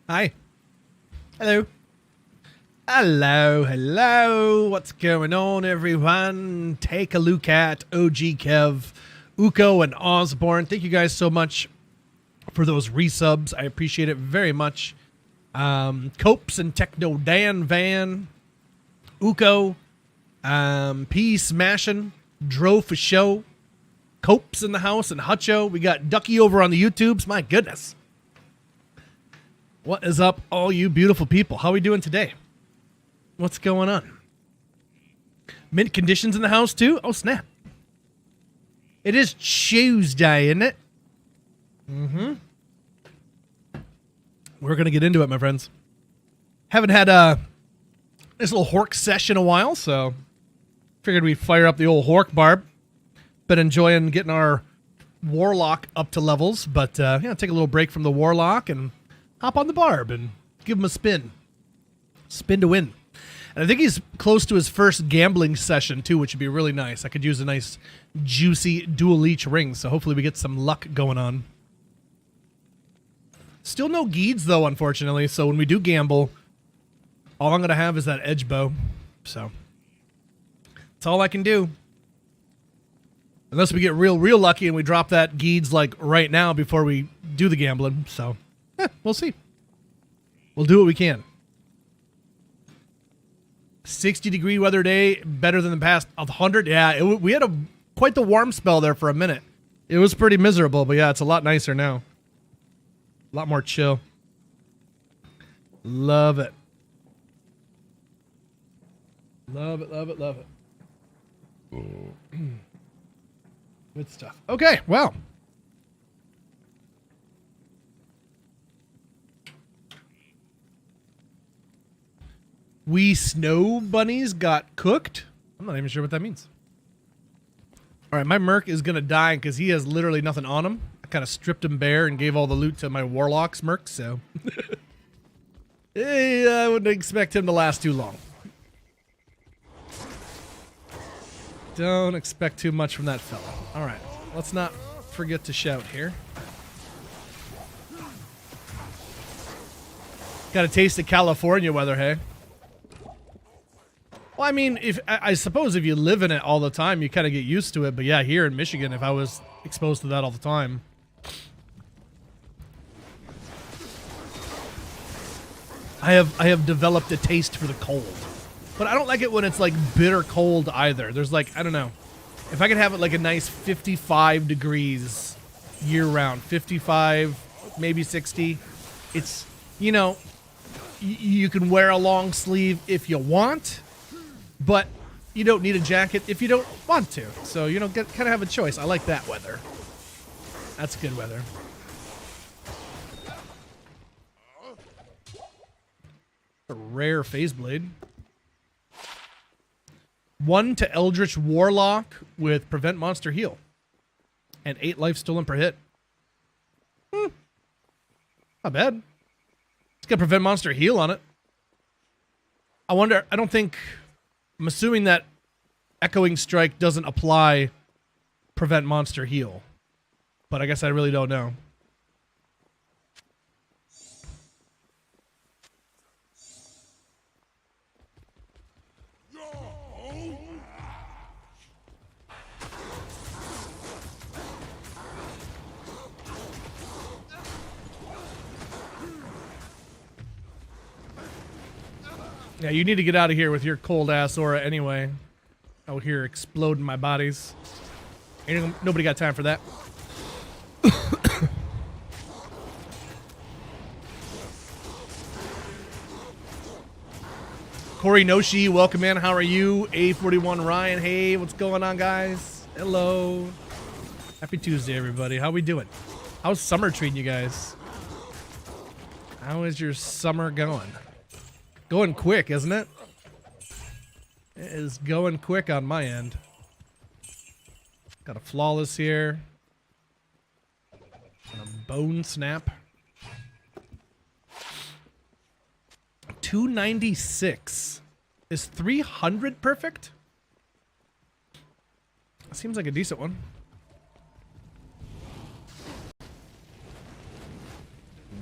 Hi. Hello. Hello, hello. What's going on, everyone? Take a look at OG Kev, Uko, and Osborne. Thank you guys so much for those resubs. I appreciate it very much. Copes and Techno Dan Van, Uko, P Smashing, Dro for Show, Copes in the house, and Hutcho. We got Ducky over on the YouTubes. My goodness. What is up, all you beautiful people? How are we doing today? What's going on? Mint conditions in the house, too? Oh, snap. It is Tuesday, isn't it? Mm-hmm. We're going to get into it, my friends. Haven't had this little HORK session in a while, so figured we'd fire up the old HORK Barb. Been enjoying getting our Warlock up to levels, but take a little break from the Warlock and hop on the Barb and give him a spin. Spin to win. And I think he's close to his first gambling session, too, which would be really nice. I could use a nice, juicy dual leech ring, so hopefully we get some luck going on. Still no Geeds, though, unfortunately, so when we do gamble, all I'm going to have is that edge bow. So, that's all I can do. Unless we get real lucky and we drop that Geeds, like, right now before we do the gambling, so... we'll see. We'll do what we can. 60-degree weather day, better than the past 100. Yeah, we had quite the warm spell there for a minute. It was pretty miserable, but yeah, it's a lot nicer now. A lot more chill. Love it. Love it, love it, love it. Good stuff. Okay, well. We snow bunnies got cooked. I'm not even sure what that means. All right, my Merc is going to die because he has literally nothing on him. I kind of stripped him bare and gave all the loot to my Warlock's Merc, so... I wouldn't expect him to last too long. Don't expect too much from that fella. All right, let's not forget to shout here. Got a taste of California weather, hey? Well, I mean, I suppose if you live in it all the time, you kind of get used to it. But yeah, here in Michigan, if I was exposed to that all the time. I have developed a taste for the cold. But I don't like it when it's like bitter cold either. There's like, I don't know. If I could have it like a nice 55 degrees year round, 55, maybe 60. It's, you know, you can wear a long sleeve if you want. But you don't need a jacket if you don't want to. So, you know, kind of have a choice. I like that weather. That's good weather. A rare phase blade. 1 to Eldritch Warlock with Prevent Monster Heal. And 8 life stolen per hit. Not bad. It's got Prevent Monster Heal on it. I wonder, I'm assuming that Echoing Strike doesn't apply Prevent Monster Heal. But I guess I really don't know. Yeah, you need to get out of here with your cold-ass aura anyway. Out here exploding my bodies. Nobody got time for that. Corey Noshi, welcome in. How are you? A41 Ryan, hey, what's going on, guys? Hello. Happy Tuesday, everybody. How we doing? How's summer treating you guys? How is your summer going? Going quick, isn't it? It is going quick on my end. Got a flawless here. And a bone snap. 296. Is 300 perfect? Seems like a decent one.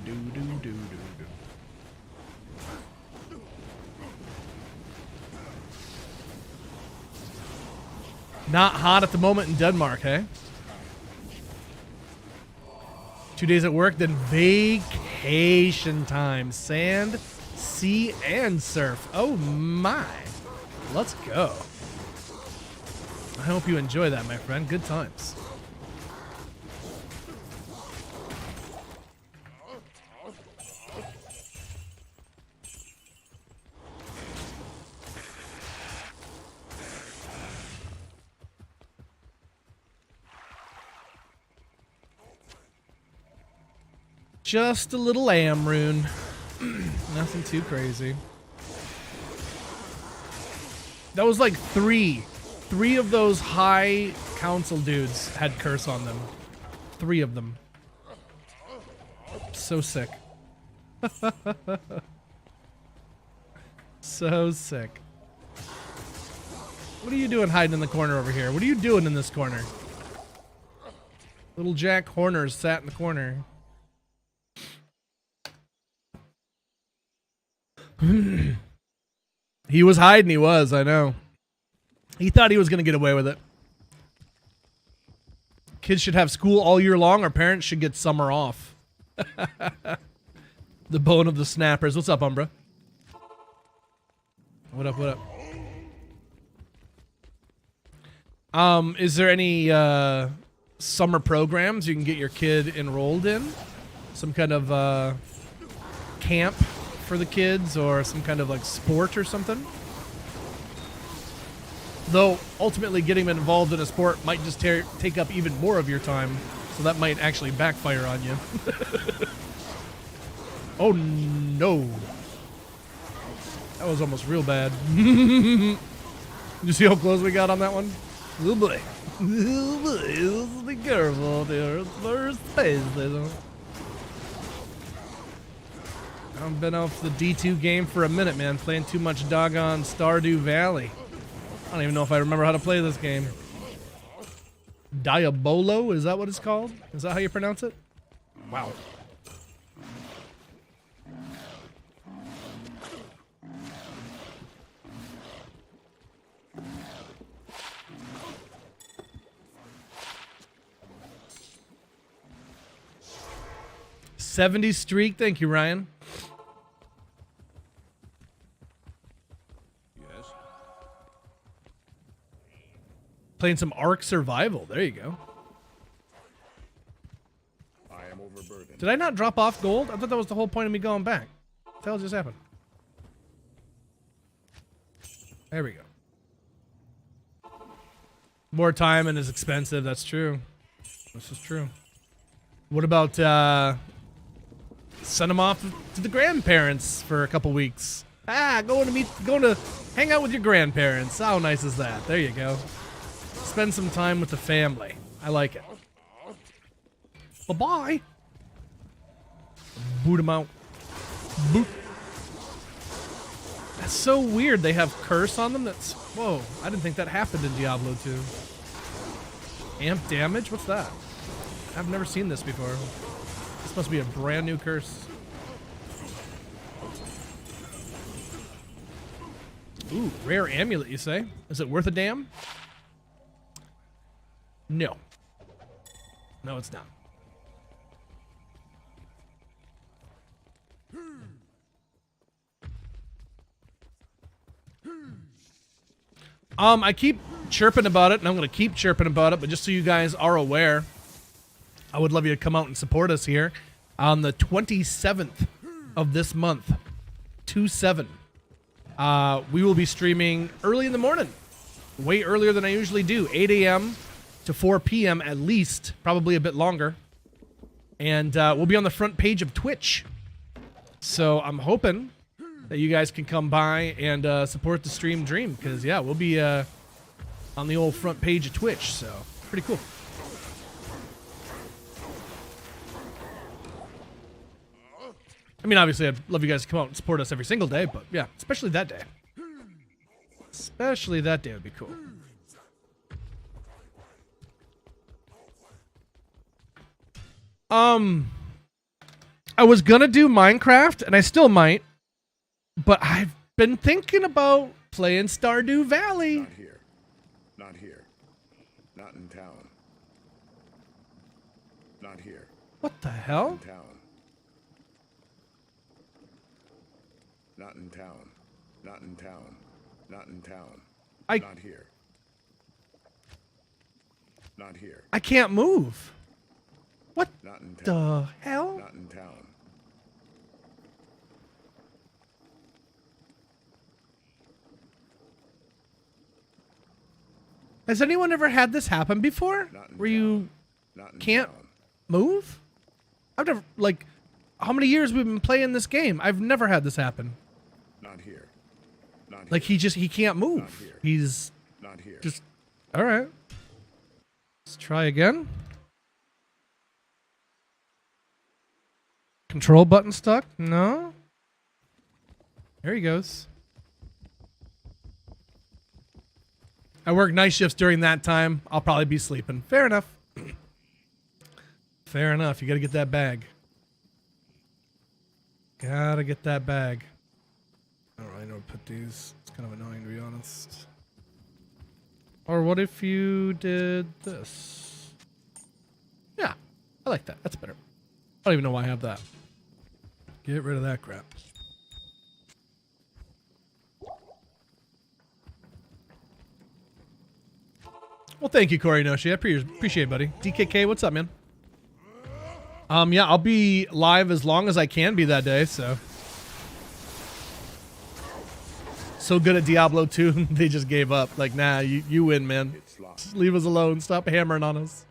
Do, do, do, do, do. Not hot at the moment in Denmark, hey? 2 days at work, then vacation time. Sand, sea, and surf. Oh my. Let's go. I hope you enjoy that, my friend. Good times. Just a little Amrune. Nothing too crazy. That was like three of those high council dudes had curse on them. 3 of them. So sick. So sick. What are you doing hiding in the corner over here? What are you doing in this corner? Little Jack Horner's sat in the corner. He was hiding, he was, I know. He thought he was going to get away with it. Kids should have school all year long, or parents should get summer off. The bone of the snappers. What's up, Umbra? What up, what up? Is there any summer programs you can get your kid enrolled in? Some kind of camp for the kids, or some kind of like sport or something? Though ultimately getting them involved in a sport might just take up even more of your time, so that might actually backfire on you. Oh no. That was almost real bad. You see how close we got on that one? Oh boy. Oh boy, be careful there. First phase, I've been off the D2 game for a minute, man. Playing too much doggone Stardew Valley. I don't even know if I remember how to play this game. Diabolo? Is that what it's called? Is that how you pronounce it? Wow. '70s streak. Thank you, Ryan. Playing some Ark Survival. There you go. I am overburdened. Did I not drop off gold? I thought that was the whole point of me going back. What the hell just happened? There we go. More time and is expensive. That's true. This is true. What about send them off to the grandparents for a couple weeks? Going to hang out with your grandparents. How nice is that? There you go. Spend some time with the family. I like it. Bye-bye. Boot them out. Boot. That's so weird. They have curse on them. That's... Whoa. I didn't think that happened in Diablo 2. Amp damage? What's that? I've never seen this before. This must be a brand new curse. Ooh, rare amulet, you say? Is it worth a damn? No. No, it's not. I keep chirping about it, and I'm going to keep chirping about it, but just so you guys are aware, I would love you to come out and support us here on the 27th of this month, 2/7. We will be streaming early in the morning, way earlier than I usually do, 8 a.m. to 4 p.m. at least, probably a bit longer. And we'll be on the front page of Twitch. So I'm hoping that you guys can come by and support the stream dream, because, yeah, we'll be on the old front page of Twitch, so pretty cool. I mean, obviously, I'd love you guys to come out and support us every single day, but, yeah, especially that day. Especially that day would be cool. I was gonna do Minecraft, and I still might, but I've been thinking about playing Stardew Valley. Not here. Not here. What the hell? In town. Not in town. Not in town. Not in town. Not here. Not here. I can't move. What Not in town. the hell? Not in town. Has anyone ever had this happen before? Not in Where town. you Not in can't town. move? I've never, like, how many years we've been playing this game? I've never had this happen. Not here. Not here. Like, he can't move. Not here. He's Not here. just, all right. Let's try again. Control button stuck? No. There he goes. I work night shifts during that time. I'll probably be sleeping. Fair enough. Fair enough. You gotta get that bag. Gotta get that bag. I don't really know where to put these. It's kind of annoying, to be honest. Or what if you did this? Yeah, I like that. That's better. I don't even know why I have that. Get rid of that crap. Well, thank you, Corey Noshi. I appreciate it, buddy. DKK, what's up, man? Yeah, I'll be live as long as I can be that day, so. So good at Diablo 2, they just gave up. Like, nah, you win, man. It's locked. Just leave us alone. Stop hammering on us.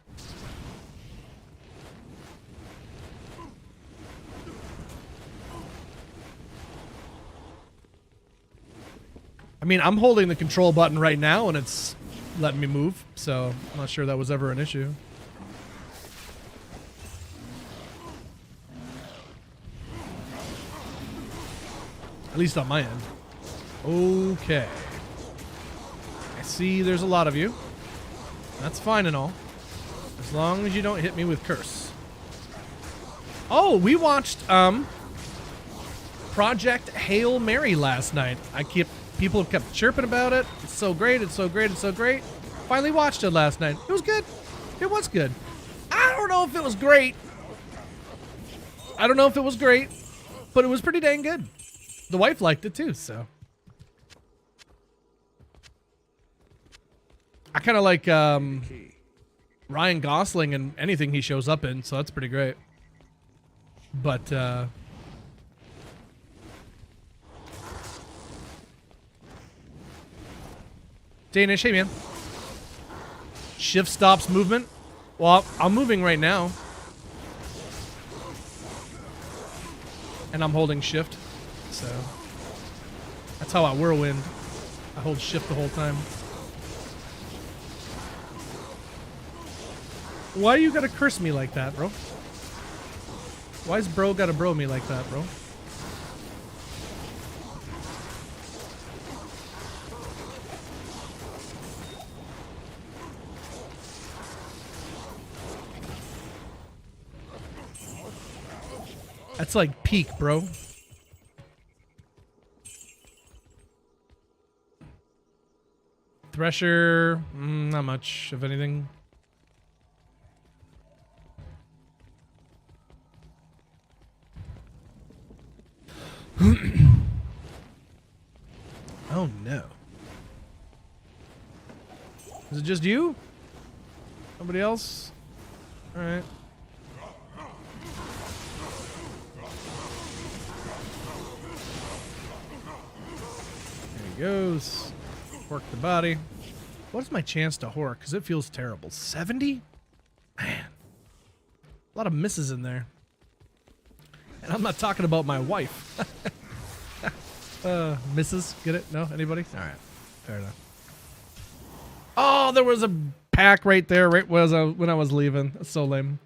I mean, I'm holding the control button right now, and it's letting me move, so I'm not sure that was ever an issue. At least on my end. Okay. I see there's a lot of you. That's fine and all. As long as you don't hit me with curse. Oh, we watched Project Hail Mary last night. People have kept chirping about it. It's so great, it's so great, it's so great. Finally watched it last night. It was good. It was good. I don't know if it was great. I don't know if it was great, but it was pretty dang good. The wife liked it too, so. I kind of like Ryan Gosling in anything he shows up in, so that's pretty great. But Danish, hey man. Shift stops movement. Well, I'm moving right now. And I'm holding shift. So that's how I whirlwind. I hold shift the whole time. Why you gotta curse me like that, bro? Why's bro gotta bro me like that, bro? That's like peak, bro. Thresher, not much, if anything. Oh no. Is it just you? Nobody else? Alright. There he goes. Hork the body. What is my chance to hork? Because it feels terrible. 70? Man. A lot of misses in there. And I'm not talking about my wife. Misses? Get it? No? Anybody? Alright. Fair enough. Oh, there was a pack right there right when I was leaving. That's so lame.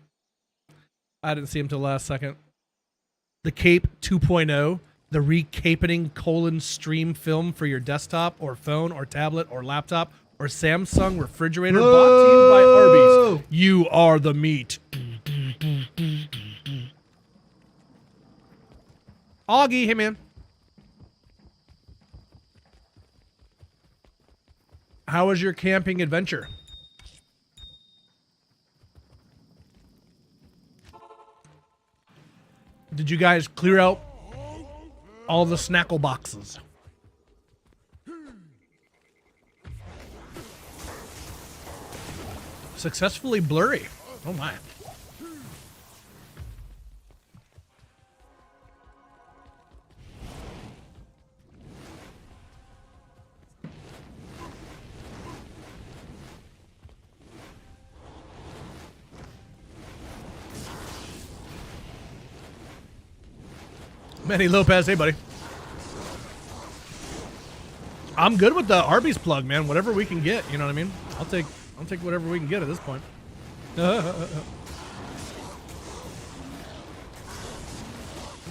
I didn't see him till last second. The Cape 2.0. The recapening stream film for your desktop or phone or tablet or laptop or Samsung refrigerator. Brought to you by Arby's. You are the meat. Augie, hey man. How was your camping adventure? you guys clear out all the snackle boxes? Successfully blurry. Oh my. Manny Lopez, hey buddy. I'm good with the Arby's plug, man. Whatever we can get, you know what I mean? I'll take whatever we can get at this point. What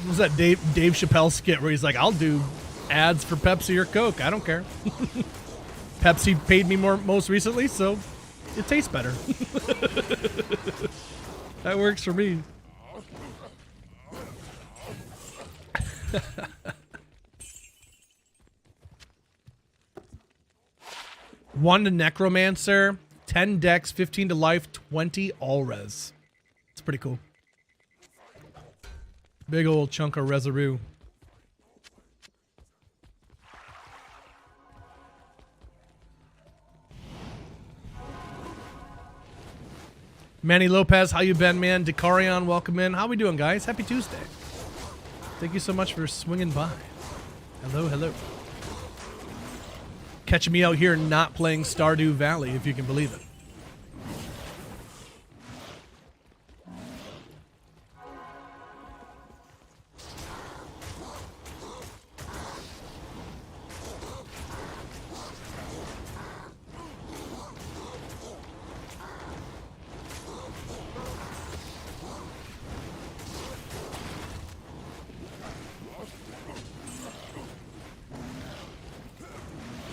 was that Dave Chappelle skit where he's like, I'll do ads for Pepsi or Coke. I don't care. Pepsi paid me most recently, so it tastes better. That works for me. One to Necromancer, 10 Dex, 15 to Life, 20 All Res. It's pretty cool. Big old chunk of Reseroo. Manny Lopez, how you been, man? Decarion, welcome in. How we doing, guys? Happy Tuesday. Thank you so much for swinging by. Hello, hello. Catching me out here not playing Stardew Valley, if you can believe it.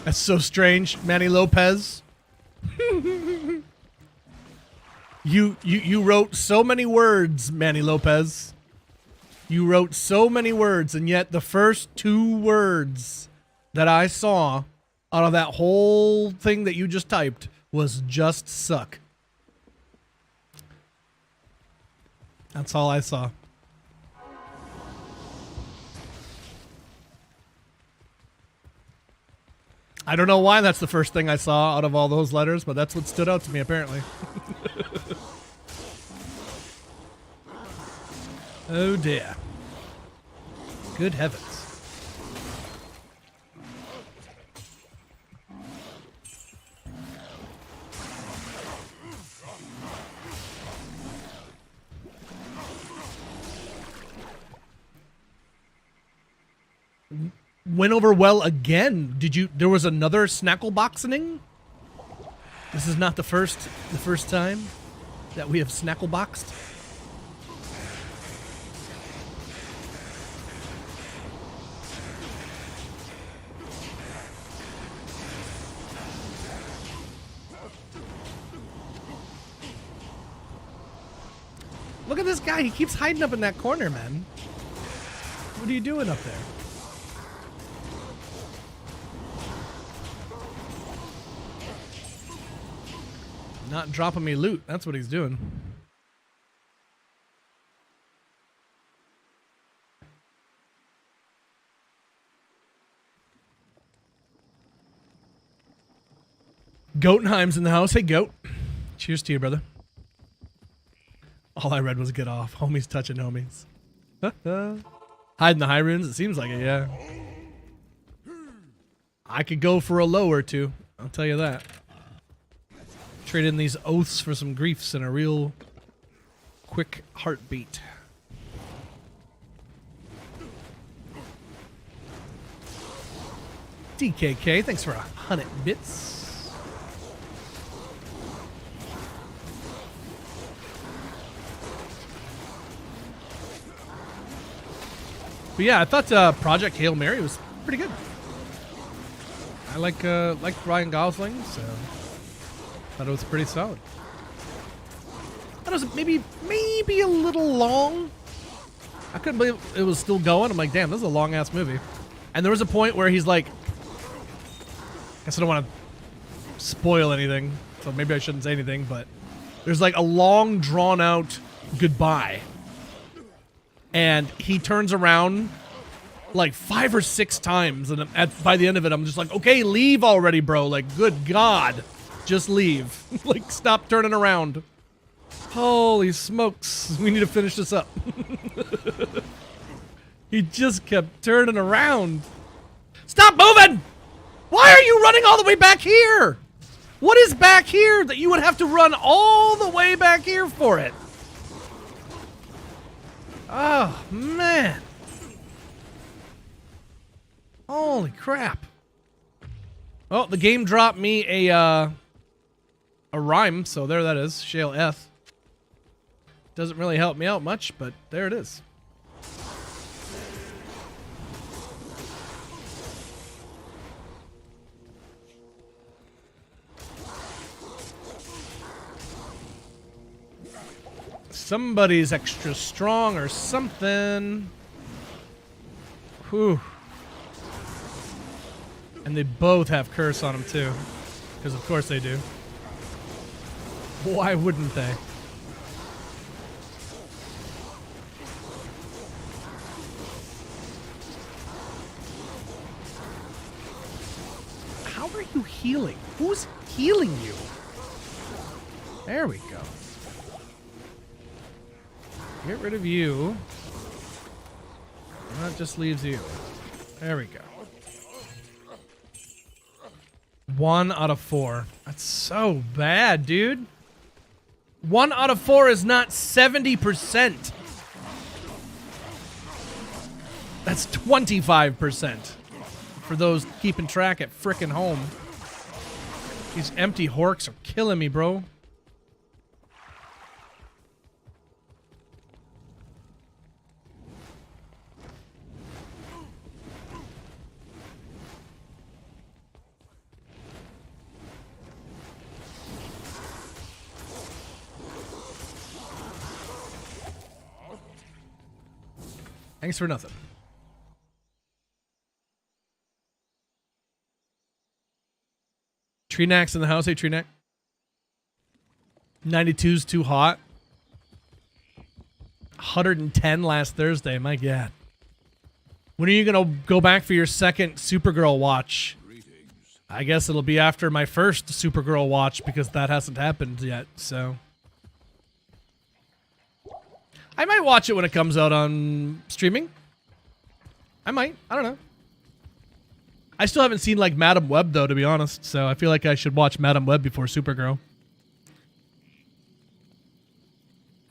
That's so strange, Manny Lopez. You wrote so many words, Manny Lopez. You wrote so many words, and yet the first 2 words that I saw out of that whole thing that you just typed was just suck. That's all I saw. I don't know why that's the first thing I saw out of all those letters, but that's what stood out to me, apparently. Oh, dear. Good heavens. Went over well again. There was another snackle boxing? This is not the first time that we have snackle boxed. Look at this guy. He keeps hiding up in that corner, man. What are you doing up there? Not dropping me loot. That's what he's doing. Goatenheim's in the house. Hey, Goat. Cheers to you, brother. All I read was get off. Homies touching homies. Hiding the high runes. It seems like it, yeah. I could go for a low or two. I'll tell you that. Trade in these oaths for some griefs and a real quick heartbeat. DKK, thanks for 100 bits. But yeah, I thought Project Hail Mary was pretty good. I like Ryan Gosling, so thought it was pretty solid. Thought it was maybe a little long. I couldn't believe it was still going. I'm like, damn, this is a long ass movie. And there was a point where he's like, I guess I don't want to spoil anything, so maybe I shouldn't say anything, but there's like a long drawn out goodbye. and he turns around like 5 or 6 times, and by the end of it, I'm just like, okay, leave already, bro. Like, good God, just leave. Like, stop turning around. Holy smokes, we need to finish this up. He just kept turning around. Stop moving! Why are you running all the way back here? What is back here that you would have to run all the way back here for it? Oh, man. Holy crap. Oh, the game dropped me a rhyme, so there that is. Shale F. Doesn't really help me out much, but there it is. Somebody's extra strong or something. Whew. And they both have curse on them too. Because of course they do. Why wouldn't they? How are you healing? Who's healing you? There we go. Get rid of you. And that just leaves you. There we go. 1 out of 4. That's so bad, dude. 1 out of 4 is not 70%. That's 25%. For those keeping track at frickin' home. These empty horks are killing me, bro. Thanks for nothing. Treenack's in the house. Hey, Treenack. 92's too hot. 110 last Thursday. My God. When are you going to go back for your second Supergirl watch? I guess it'll be after my first Supergirl watch because that hasn't happened yet, so... I might watch it when it comes out on streaming. I might. I don't know. I still haven't seen, like, Madam Web, though, to be honest. So I feel like I should watch Madam Web before Supergirl.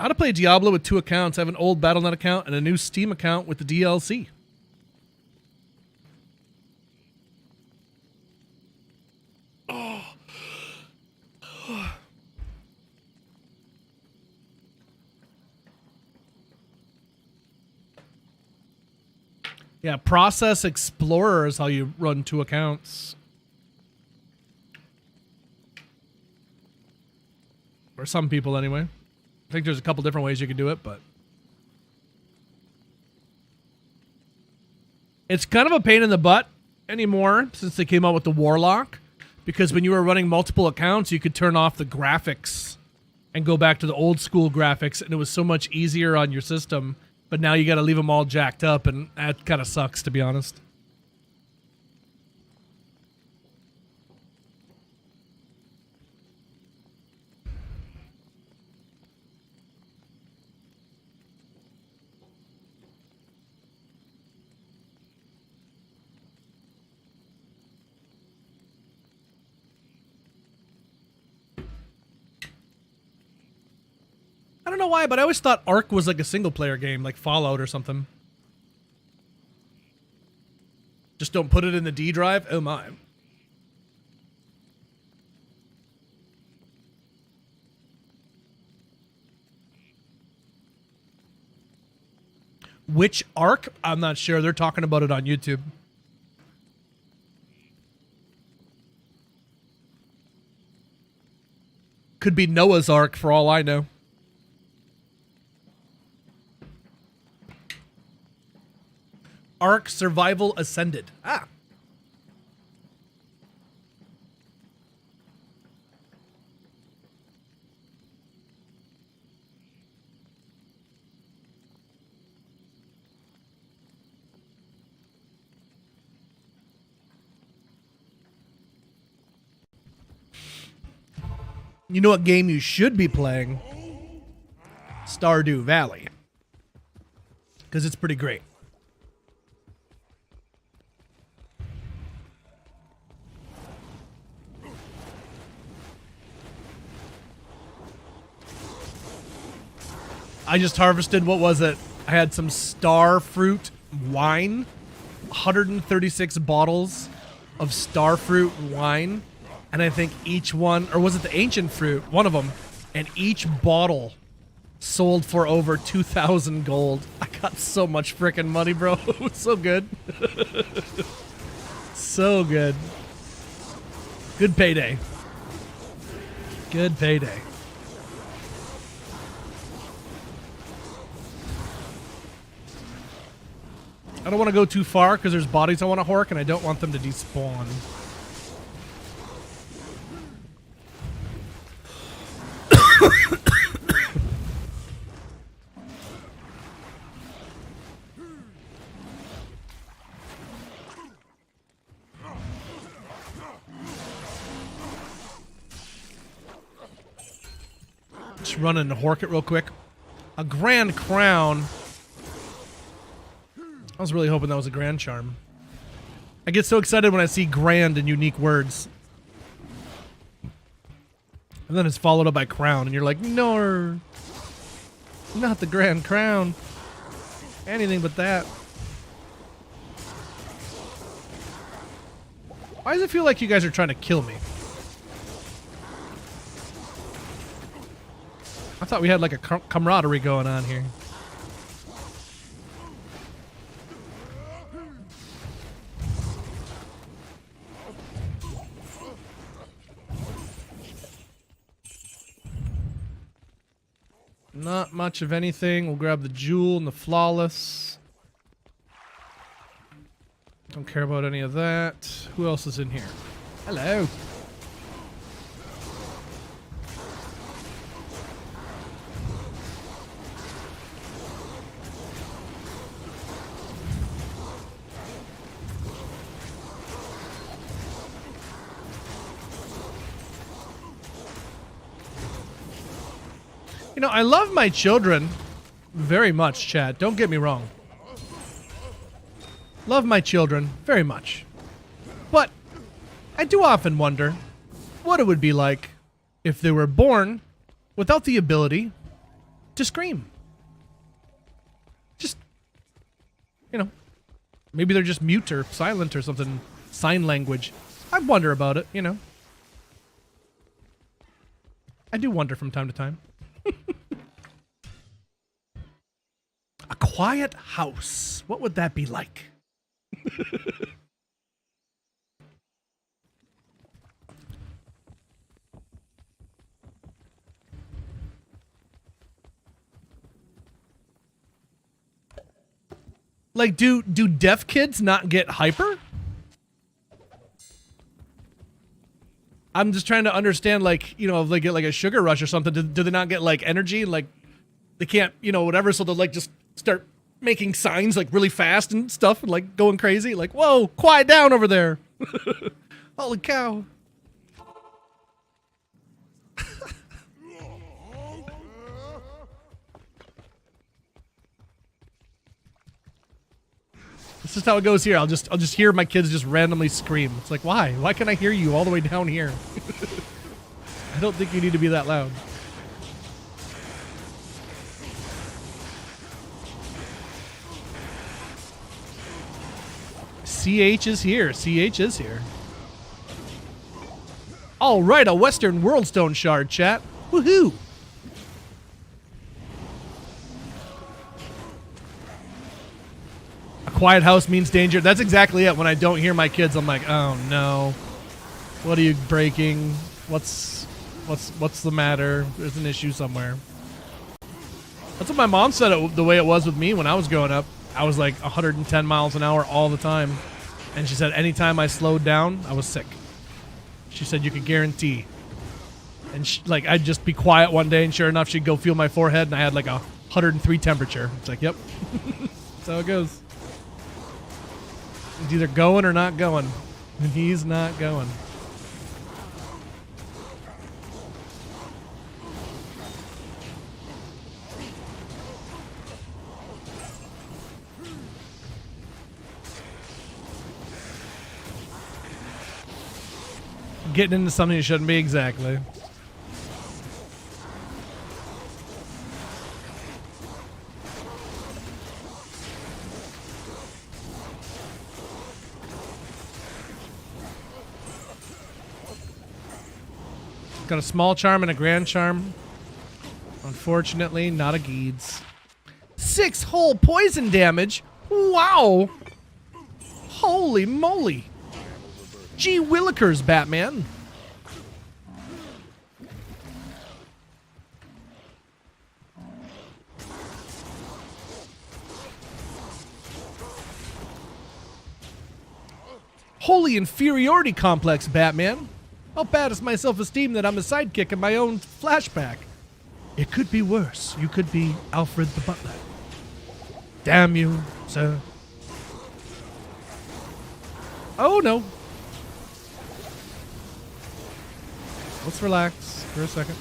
How to play Diablo with 2 accounts. I have an old Battle.net account and a new Steam account with the DLC. Oh. Yeah, Process Explorer is how you run 2 accounts. Or some people, anyway. I think there's a couple different ways you can do it, but... It's kind of a pain in the butt anymore since they came out with the Warlock. Because when you were running multiple accounts, you could turn off the graphics and go back to the old school graphics, and it was so much easier on your system. But now you gotta leave them all jacked up, and that kind of sucks, to be honest. I don't know why, but I always thought HORK was like a single-player game, like Fallout or something. Just don't put it in the D drive? Oh my. Which Ark? I'm not sure. They're talking about it on YouTube. Could be Noah's Ark for all I know. Ark Survival Ascended. Ah. You know what game you should be playing? Stardew Valley. Because it's pretty great. I just harvested, what was it? I had some star fruit wine. 136 bottles of star fruit wine. And I think each one, or was it the ancient fruit? One of them. And each bottle sold for over 2,000 gold. I got so much freaking money, bro. It was so good. So good. Good payday. Good payday. I don't want to go too far because there's bodies I want to hork and I don't want them to despawn. Just run and hork it real quick. A grand crown. I was really hoping that was a grand charm. I get so excited when I see grand and unique words. And then it's followed up by crown, and you're like, no, not the grand crown. Anything but that. Why does it feel like you guys are trying to kill me? I thought we had like a camaraderie going on here. Not much of anything. We'll grab the jewel and the flawless. Don't care about any of that. Who else is in here? Hello. You know, I love my children very much, Chad. Don't get me wrong. Love my children very much. But I do often wonder what it would be like if they were born without the ability to scream. Just, you know, maybe they're just mute or silent or something, sign language. I wonder about it, you know. I do wonder from time to time. A quiet house. What would that be like? Like, do deaf kids not get hyper? I'm just trying to understand, like, you know, if they get like a sugar rush or something, do they not get like energy? Like, they can't, you know, whatever, so they'll like just start making signs like really fast and stuff and like going crazy. Like, whoa, quiet down over there. Holy cow. This is how it goes here. I'll just hear my kids just randomly scream. It's like, why? Why can I hear you all the way down here? I don't think you need to be that loud. CH is here. CH is here. All right, a Western Worldstone shard, chat. Woohoo! A quiet house means danger. That's exactly it. When I don't hear my kids, I'm like, oh no. What are you breaking? What's the matter? There's an issue somewhere. That's what my mom said the way it was with me when I was growing up. I was like 110 miles an hour all the time. And she said anytime I slowed down, I was sick. She said you could guarantee. And like I'd just be quiet one day, and sure enough, she'd go feel my forehead, and I had like a 103 temperature. It's like, yep. That's how it goes. He's either going or not going. And he's not going. Getting into something you shouldn't be, exactly. Got a small charm and a grand charm. Unfortunately, not a Geeds. 6 whole poison damage? Wow! Holy moly! Gee willikers, Batman. Holy inferiority complex, Batman. How bad is my self-esteem that I'm a sidekick in my own flashback? It could be worse. You could be Alfred the Butler. Damn you, sir. Oh, no. Let's relax for a second.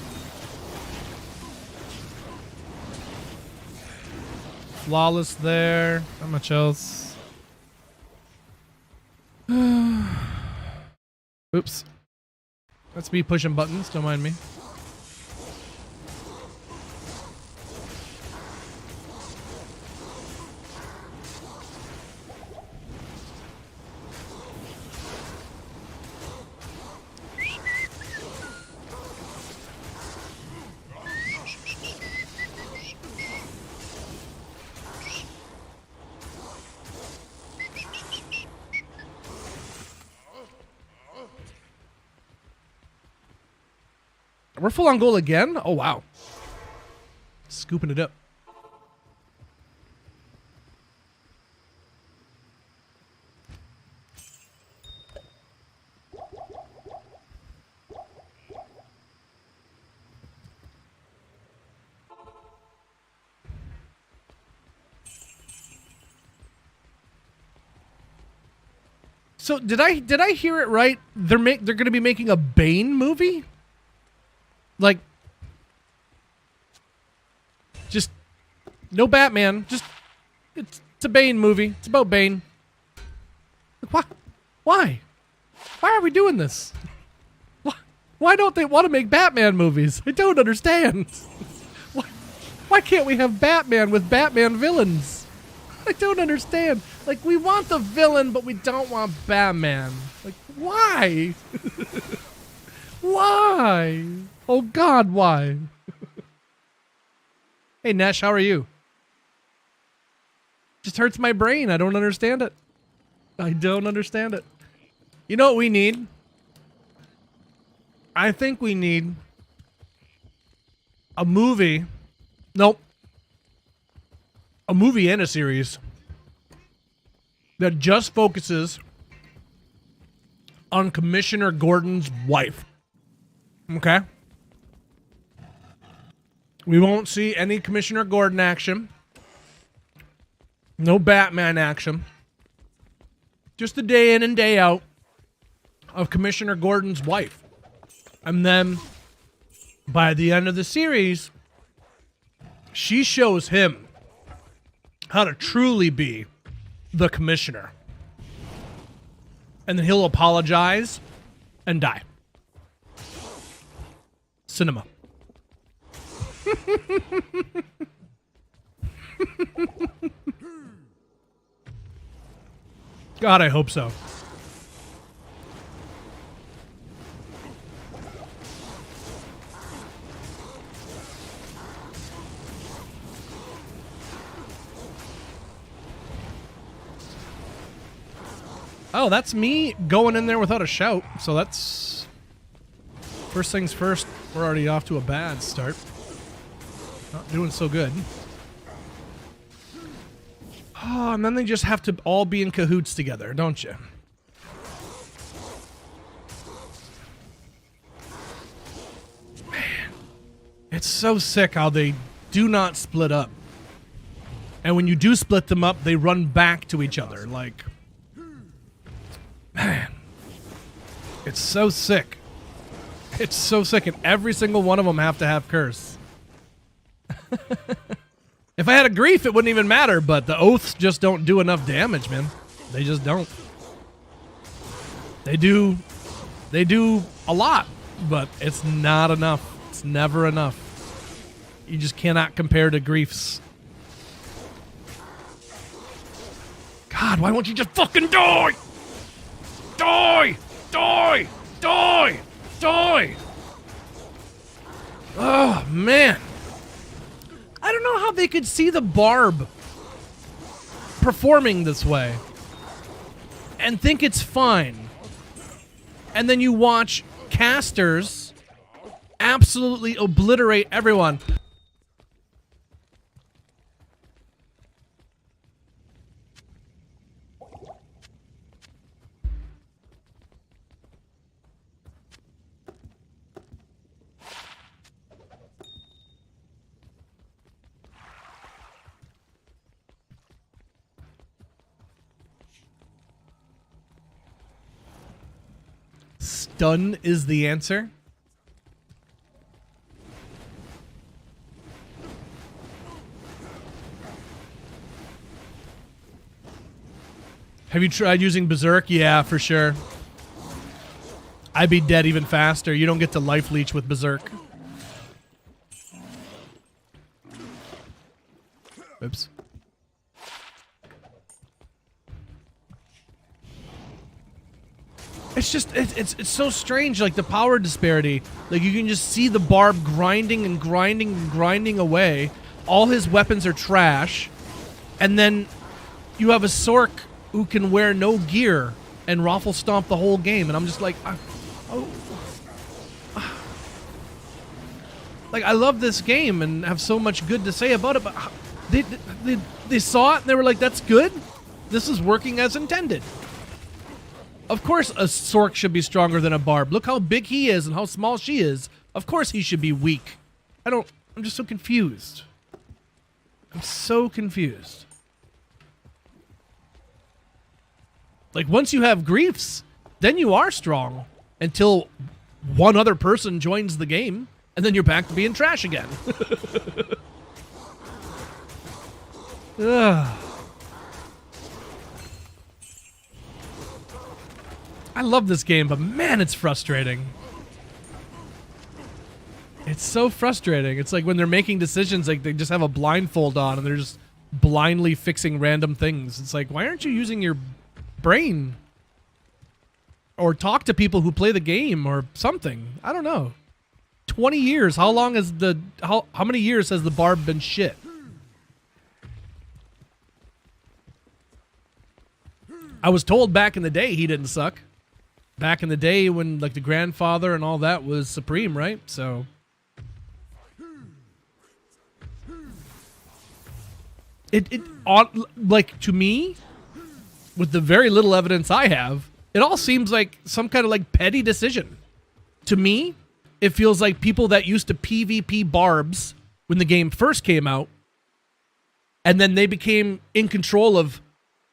Flawless there. How much else? Oops. That's me pushing buttons. Don't mind me. We're full on goal again? Oh, wow. Scooping it up. So did I hear it right? They're going to be making a Bane movie? Like, just no Batman. Just it's a Bane movie. It's about Bane. Why? Why are we doing this? Why don't they want to make Batman movies? I don't understand. Why can't we have Batman with Batman villains? I don't understand. Like, we want the villain, but we don't want Batman. Like, why? Why? Oh God, why? Hey Nesh, how are you? Just hurts my brain. I don't understand it. I don't understand it. You know what we need? I think we need a movie. Nope. A movie and a series that just focuses on Commissioner Gordon's wife. Okay? We won't see any Commissioner Gordon action. No Batman action. Just the day in and day out of Commissioner Gordon's wife. And then, by the end of the series, she shows him how to truly be the Commissioner. And then he'll apologize and die. Cinema. God, I hope so. Oh, that's me going in there without a shout. So that's... First things first, we're already off to a bad start. Not doing so good. Oh, and then they just have to all be in cahoots together, don't you? Man, it's so sick how they do not split up. And when you do split them up, they run back to each other. Like, man, it's so sick. It's so sick, and every single one of them have to have curse. If I had a grief, it wouldn't even matter, but the oaths just don't do enough damage, man. They just don't. They do a lot, but it's not enough. It's never enough. You just cannot compare to griefs. God, why won't you just fucking die? Die! Die! Die! Die! Oh, man. I don't know how they could see the Barb performing this way and think it's fine. And then you watch casters absolutely obliterate everyone. Stun is the answer. Have you tried using Berserk? Yeah, for sure. I'd be dead even faster. You don't get to life leech with Berserk. Oops. It's just, it's so strange, like the power disparity. Like you can just see the Barb grinding and grinding and grinding away. All his weapons are trash. And then you have a Sork who can wear no gear and raffle stomp the whole game. And I'm just like, like I love this game and have so much good to say about it, but they saw it and they were like, that's good. This is working as intended. Of course a Sork should be stronger than a Barb. Look how big he is and how small she is. Of course he should be weak. I'm just so confused. I'm so confused. Like once you have griefs, then you are strong until one other person joins the game and then you're back to being trash again. Ugh. I love this game, but man, it's frustrating. It's so frustrating. It's like when they're making decisions, like they just have a blindfold on and they're just blindly fixing random things. It's like, why aren't you using your brain? Or talk to people who play the game or something. I don't know. 20 years. How long has how many years has the Barb been shit? I was told back in the day he didn't suck. Back in the day when like the grandfather and all that was supreme, right? So like to me, with the very little evidence I have, it all seems like some kind of like petty decision. To me, it feels like people that used to PvP Barbs when the game first came out, and then they became in control of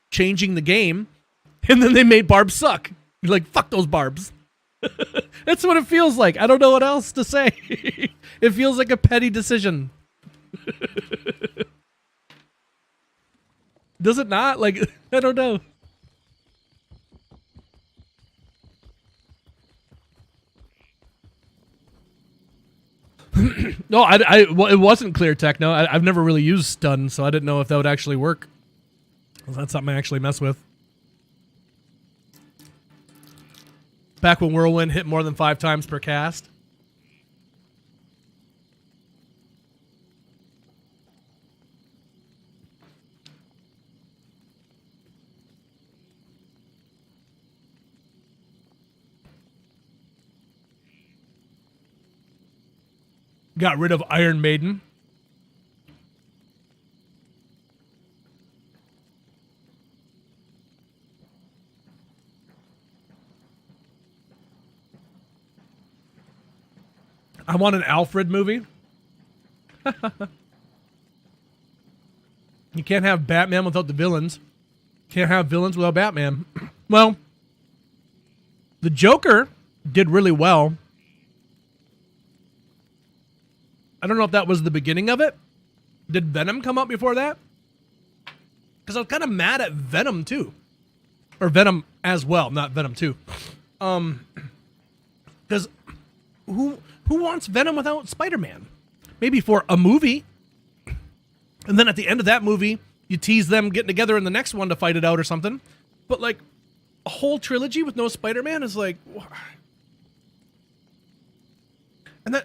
changing the game, and then they made Barbs suck. You're like, fuck those Barbs. That's what it feels like. I don't know what else to say. It feels like a petty decision. Does it not? Like, I don't know. No, well, it wasn't clear techno. I've never really used stun, so I didn't know if that would actually work. Well, that's something I actually mess with. Back when Whirlwind hit more than 5 times per cast. Got rid of Iron Maiden. I want an Alfred movie. You can't have Batman without the villains. Can't have villains without Batman. Well, the Joker did really well. I don't know if that was the beginning of it. Did Venom come out before that? Because I was kind of mad at Venom too. Or Venom as well, not Venom 2. Because Because who wants Venom without Spider-Man? Maybe for a movie, and then at the end of that movie, you tease them getting together in the next one to fight it out or something. But like a whole trilogy with no Spider-Man is like, and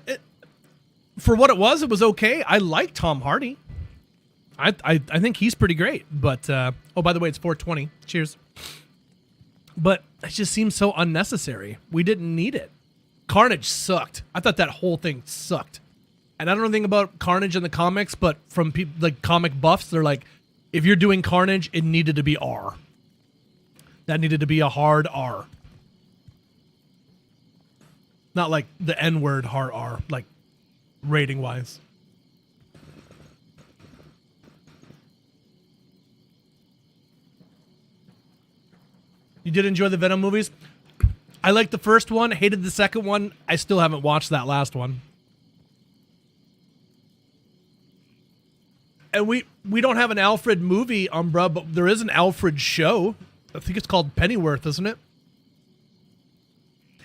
for what it was okay. I like Tom Hardy. I think he's pretty great. But oh, by the way, it's 420. Cheers. But it just seems so unnecessary. We didn't need it. Carnage sucked. I thought that whole thing sucked. And I don't know anything about Carnage in the comics, but from people like comic buffs, they're like, if you're doing Carnage, it needed to be R. That needed to be a hard R. Not like the N-word hard R, like rating-wise. You did enjoy the Venom movies? I liked the first one, hated the second one. I still haven't watched that last one. And we don't have an Alfred movie, Umbra, but there is an Alfred show. I think it's called Pennyworth, isn't it?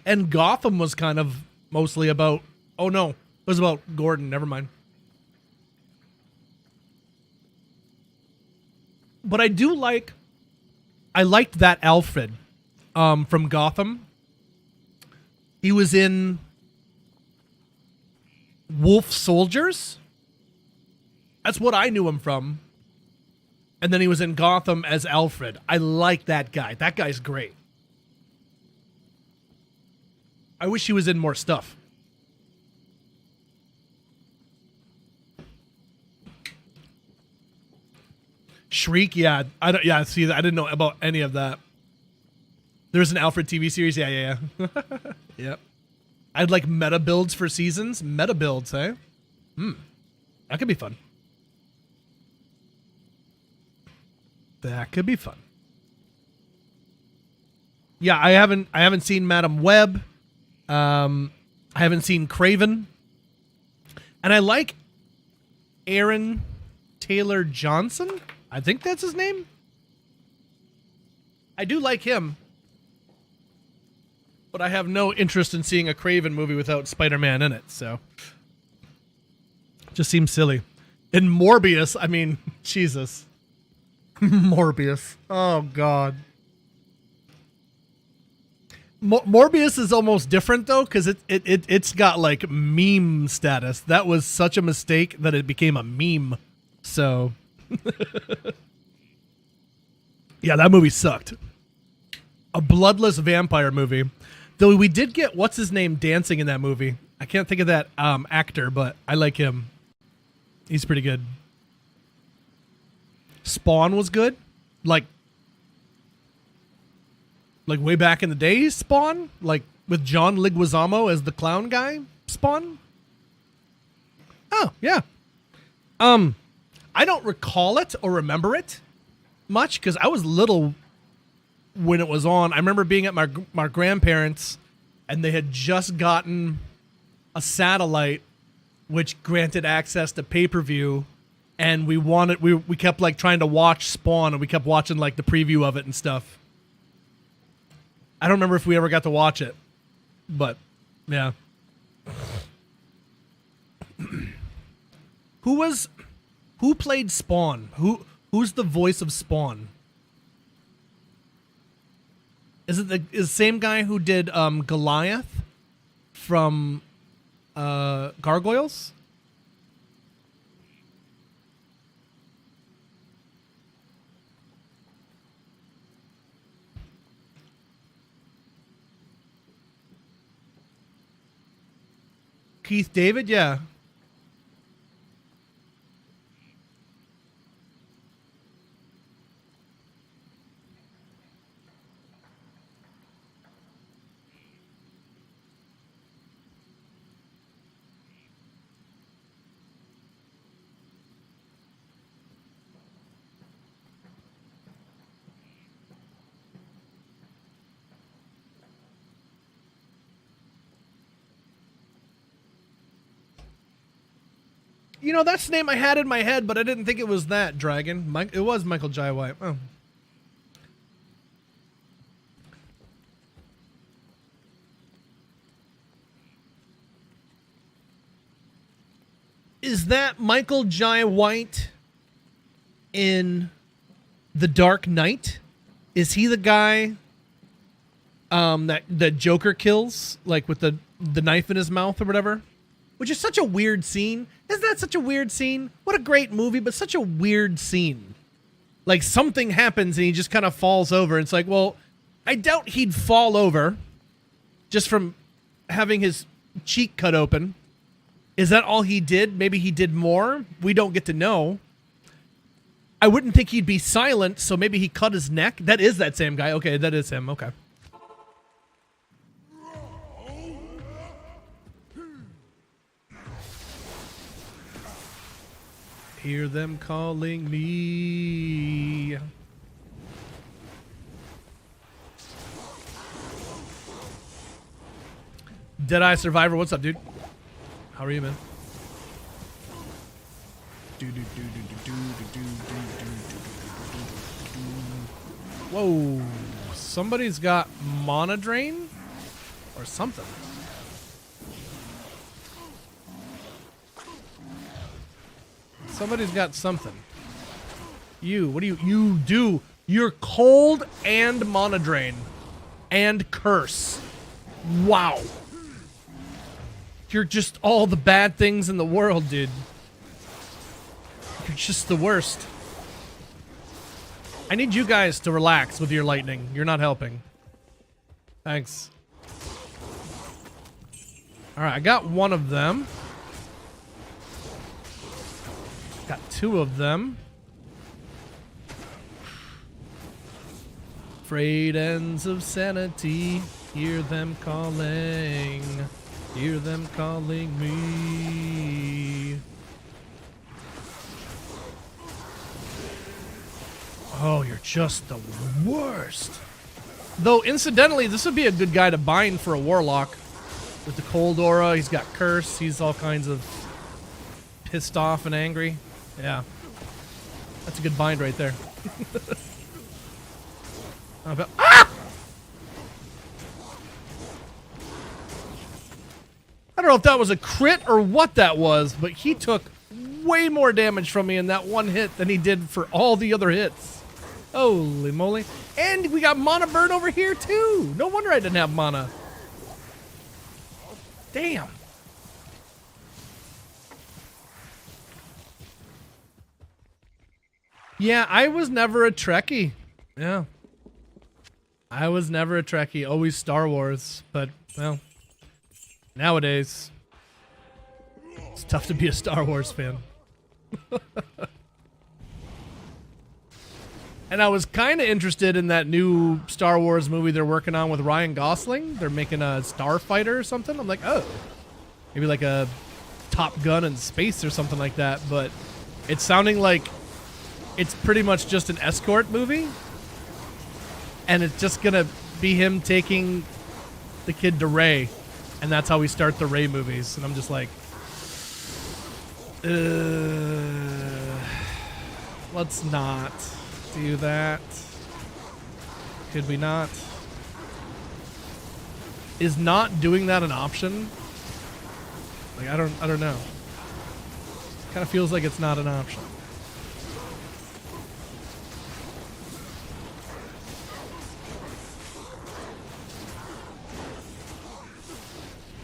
And Gotham was kind of mostly about... Oh, no. It was about Gordon. Never mind. But I do like... I liked that Alfred from Gotham. He was in Wolf Soldiers. That's what I knew him from. And then he was in Gotham as Alfred. I like that guy. That guy's great. I wish he was in more stuff. Shriek, yeah. I didn't know about any of that. There's an Alfred TV series. Yeah. Yep. I'd like meta builds for seasons. Meta builds, eh? That could be fun. That could be fun. Yeah, I haven't seen Madam Web. I haven't seen Craven. And I like Aaron Taylor Johnson. I think that's his name. I do like him. But I have no interest in seeing a Craven movie without Spider-Man in it, so. Just seems silly. And Morbius, I mean, Jesus. Morbius. Oh, God. Morbius is almost different, though, because it's got, like, meme status. That was such a mistake that it became a meme. So... Yeah, that movie sucked. A bloodless vampire movie. Though we did get, what's his name, dancing in that movie. I can't think of that actor, but I like him. He's pretty good. Spawn was good. Like way back in the day, Spawn? Like with John Leguizamo as the clown guy? Spawn? Oh, yeah. I don't recall it or remember it much because I was little when it was on. I remember being at my grandparents' and they had just gotten a satellite which granted access to pay-per-view, and we kept like trying to watch Spawn, and we kept watching like the preview of it and stuff. I don't remember if we ever got to watch it, but yeah. Who played Spawn? Who's the voice of Spawn? Is it the same guy who did Goliath from Gargoyles? Keith David, yeah. You know, that's the name I had in my head, but I didn't think it was that, Dragon. It was Michael Jai White. Oh. Is that Michael Jai White in The Dark Knight? Is he the guy that Joker kills, like with the knife in his mouth or whatever? Which is such a weird scene. Isn't that such a weird scene? What a great movie, but such a weird scene. Like something happens and he just kind of falls over. It's like, well, I doubt he'd fall over just from having his cheek cut open. Is that all he did? Maybe he did more. We don't get to know. I wouldn't think he'd be silent, so maybe he cut his neck. That is that same guy. Okay, that is him. Okay. Hear them calling me. Deadeye Survivor, what's up, dude? How are you, man? Whoa. Somebody's got mana drain or something. Somebody's got something. What do you do? You're cold and mana drain and curse. Wow. You're just all the bad things in the world, dude. You're just the worst. I need you guys to relax with your lightning. You're not helping. Thanks. Alright, I got one of them. Got two of them. Frayed ends of sanity. Hear them calling. Hear them calling me. Oh, you're just the worst. Though, incidentally, this would be a good guy to bind for a warlock. With the cold aura, he's got curse, he's all kinds of pissed off and angry. Yeah. That's a good bind right there. Ah! I don't know if that was a crit or what that was, but he took way more damage from me in that one hit than he did for all the other hits. Holy moly. And we got mana burn over here too. No wonder I didn't have mana. Damn. Yeah, I was never a Trekkie. Yeah. I was never a Trekkie. Always Star Wars. But, well, nowadays, it's tough to be a Star Wars fan. And I was kind of interested in that new Star Wars movie they're working on with Ryan Gosling. They're making a Starfighter or something. I'm like, oh, maybe like a Top Gun in space or something like that. But it's sounding like it's pretty much just an escort movie. And it's just going to be him taking the kid to Rey. And that's how we start the Rey movies. And I'm just like, let's not do that. Could we not? Is not doing that an option? Like, I don't know. Kind of feels like it's not an option.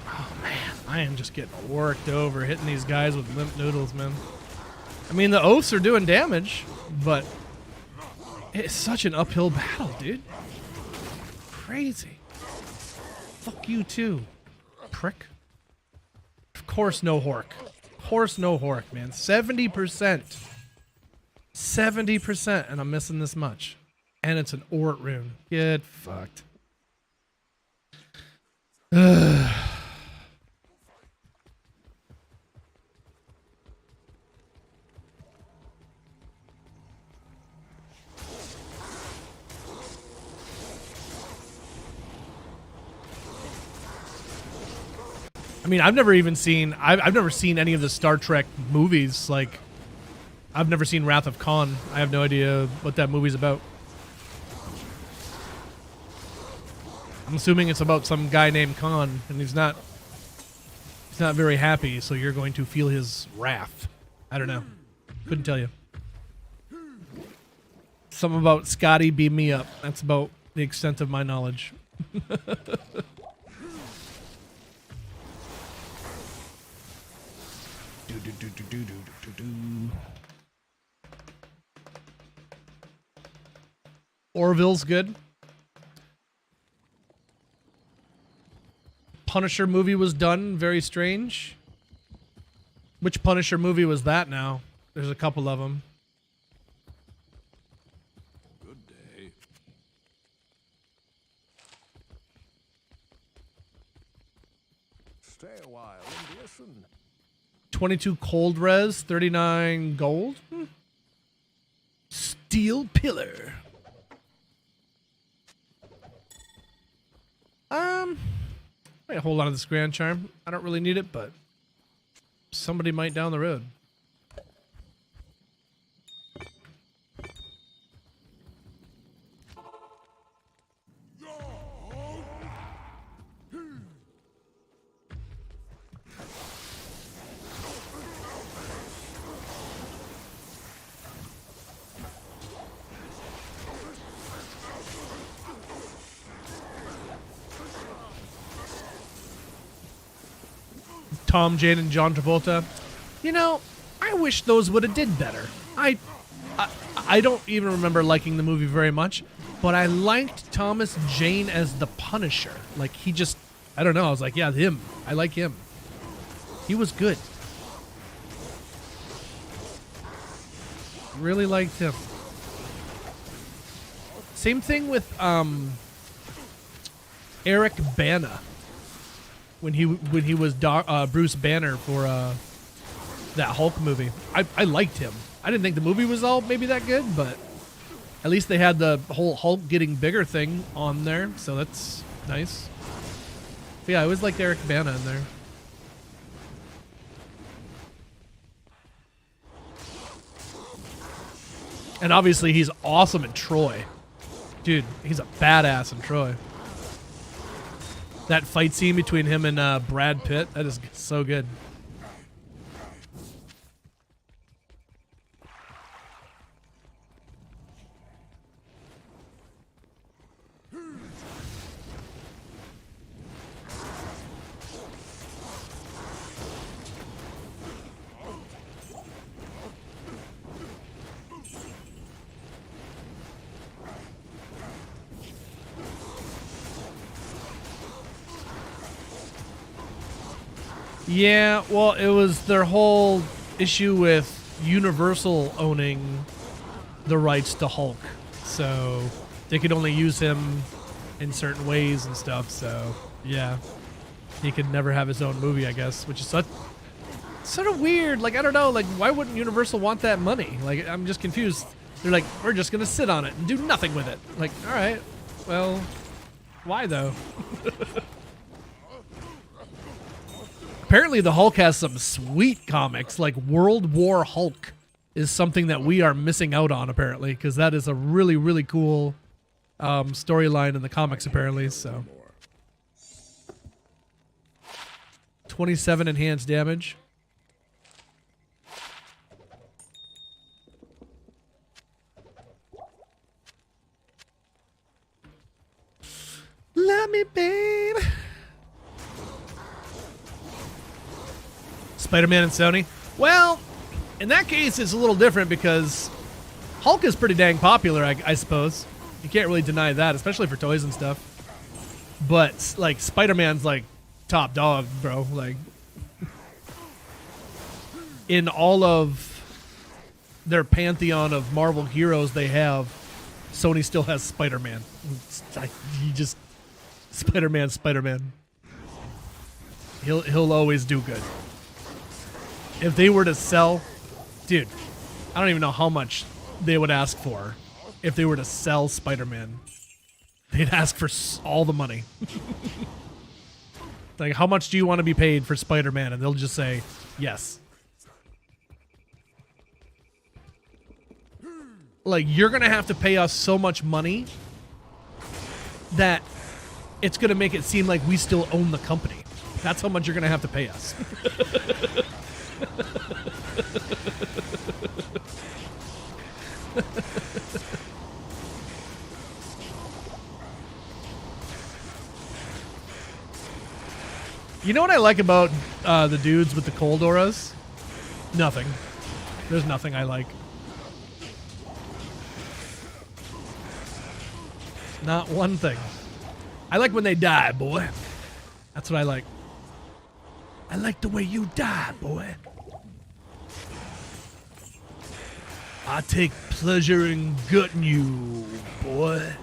Oh man, I am just getting worked over hitting these guys with limp noodles, man. I mean, the oaths are doing damage, but it's such an uphill battle, dude. Crazy. Fuck you too, prick. Of course no HORK. Of course no HORK, man. 70%. 70%, and I'm missing this much. And it's an Ort rune. Get fucked. I mean, I've never seen any of the Star Trek movies. Like, I've never seen Wrath of Khan. I have no idea what that movie's about. I'm assuming it's about some guy named Khan, and he's not He's not very happy, so you're going to feel his wrath. I don't know. Couldn't tell you. Something about Scotty beam me up. That's about the extent of my knowledge. Orville's good. Punisher movie was done. Very strange. Which Punisher movie was that now? There's a couple of them. Good day. Stay a while and listen. 22 cold res, 39 gold. Steel pillar. I hold on to this Grand Charm. I don't really need it, but somebody might down the road. Tom Jane and John Travolta. You know, I wish those would have did better. I don't even remember liking the movie very much, but I liked Thomas Jane as the Punisher. Like, he just, I don't know, I was like, yeah, him. I like him. He was good. Really liked him. Same thing with Eric Bana. When he was Bruce Banner for that Hulk movie. I liked him. I didn't think the movie was all maybe that good, but at least they had the whole Hulk getting bigger thing on there, so that's nice. But yeah, I always liked Eric Bana in there. And obviously he's awesome in Troy. Dude, he's a badass in Troy. That fight scene between him and Brad Pitt, that is so good. Yeah, well, it was their whole issue with Universal owning the rights to Hulk. So they could only use him in certain ways and stuff. So, yeah. He could never have his own movie, I guess, which is sort of weird. Like, I don't know. Like, why wouldn't Universal want that money? Like, I'm just confused. They're like, we're just going to sit on it and do nothing with it. Like, all right. Well, why, though? Apparently the Hulk has some sweet comics, like World War Hulk is something that we are missing out on, apparently, because that is a really, really cool storyline in the comics, apparently. So 27 enhanced damage. Love me, babe. Spider-Man and Sony? Well, in that case, it's a little different because Hulk is pretty dang popular, I suppose. You can't really deny that, especially for toys and stuff. But, like, Spider-Man's, like, top dog, bro. Like, in all of their pantheon of Marvel heroes they have, Sony still has Spider-Man. He just... Spider-Man. He'll always do good. If they were to sell, dude, I don't even know how much they would ask for if they were to sell Spider-Man. They'd ask for all the money. Like, how much do you want to be paid for Spider-Man? And they'll just say, yes. Like, you're going to have to pay us so much money that it's going to make it seem like we still own the company. That's how much you're going to have to pay us. You know what I like about the dudes with the cold auras? Nothing. There's nothing I like. Not one thing. I like when they die, boy. That's what I like. I like the way you die, boy. I take pleasure in gutting you, boy.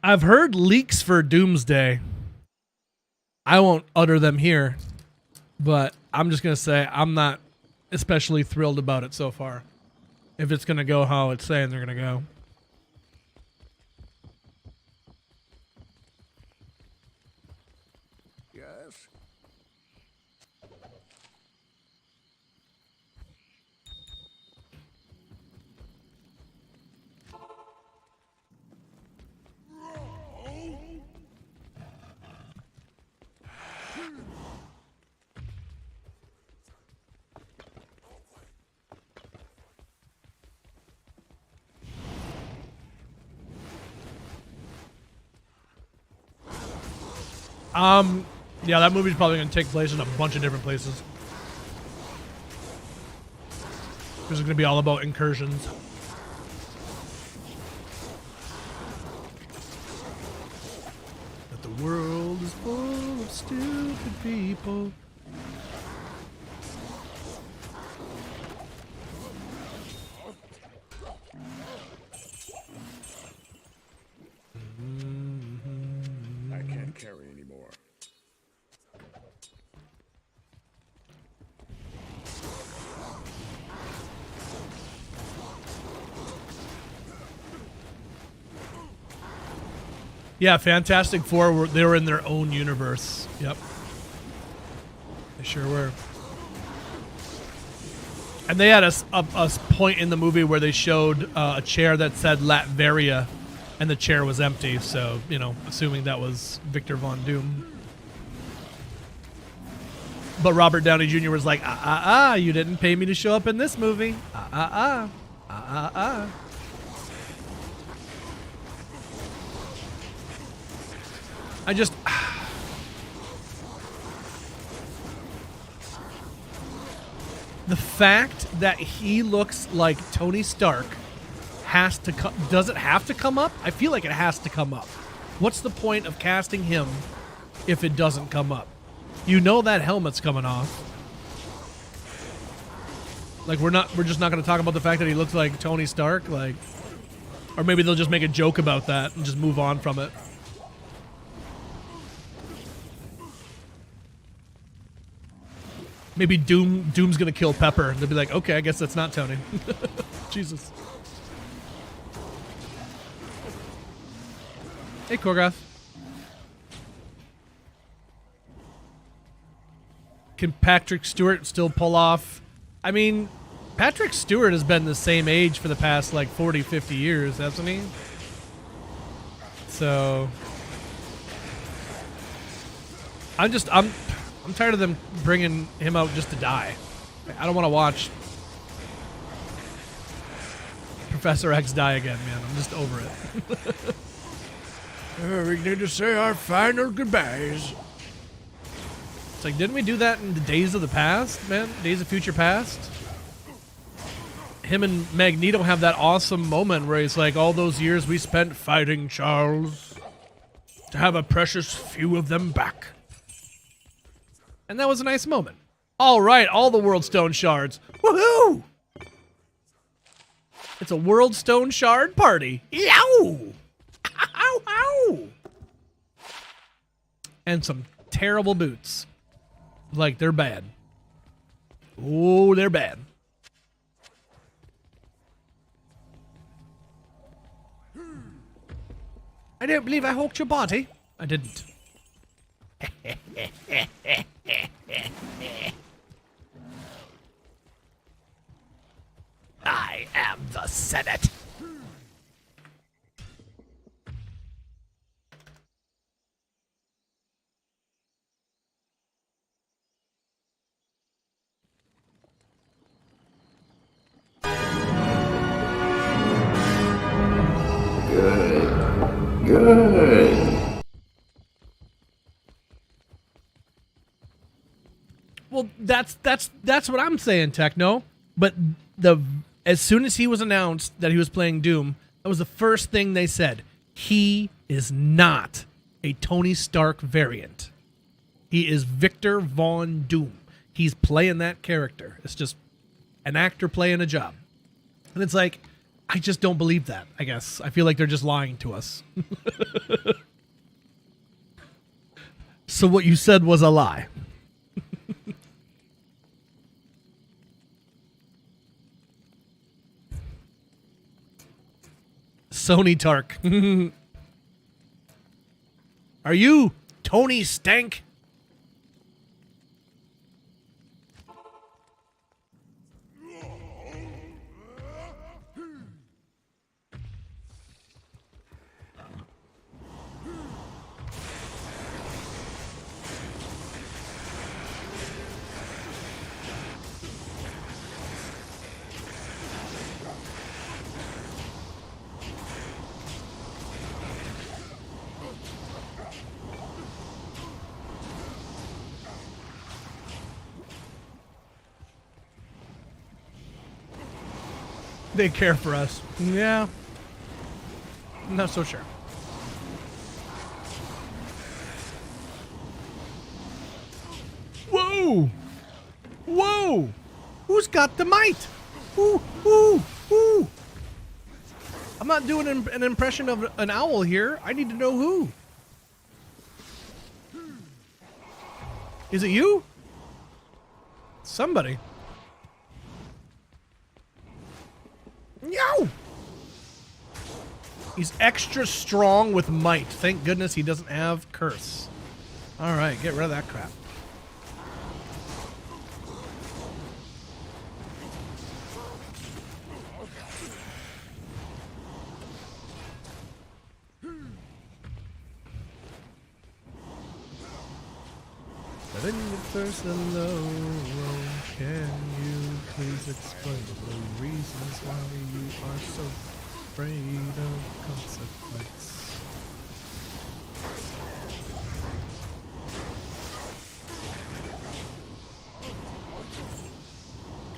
I've heard leaks for Doomsday. I won't utter them here, but I'm just going to say I'm not especially thrilled about it so far. If it's going to go how it's saying they're going to go. Yes? Yeah, that movie's probably going to take place in a bunch of different places. This is going to be all about incursions. That the world is full of stupid people. I can't carry anymore. Yeah, Fantastic Four, they were in their own universe. Yep. They sure were. And they had a point in the movie where they showed a chair that said Latveria, and the chair was empty. So, you know, assuming that was Victor Von Doom. But Robert Downey Jr. was like, you didn't pay me to show up in this movie. I just... The fact that he looks like Tony Stark has to does it have to come up? I feel like it has to come up. What's the point of casting him if it doesn't come up? You know that helmet's coming off. Like we're just not going to talk about the fact that he looks like Tony Stark, like, or maybe they'll just make a joke about that and just move on from it. Maybe Doom's gonna kill Pepper. They'll be like, okay, I guess that's not Tony. Jesus. Hey, Korgoth. Can Patrick Stewart still pull off? I mean, Patrick Stewart has been the same age for the past, like, 40, 50 years, hasn't he? So... I'm tired of them bringing him out just to die. I don't want to watch Professor X die again, man. I'm just over it. We need to say our final goodbyes. It's like, didn't we do that in the Days of the Past, man? Days of Future Past? Him and Magneto have that awesome moment where he's like, all those years we spent fighting Charles, to have a precious few of them back. And that was a nice moment. All right, all the World Stone Shards. Woohoo! It's a World Stone Shard party. Yow! Ow, ow! And some terrible boots. Like, they're bad. Oh, they're bad. I don't believe I hawked your body. I didn't. I am the Senate. Good. Well, that's what I'm saying, Techno. But as soon as he was announced that he was playing Doom, that was the first thing they said. He is not a Tony Stark variant. He is Victor Von Doom. He's playing that character. It's just an actor playing a job. And it's like, I just don't believe that, I guess. I feel like they're just lying to us. So what you said was a lie. Sony Tark. Are you Tony Stank? They care for us. Yeah. Not so sure. Whoa! Whoa! Who's got the might? Who? I'm not doing an impression of an owl here. I need to know who. Is it you? Somebody. No! He's extra strong with might. Thank goodness he doesn't have curse. Alright, get rid of that crap. But in your first hello, can you please explain the reasons why you are so afraid of consequence?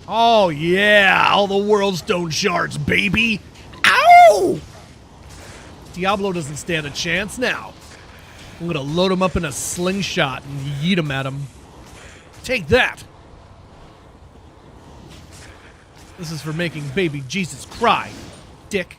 Oh yeah, all the world stone shards, baby! Ow! Diablo doesn't stand a chance now. I'm gonna load him up in a slingshot and yeet him at him. Take that! This is for making baby Jesus cry, dick.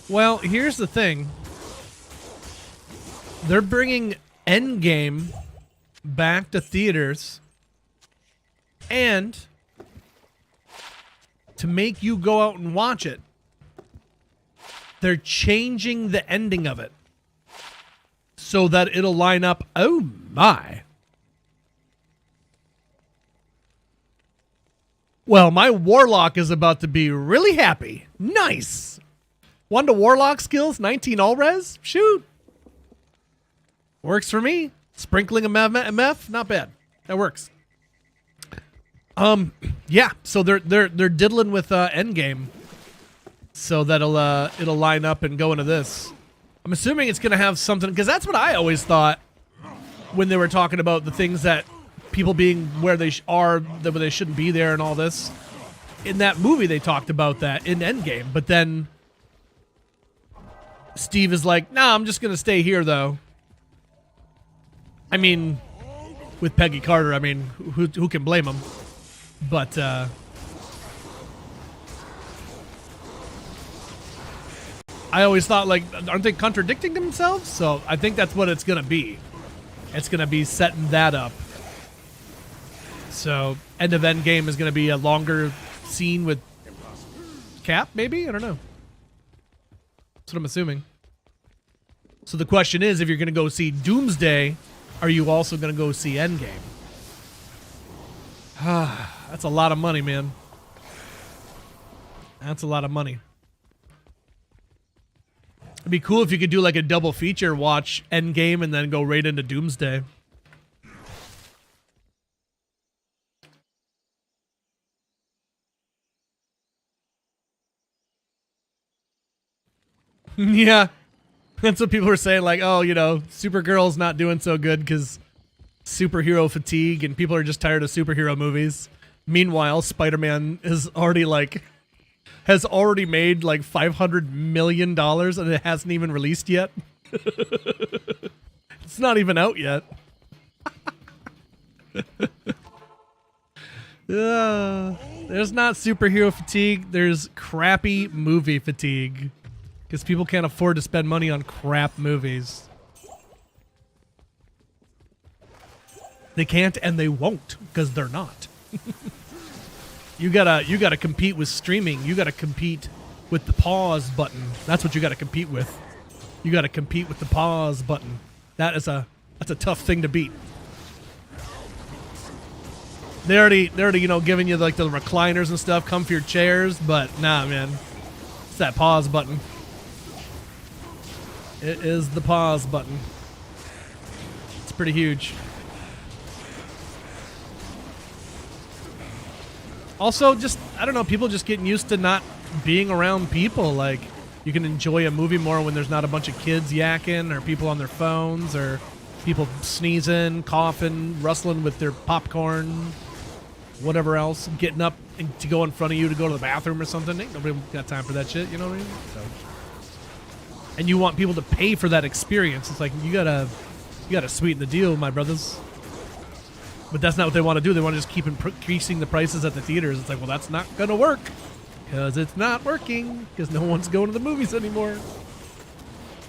Well, here's the thing. They're bringing Endgame back to theaters, and to make you go out and watch it, they're changing the ending of it so that it'll line up. Oh my. Well, my warlock is about to be really happy. Nice. 1 to Warlock skills, 19 all res? Shoot. Works for me. Sprinkling a MF, not bad. That works. Yeah, so they're diddling with endgame. So that'll it'll line up and go into this. I'm assuming it's gonna have something, because that's what I always thought when they were talking about the things that people being where they are, where they shouldn't be there and all this. In that movie, they talked about that in Endgame, but then Steve is like, nah, I'm just going to stay here, though. I mean, with Peggy Carter, I mean, who can blame him? But, I always thought, like, aren't they contradicting themselves? So I think that's what it's going to be. It's going to be setting that up. So, end of Endgame is going to be a longer scene with Cap, maybe? I don't know. That's what I'm assuming. So the question is, if you're going to go see Doomsday, are you also going to go see Endgame? That's a lot of money, man. That's a lot of money. It'd be cool if you could do like a double feature, watch Endgame and then go right into Doomsday. Yeah. That's what people were saying, like, oh, you know, Supergirl's not doing so good because superhero fatigue and people are just tired of superhero movies. Meanwhile, Spider-Man is already like has already made like $500 million and it hasn't even released yet. It's not even out yet. There's not superhero fatigue. There's crappy movie fatigue. Because people can't afford to spend money on crap movies. They can't and they won't because they're not. You gotta compete with streaming. You gotta compete with the pause button. That's what you gotta compete with. You gotta compete with the pause button. That's a tough thing to beat. They're already you know giving you like the recliners and stuff, comfier chairs, but nah, man, it's that pause button. It is the pause button. It's pretty huge. Also, just, I don't know, people just getting used to not being around people. Like, you can enjoy a movie more when there's not a bunch of kids yakking or people on their phones or people sneezing, coughing, rustling with their popcorn, whatever else, getting up to go in front of you to go to the bathroom or something. Ain't nobody got time for that shit, you know what I mean? So. And you want people to pay for that experience. It's like, you gotta sweeten the deal, my brothers. But that's not what they want to do. They want to just keep increasing the prices at the theaters. It's like, well, that's not going to work. Because it's not working. Because no one's going to the movies anymore.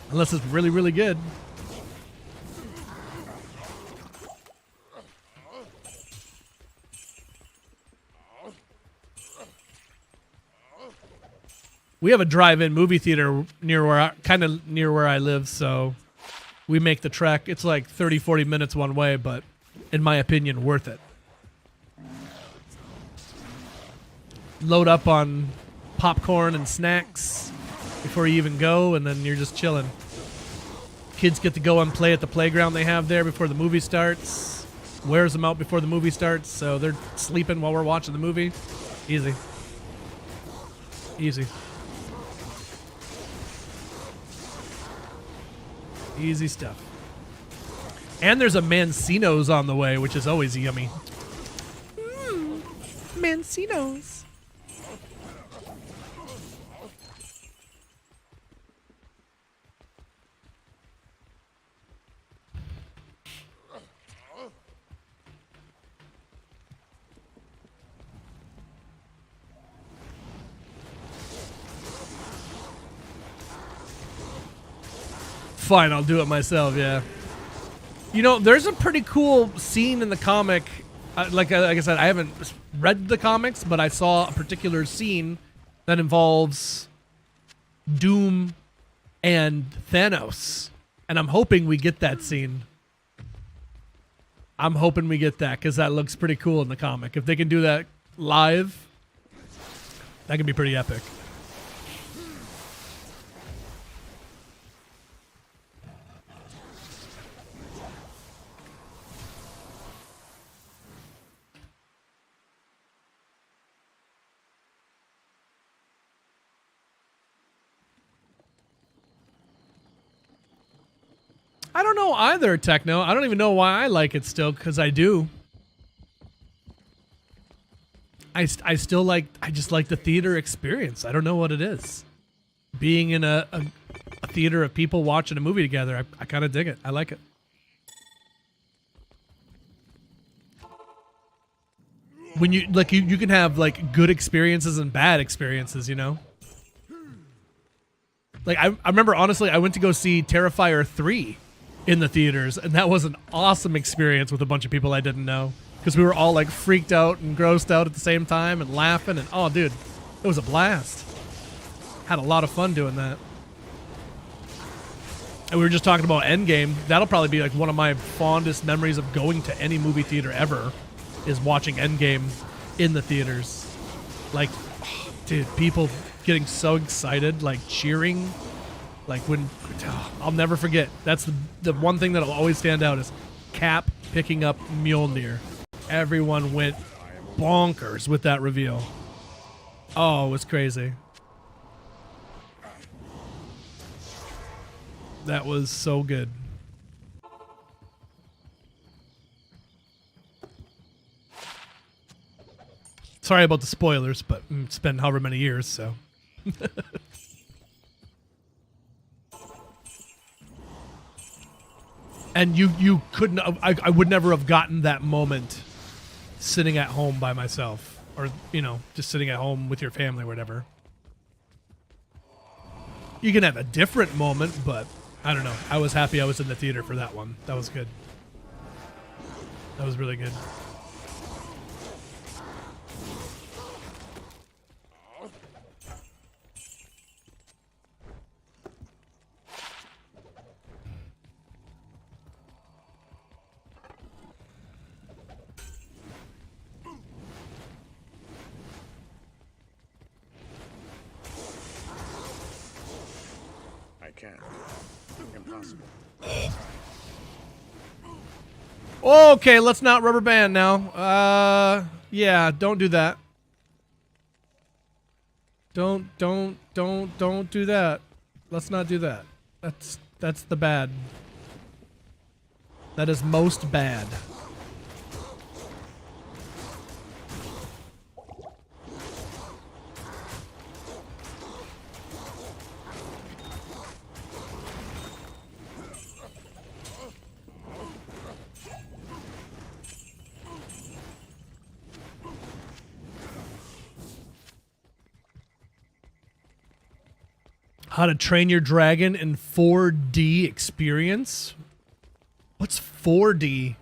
Unless it's really, really good. We have a drive-in movie theater near where I live, so we make the trek. It's like 30, 40 minutes one way, but in my opinion, worth it. Load up on popcorn and snacks before you even go, and then you're just chilling. Kids get to go and play at the playground they have there before the movie starts. Wears them out before the movie starts, so they're sleeping while we're watching the movie. Easy. Easy. Easy stuff. And there's a Mancino's on the way, which is always yummy. Mancino's. Fine, I'll do it myself, yeah. You know, there's a pretty cool scene in the comic. Like I said, I haven't read the comics, but I saw a particular scene that involves Doom and Thanos. And I'm hoping we get that scene. I'm hoping we get that, because that looks pretty cool in the comic. If they can do that live, that could be pretty epic. I don't know either, Techno. I don't even know why I like it still, because I do. I still like, I just like the theater experience. I don't know what it is. Being in a theater of people watching a movie together, I kind of dig it. I like it. When you, like, you can have, like, good experiences and bad experiences, you know? Like, I remember, honestly, I went to go see Terrifier 3 in the theaters, and that was an awesome experience with a bunch of people I didn't know. Because we were all, like, freaked out and grossed out at the same time and laughing, and, oh, dude, it was a blast. Had a lot of fun doing that. And we were just talking about Endgame. That'll probably be, like, one of my fondest memories of going to any movie theater ever, is watching Endgame in the theaters. Like, oh, dude, people getting so excited, like, cheering. Like, when, oh, I'll never forget. That's the one thing that'll always stand out is Cap picking up Mjolnir. Everyone went bonkers with that reveal. Oh, it was crazy. That was so good. Sorry about the spoilers, but it's been however many years, so. And you couldn't, I would never have gotten that moment sitting at home by myself, or, you know, just sitting at home with your family or whatever. You can have a different moment, but I don't know. I was happy I was in the theater for that one. That was good. That was really good. Can't. Impossible. Okay, let's not rubber band now. Yeah, don't do that. Don't do that. Let's not do that. That's the bad. That is most bad. How to Train Your Dragon in 4D experience? What's 4D?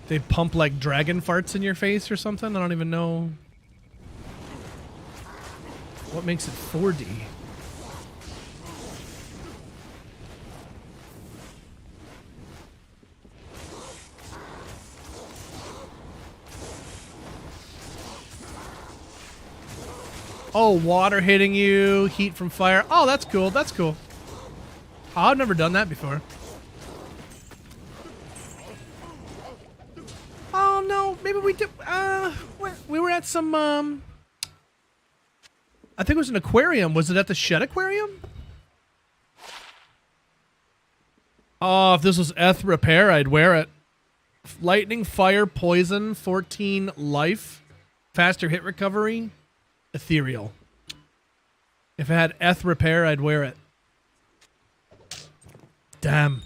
They pump like dragon farts in your face or something? I don't even know. What makes it 4D? Oh, water hitting you, heat from fire. Oh, that's cool. That's cool. Oh, I've never done that before. Oh, no. Maybe we did. We were at some, I think it was an aquarium. Was it at the Shed Aquarium? Oh, if this was Eth Repair, I'd wear it. Lightning, fire, poison, 14 life, faster hit recovery. Ethereal. If it had Eth Repair, I'd wear it. Damn.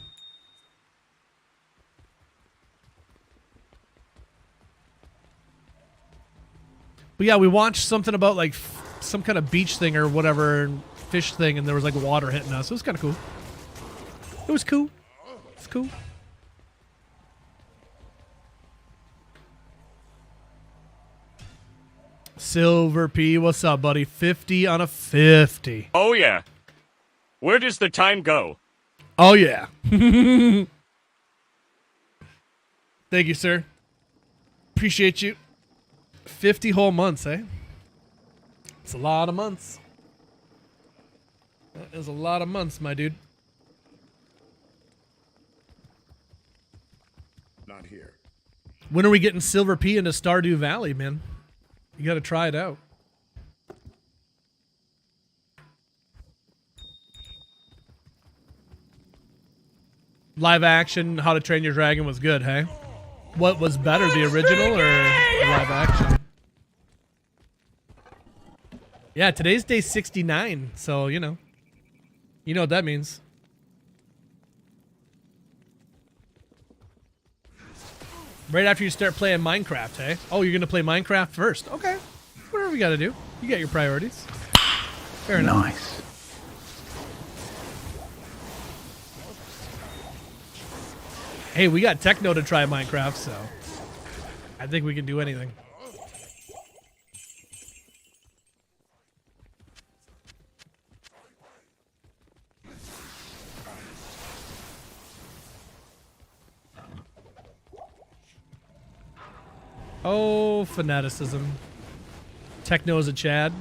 But yeah, we watched something about like some kind of beach thing or whatever, fish thing, and there was like water hitting us. It was kind of cool. It was cool. It's cool. Silver P, what's up, buddy? 50 on a 50. Oh, yeah. Where does the time go? Oh, yeah. Thank you, sir. Appreciate you. 50 whole months, eh? It's a lot of months. That is a lot of months, my dude. Not here. When are we getting Silver P into Stardew Valley, man? You gotta try it out. live action How to Train Your Dragon was good, hey? What was better, the original or the live action? Yeah, today's day 69, so you know what that means. Right after you start playing Minecraft, hey? Oh, you're gonna play Minecraft first? Okay, whatever we gotta do. You got your priorities. Fair enough. Nice. Hey, we got Techno to try Minecraft, so I think we can do anything. Oh, fanaticism. Techno's a Chad.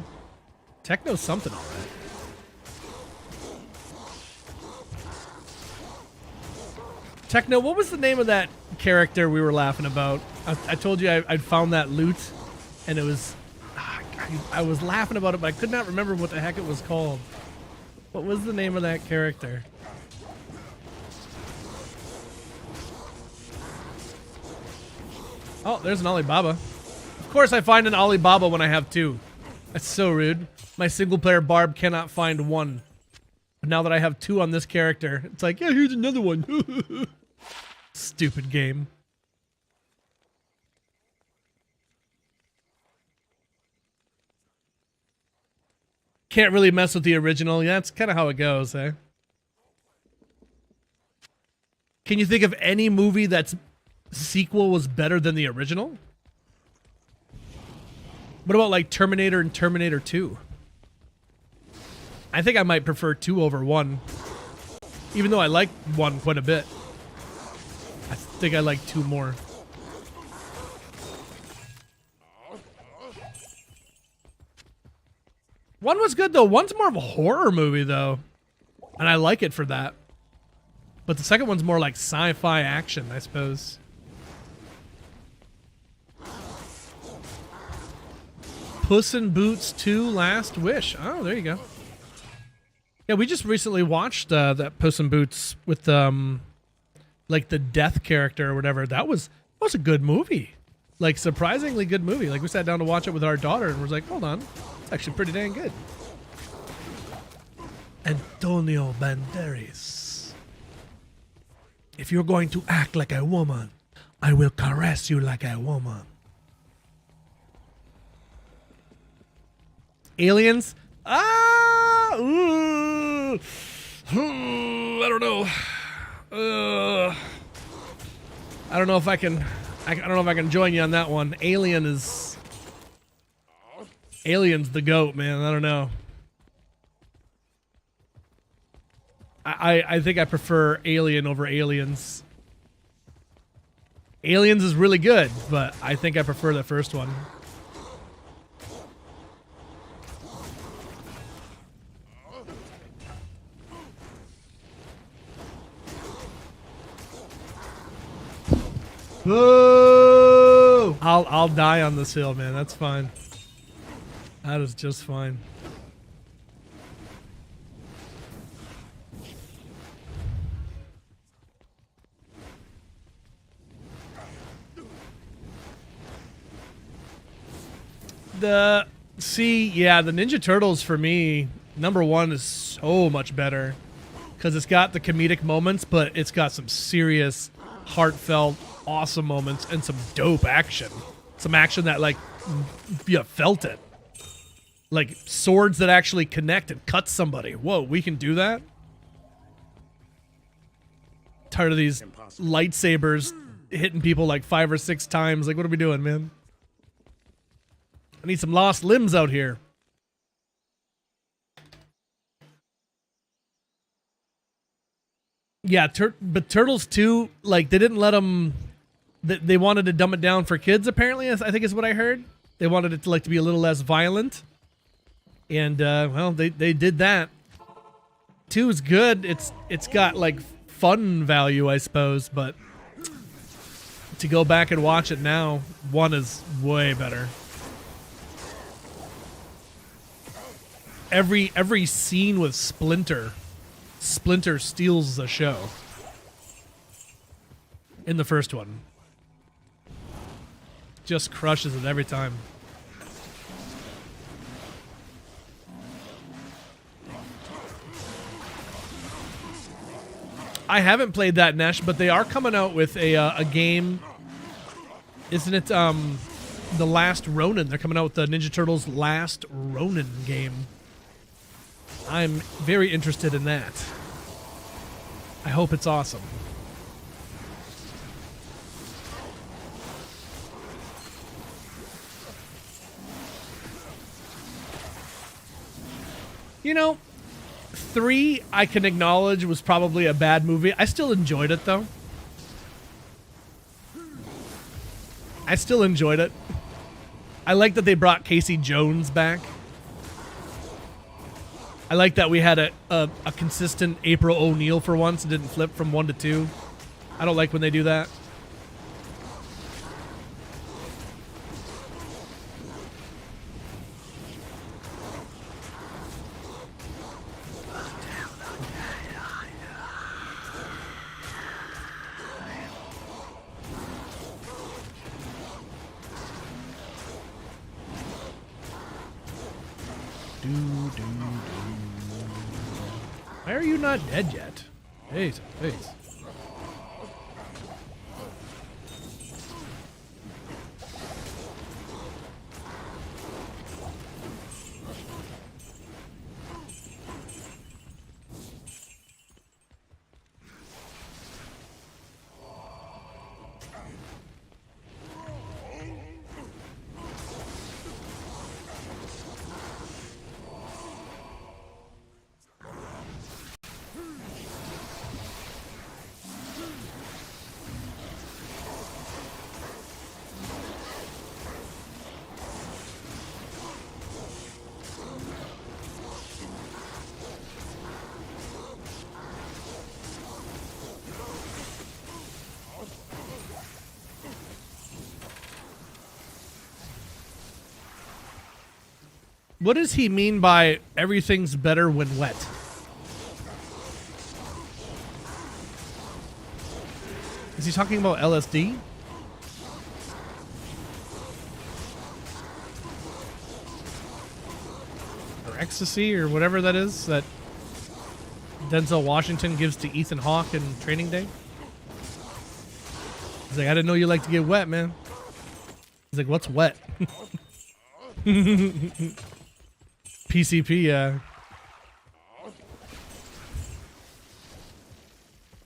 Techno's something, all right. Techno, what was the name of that character we were laughing about? I told you I'd found that loot, and it was... I was laughing about it, but I could not remember what the heck it was called. What was the name of that character? Oh, there's an Alibaba. Of course I find an Alibaba when I have two. That's so rude. My single-player Barb cannot find one. But now that I have two on this character, it's like, yeah, here's another one. Stupid game. Can't really mess with the original. Yeah, that's kind of how it goes, eh? Can you think of any movie that's sequel was better than the original? What about like Terminator and Terminator 2? I think I might prefer 2 over 1. Even though I like 1 quite a bit. I think I like 2 more. One was good though. One's more of a horror movie though. And I like it for that. But the second one's more like sci-fi action, I suppose. Puss in Boots 2 Last Wish. Oh, there you go. Yeah, we just recently watched that Puss in Boots with like the death character or whatever. That was a good movie. Like surprisingly good movie. Like we sat down to watch it with our daughter and was like, hold on, it's actually pretty dang good. Antonio Banderas. If you're going to act like a woman, I will caress you like a woman. Aliens? I don't know. I don't know if I can. I don't know if I can join you on that one. Alien's the goat, man. I don't know. I think I prefer Alien over Aliens. Aliens is really good, but I think I prefer the first one. Boo! I'll die on this hill, man. That's fine. That is just fine. The Ninja Turtles for me, number 1 is so much better because it's got the comedic moments, but it's got some serious, heartfelt, awesome moments and some dope action. Some action that like you felt it. Like swords that actually connect and cut somebody. Whoa, we can do that? Tired of these lightsabers hitting people like 5 or 6 times. Like, what are we doing, man? I need some lost limbs out here. Yeah, but Turtles 2, like, they didn't let them... They wanted to dumb it down for kids, apparently, I think is what I heard. They wanted it to, like, to be a little less violent. And, well, they did that. 2 is good. It's got, like, fun value, I suppose, but... To go back and watch it now, 1 is way better. Every scene with Splinter steals the show. in the first one. Just crushes it every time. I haven't played that, Nesh, but they are coming out with a game. Isn't it The Last Ronin? They're coming out with the Ninja Turtles Last Ronin game. I'm very interested in that. I hope it's awesome. You know, 3 I can acknowledge was probably a bad movie. I still enjoyed it though. I still enjoyed it. I like that they brought Casey Jones back. I like that we had a consistent April O'Neil for once. It didn't flip from 1 to 2. I don't like when they do that. Why are you not dead yet? Hey, hey. What does he mean by everything's better when wet? Is he talking about LSD? Or ecstasy or whatever that is that Denzel Washington gives to Ethan Hawke in Training Day? He's like, I didn't know you like to get wet, man. He's like, what's wet? PCP, yeah.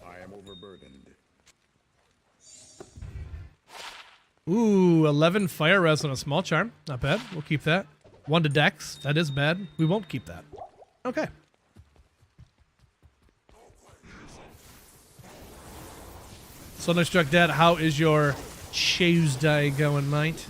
I am overburdened. Ooh, 11 fire res on a small charm. Not bad. We'll keep that. 1 to dex. That is bad. We won't keep that. Okay. Thunderstruck Dad, how is your Tuesday going, mate?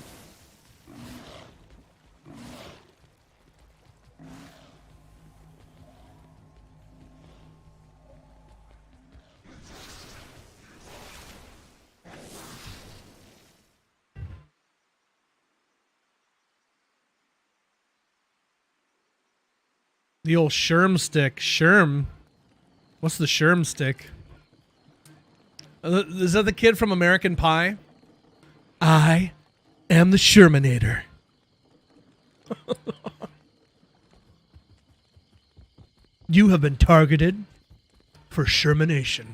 The old Sherm stick. Sherm? What's the Sherm stick? Is that the kid from American Pie? I am the Shermanator. You have been targeted for Shermanation.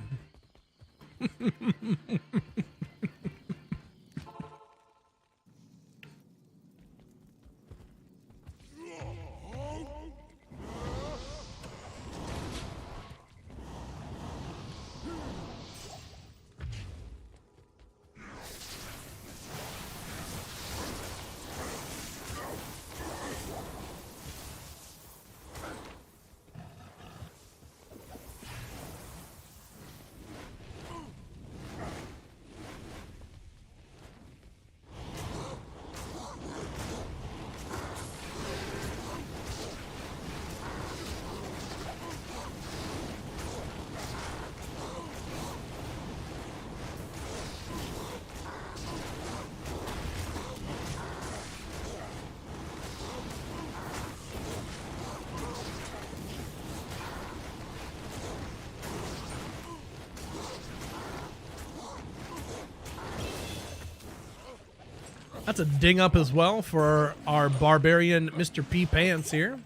That's a ding up as well for our barbarian Mr. P Pants here.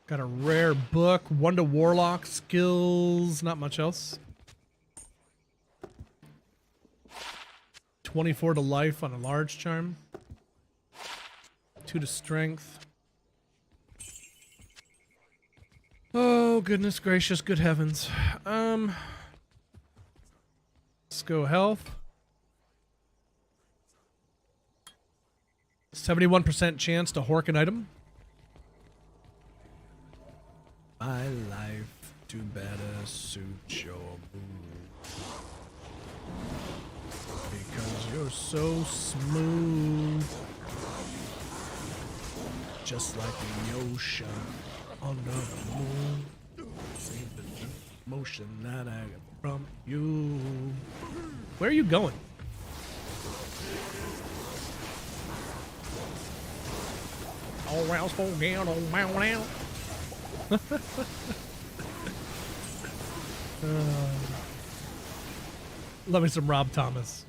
Got a rare book, 1 to warlock skills, not much else. 24 to life on a large charm. 2 to strength. Oh, goodness gracious, good heavens. Let's go health. 71% chance to HORK an item. My life to better suit your mood. Because you're so smooth. Just like the ocean under the moon. Same the motion that I get from you. Where are you going? Oh, else forget, oh, wow. Love me some Rob Thomas.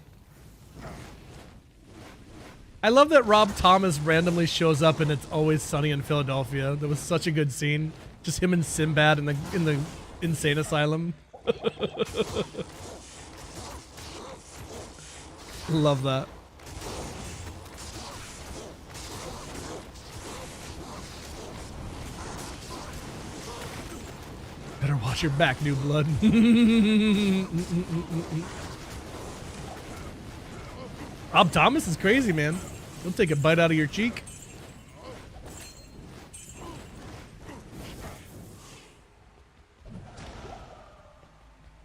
I love that Rob Thomas randomly shows up and It's Always Sunny in Philadelphia. That was such a good scene. Just him and Sinbad in the insane asylum. Love that. Better watch your back, New Blood. Rob Thomas is crazy, man. He'll take a bite out of your cheek.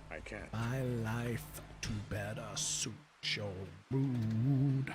I can't. My life to better suit your mood.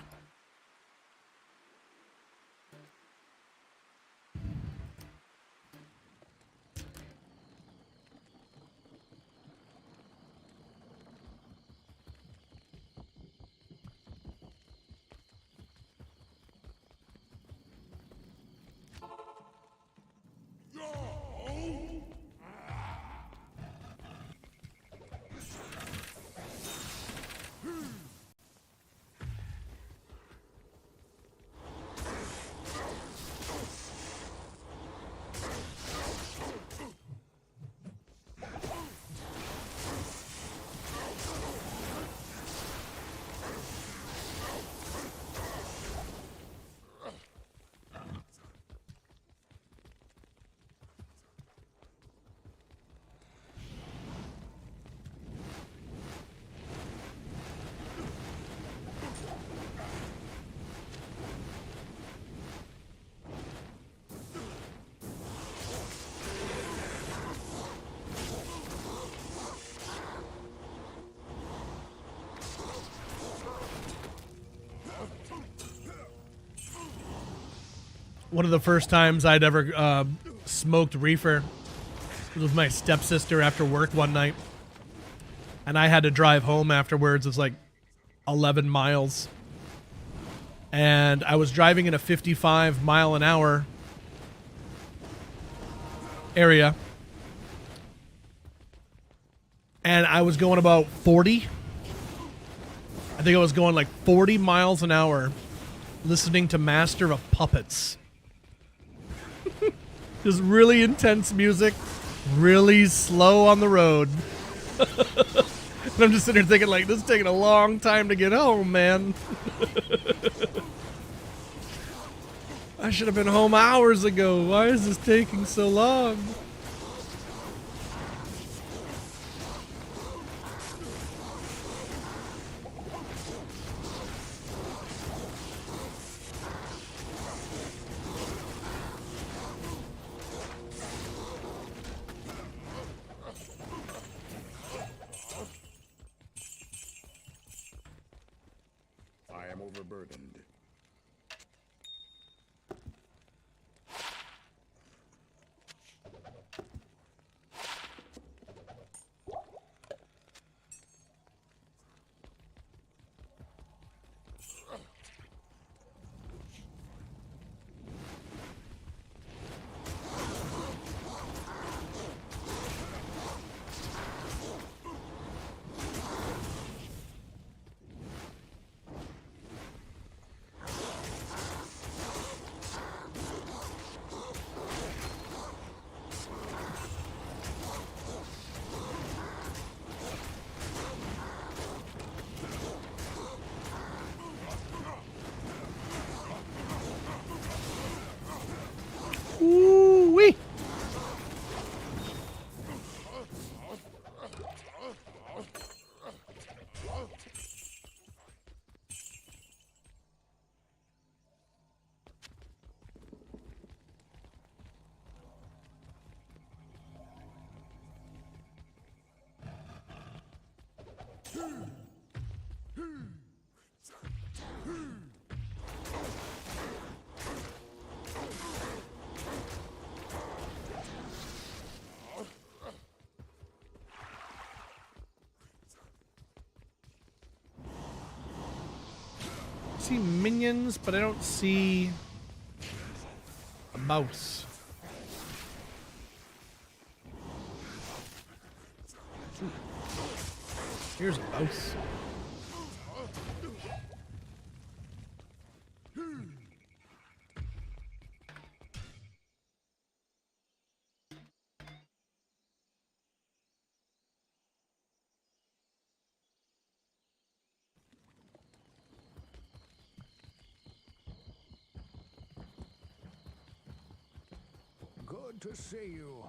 One of the first times I'd ever smoked reefer was with my stepsister after work one night. And I had to drive home afterwards. It was like 11 miles. And I was driving in a 55 mile an hour area. And I was going about 40. I think I was going like 40 miles an hour listening to Master of Puppets. Just really intense music, really slow on the road. And I'm just sitting here thinking, like, this is taking a long time to get home, man. I should have been home hours ago. Why is this taking so long? I am overburdened. I see minions, but I don't see a mouse. Here's a mouse. Good to see you.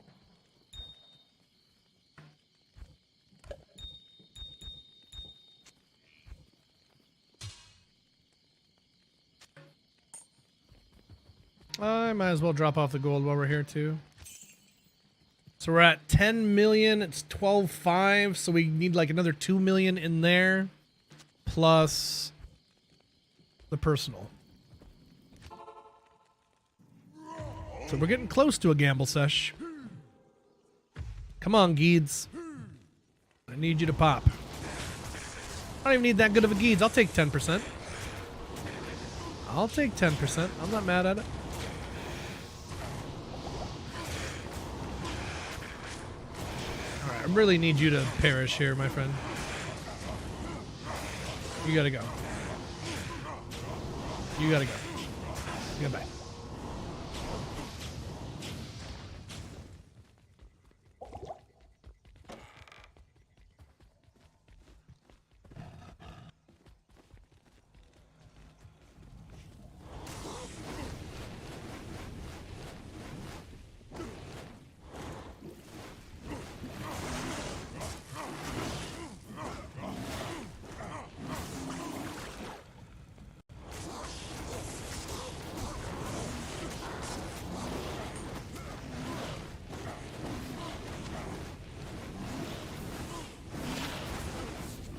I might as well drop off the gold while we're here too. So we're at 10 million. It's 12.5, so we need like another 2 million in there, plus the personal. So we're getting close to a gamble sesh. Come on, Geeds. I need you to pop. I don't even need that good of a Geeds. I'll take 10%. I'll take 10%. I'm not mad at it. Alright, I really need you to perish here, my friend. You gotta go. You gotta go. Goodbye.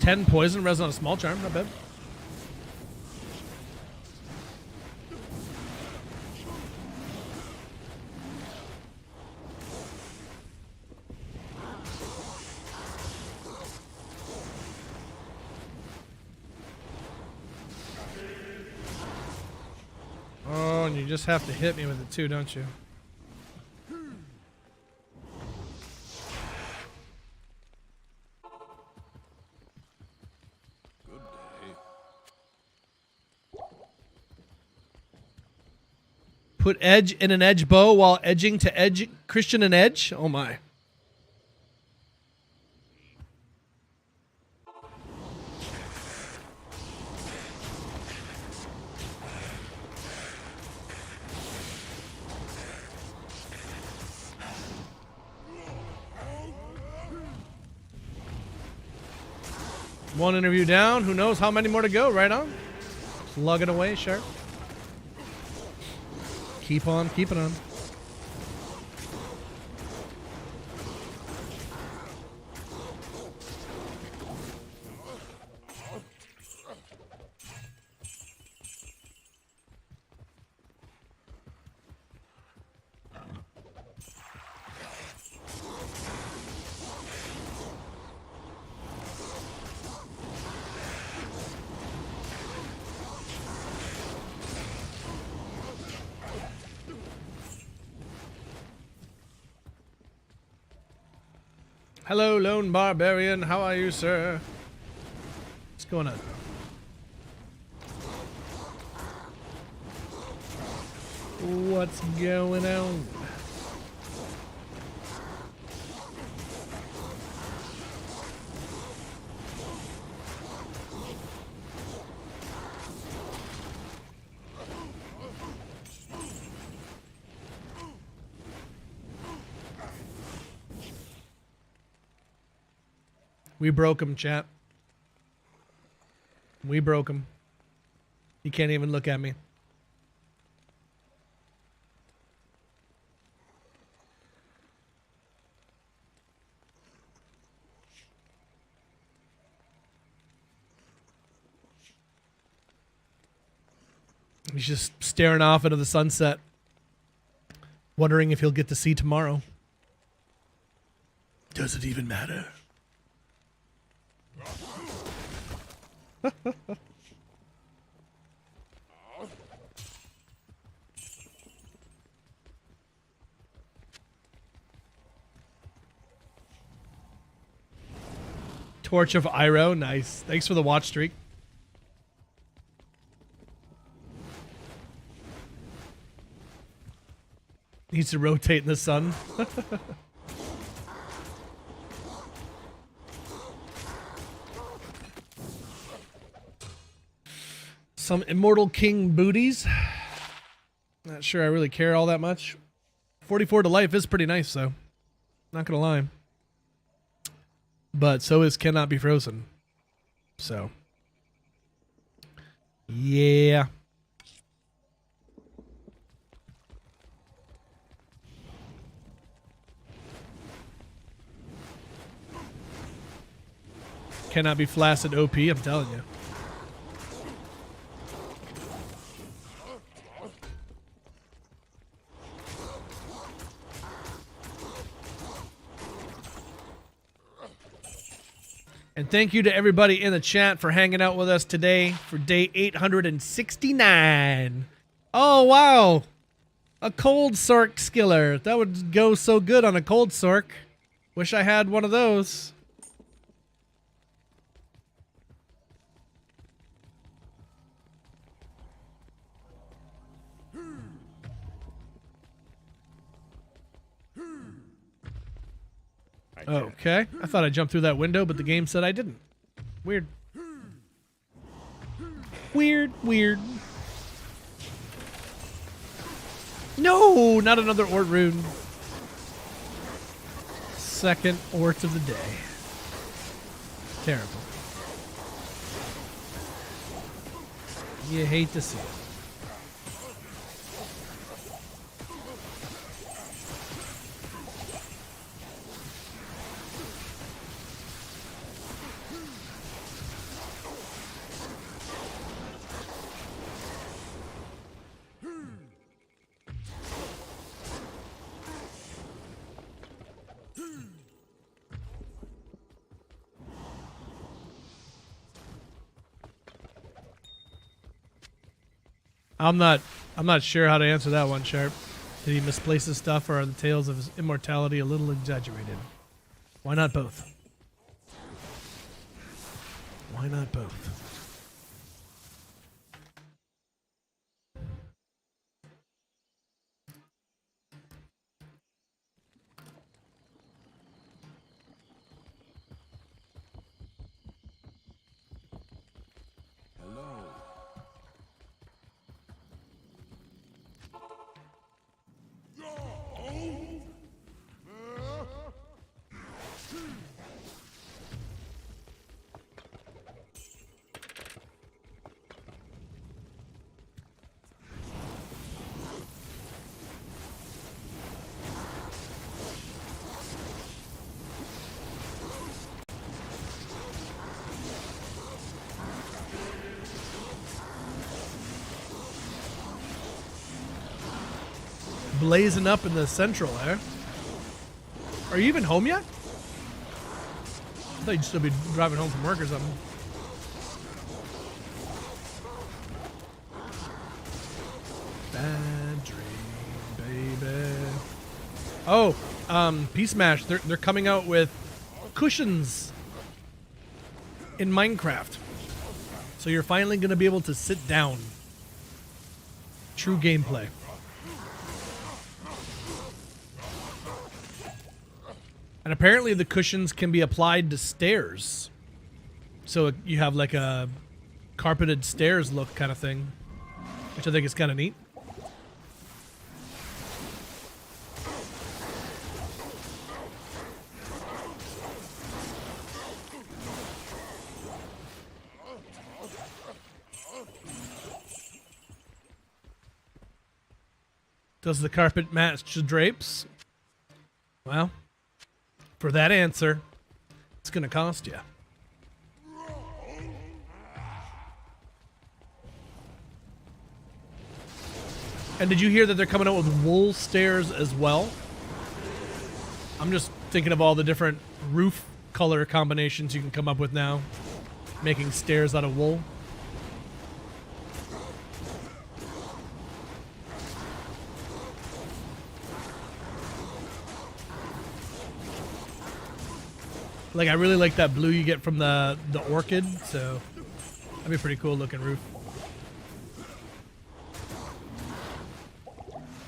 Ten poison res on a small charm, not bad. Oh, and you just have to hit me with it too, don't you? Put edge in an edge bow while edging to edge Christian and edge? Oh my. One interview down. Who knows how many more to go? Right on. Plug it away, sure. Keep on keeping on. Hello, lone barbarian. How are you, sir? What's going on? What's going on? We broke him, chat. We broke him. He can't even look at me. He's just staring off into the sunset, wondering if he'll get to see tomorrow. Does it even matter? Torch of Iroh, nice. Thanks for the watch streak. Needs to rotate in the sun. Some Immortal King booties. Not sure I really care all that much. 44 to life is pretty nice, though. Not gonna lie. But so is Cannot Be Frozen. So. Yeah. Cannot Be Flaccid OP, I'm telling you. And thank you to everybody in the chat for hanging out with us today for day 869. Oh, wow. A cold Sork skiller. That would go so good on a cold Sork. Wish I had one of those. Okay. I thought I jumped through that window, but the game said I didn't. Weird. Weird, weird. No, not another Ort rune. Second Ort of the day. Terrible. You hate to see it. I'm not sure how to answer that one, Sharp. Did he misplace his stuff, or are the tales of his immortality a little exaggerated? Why not both? Why not both? Blazing up in the central there. Are you even home yet? I thought you'd still be driving home from work or something. Bad dream, baby. Oh, Peace Mash. They're coming out with cushions in Minecraft. So you're finally going to be able to sit down. True gameplay. And apparently the cushions can be applied to stairs. So you have like a carpeted stairs look kind of thing, which I think is kind of neat. Does the carpet match the drapes? Well, for that answer, it's going to cost you. And did you hear that they're coming out with wool stairs as well? I'm just thinking of all the different roof color combinations you can come up with now, making stairs out of wool. Like, I really like that blue you get from the orchid, so that'd be a pretty cool looking roof.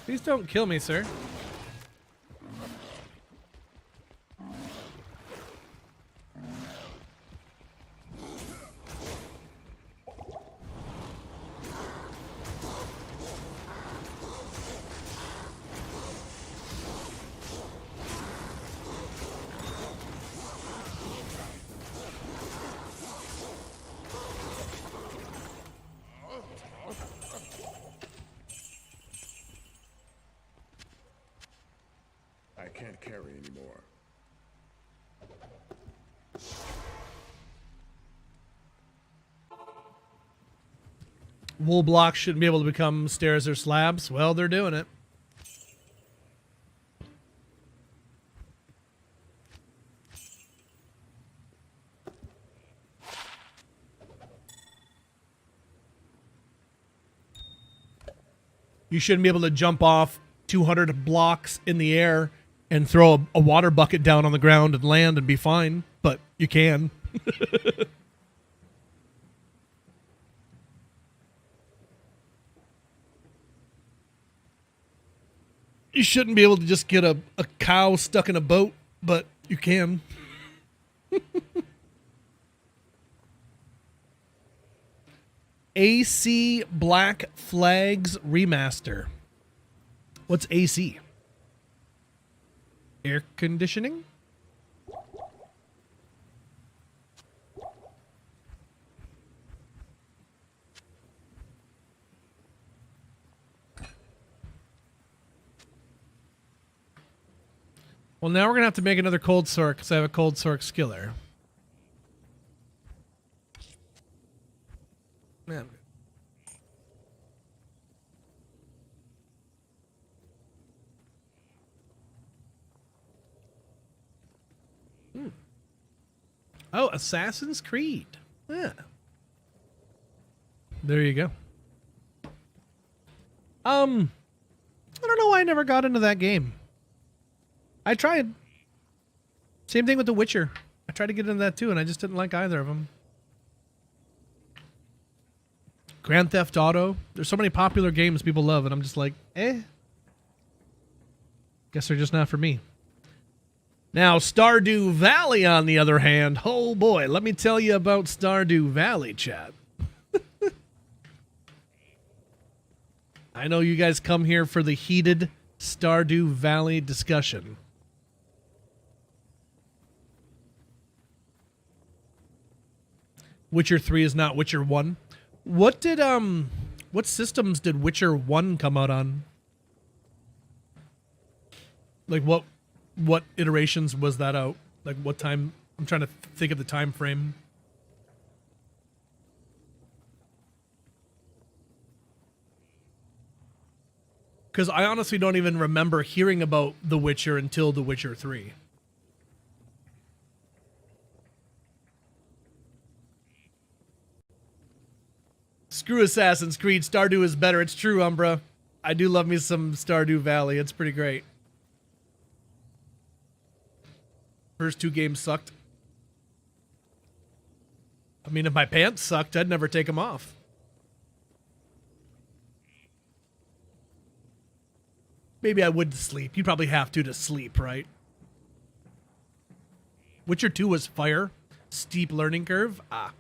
Please don't kill me, sir. I can't carry anymore. Wool blocks shouldn't be able to become stairs or slabs. Well, they're doing it. You shouldn't be able to jump off 200 blocks in the air and throw a water bucket down on the ground and land and be fine, but you can. You shouldn't be able to just get a cow stuck in a boat, but you can. AC Black Flags Remaster. What's AC? Air conditioning? Well, now we're going to have to make another cold sort because I have a cold sort skiller. Man. Oh, Assassin's Creed. Yeah. There you go. I don't know why I never got into that game. I tried. Same thing with The Witcher. I tried to get into that too, and I just didn't like either of them. Grand Theft Auto. There's so many popular games people love, and I'm just like, eh. Guess they're just not for me. Now, Stardew Valley, on the other hand, oh boy, let me tell you about Stardew Valley, chat. I know you guys come here for the heated Stardew Valley discussion. Witcher 3 is not Witcher 1. What systems did Witcher 1 come out on? Like what iterations was that out? Like what time? I'm trying to think of the time frame. Because I honestly don't even remember hearing about The Witcher until The Witcher 3. Screw Assassin's Creed. Stardew is better. It's true, Umbra. I do love me some Stardew Valley. It's pretty great. First two games sucked. I mean, if my pants sucked, I'd never take them off. Maybe I would sleep. You'd probably have to sleep, right? Witcher 2 was fire. Steep learning curve. Ah.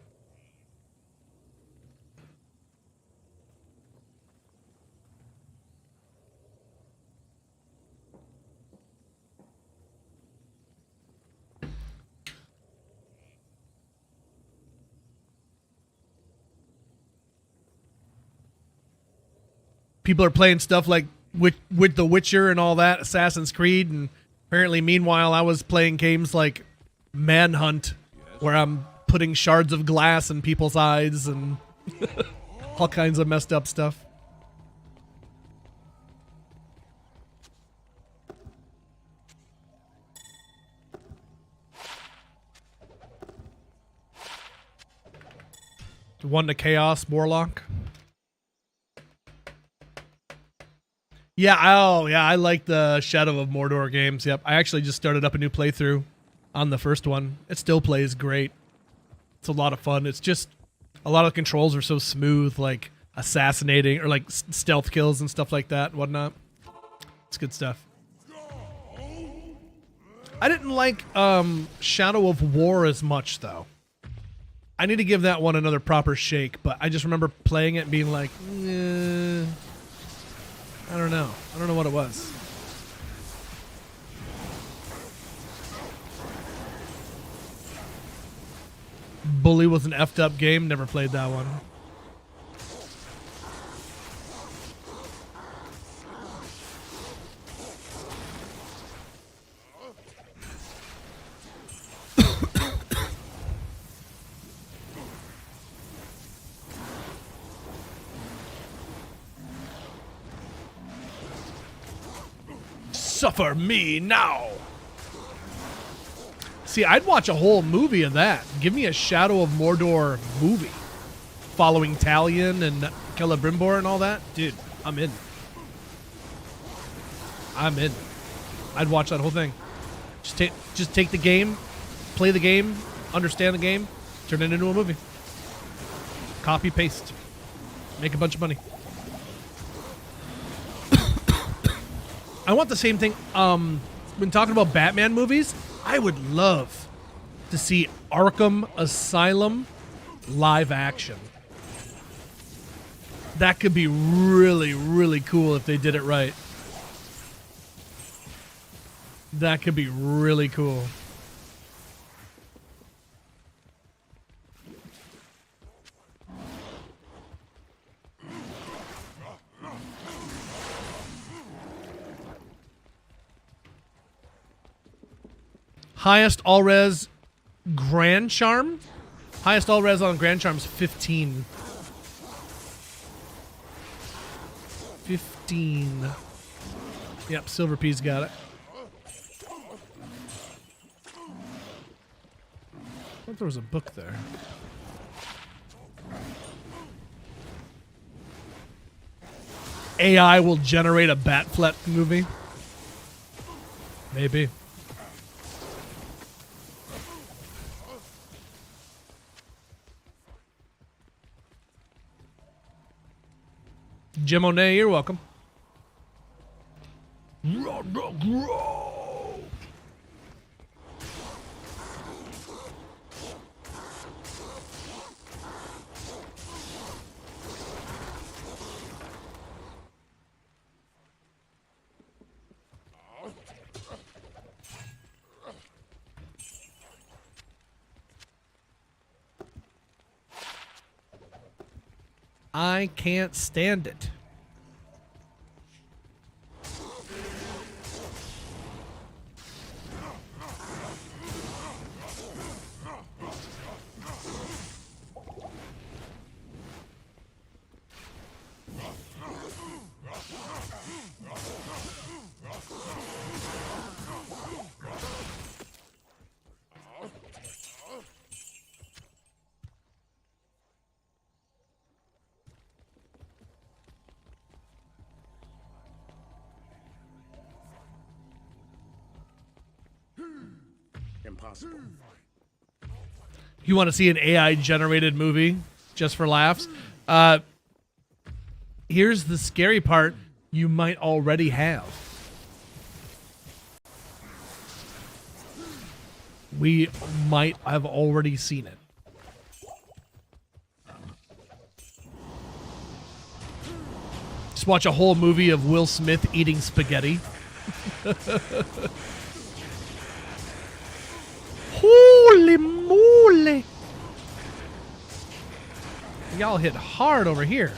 People are playing stuff like with The Witcher and all that, Assassin's Creed, and apparently meanwhile I was playing games like Manhunt, where I'm putting shards of glass in people's eyes and all kinds of messed up stuff. One to Chaos Warlock. Yeah, I like the Shadow of Mordor games. Yep, I actually just started up a new playthrough on the first one. It still plays great. It's a lot of fun. It's just a lot of controls are so smooth, like assassinating or like stealth kills and stuff like that and whatnot. It's good stuff. I didn't like Shadow of War as much, though. I need to give that one another proper shake, but I just remember playing it and being like, I don't know. I don't know what it was. Bully was an effed up game. Never played that one. Suffer me now. See, I'd watch a whole movie of that. Give me a Shadow of Mordor movie following Talion and Celebrimbor and all that. Dude, I'm in. I'm in. I'd watch that whole thing. Just take the game, play the game, understand the game, turn it into a movie. Copy, paste. Make a bunch of money. I want the same thing. When talking about Batman movies, I would love to see Arkham Asylum live action. That could be really, really cool if they did it right. That could be really cool. Highest all-res Grand Charm? Highest all-res on Grand Charm's 15. 15. Yep, Silver P's got it. I thought there was a book there. AI will generate a Batfleck movie? Maybe. Jim O'Neill, you're welcome. I can't stand it. Impossible. You want to see an AI generated movie just for laughs? Here's the scary part. You might already have. We might have already seen it. Just watch a whole movie of Will Smith eating spaghetti. Holy moly! Y'all hit hard over here.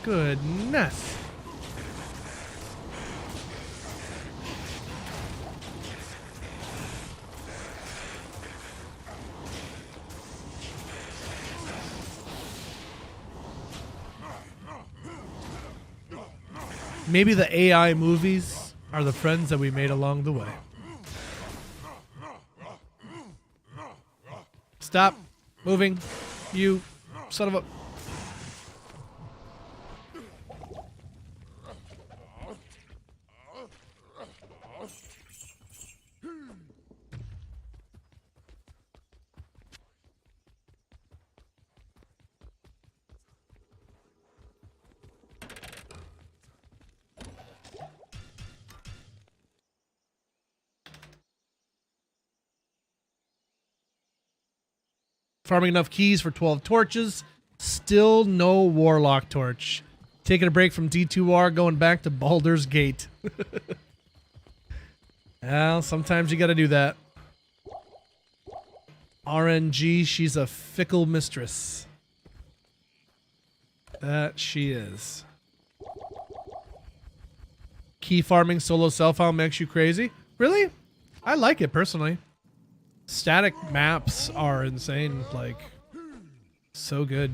Goodness. Maybe the AI movies are the friends that we made along the way. Stop moving. You son of a... Farming enough keys for 12 torches. Still no warlock torch. Taking a break from D2R, going back to Baldur's Gate. Well, sometimes you gotta do that. RNG, she's a fickle mistress. That she is. Key farming solo self-found makes you crazy? Really? I like it personally. Static maps are insane, like, so good.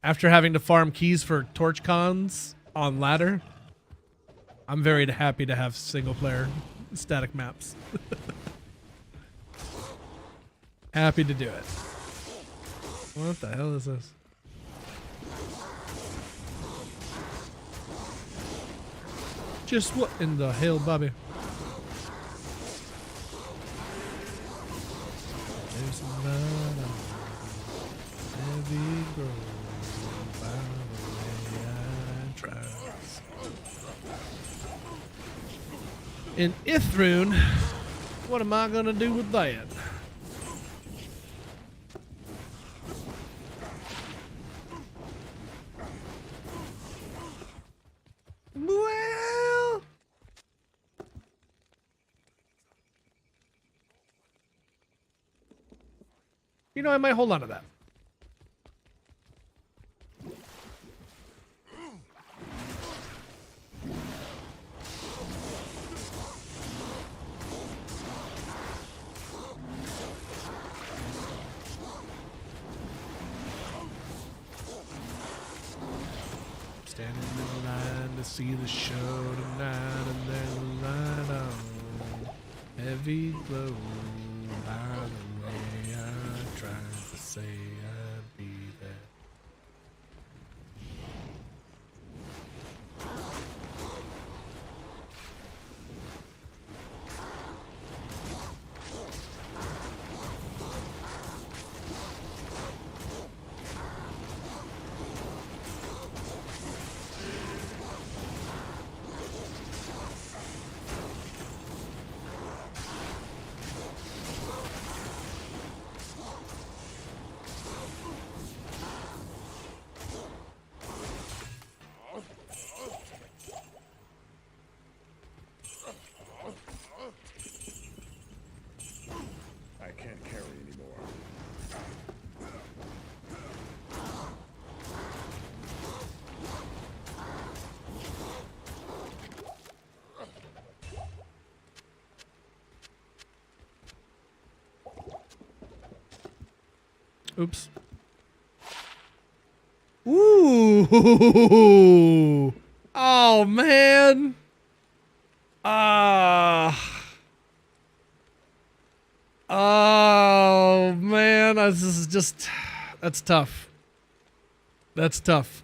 After having to farm keys for torch cons on ladder, I'm very happy to have single player static maps. Happy to do it. What the hell is this? Just what in the hell, Bobby? There's not a heavy grove by the way I try. In Ithrune, what am I gonna do with that? Well, you know, I might hold on to that. Standing in line to see the show tonight, and there's a light on. Heavy glow by the way I tried to say I'd be there. I can't carry anymore. Oops. Ooh. Oh, man. Oh, man. This is just... That's tough. That's tough.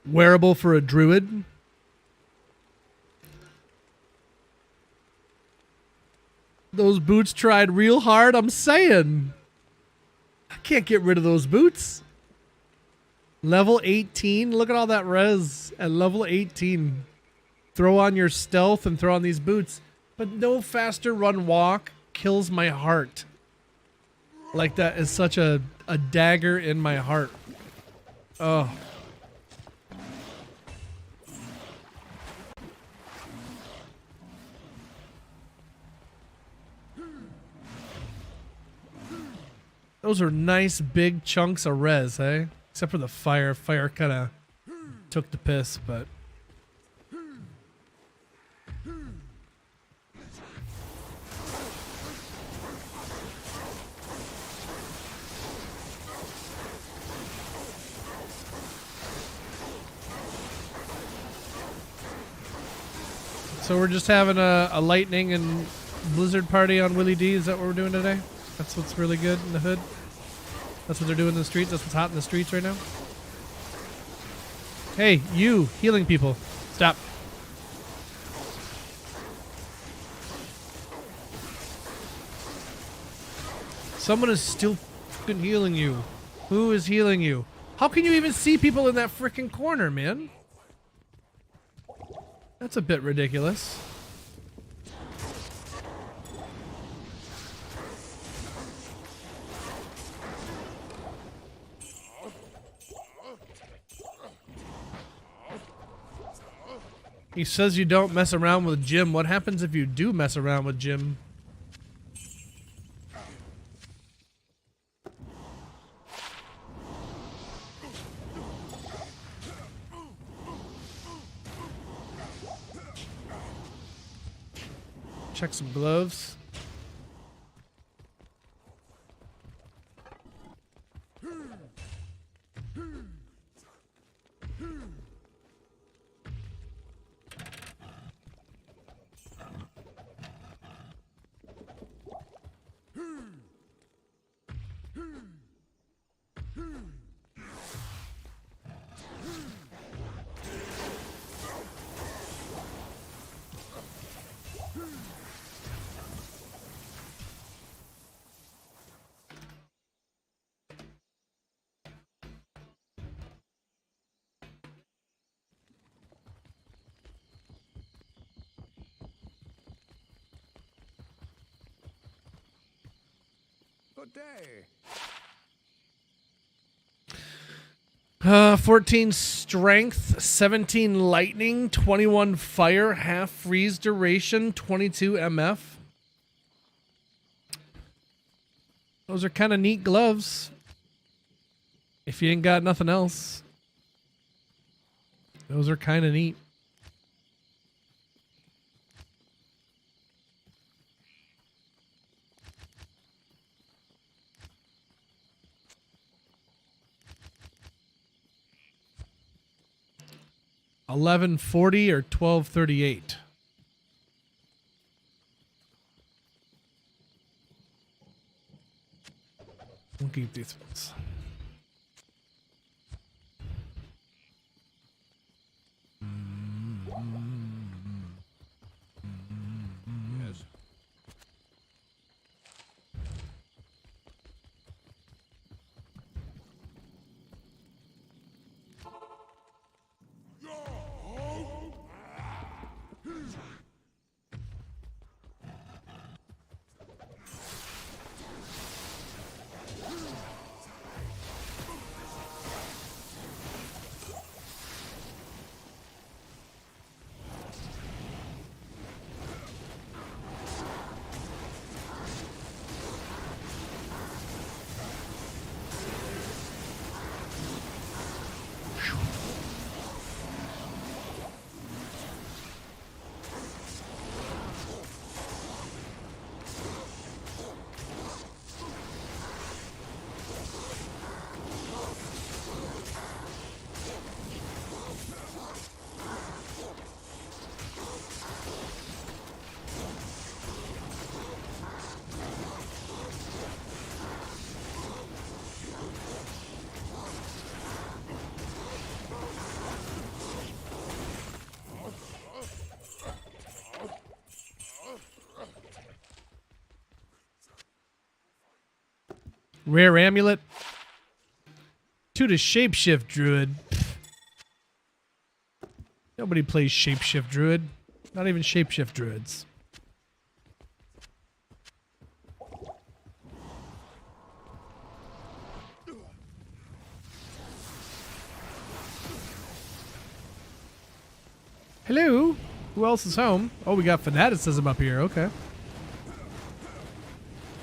Wearable for a druid. Those boots tried real hard, I'm saying. I can't get rid of those boots. Level 18. Look at all that res at level 18. Throw on your stealth and throw on these boots. But no faster run walk kills my heart. Like that is such a dagger in my heart. Oh. Those are nice big chunks of res, eh? Except for the fire. Fire kind of took the piss, but... So we're just having a lightning and blizzard party on Willie D. Is that what we're doing today? That's what's really good in the hood? That's what they're doing in the streets? That's what's hot in the streets right now? Hey, you, healing people. Stop. Someone is still fucking healing you. Who is healing you? How can you even see people in that freaking corner, man? That's a bit ridiculous. He says you don't mess around with Jim. What happens if you do mess around with Jim? Check some gloves. Good day. 14 strength, 17 lightning, 21 fire, half freeze duration, 22 MF. Those are kind of neat gloves. If you ain't got nothing else. Those are kind of neat. $11.40 or $12.38. We'll keep these ones. Yes. Rare amulet. To the shapeshift druid. Nobody plays shapeshift druid. Not even shapeshift druids. Hello? Who else is home? Oh, we got fanaticism up here. Okay.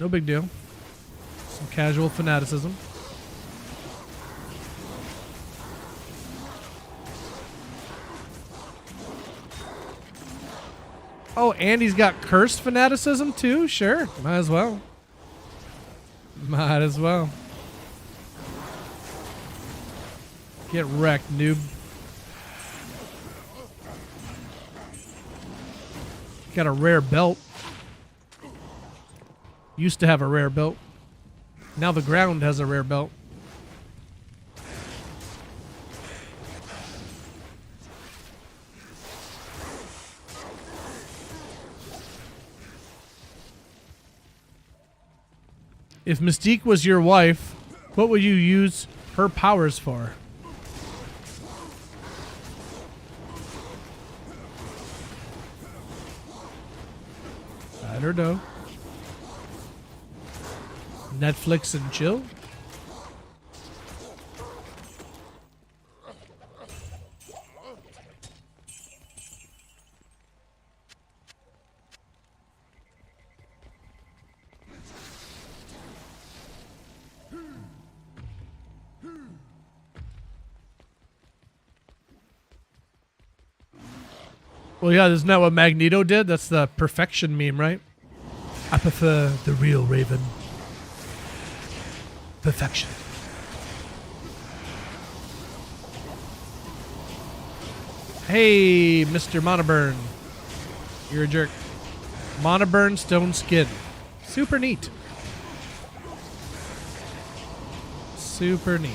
No big deal. Some casual fanaticism. Oh, and he's got cursed fanaticism too? Sure. Might as well. Might as well. Get wrecked, noob. Got a rare belt. Used to have a rare belt. Now the ground has a rare belt. If Mystique was your wife, what would you use her powers for? I don't know. Netflix and chill? Well, yeah, isn't that what Magneto did? That's the perfection meme, right? I prefer the real Raven. Perfection. Hey, Mr. Monoburn. You're a jerk. Monoburn stone skin. Super neat. Super neat.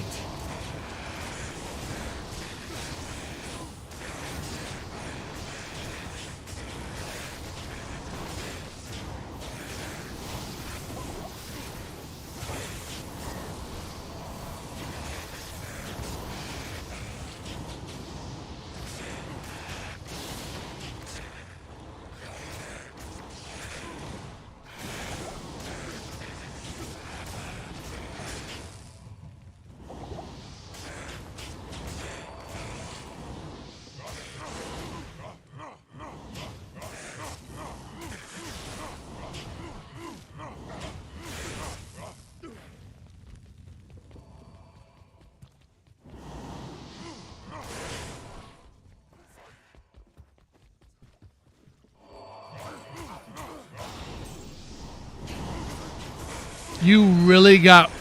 You really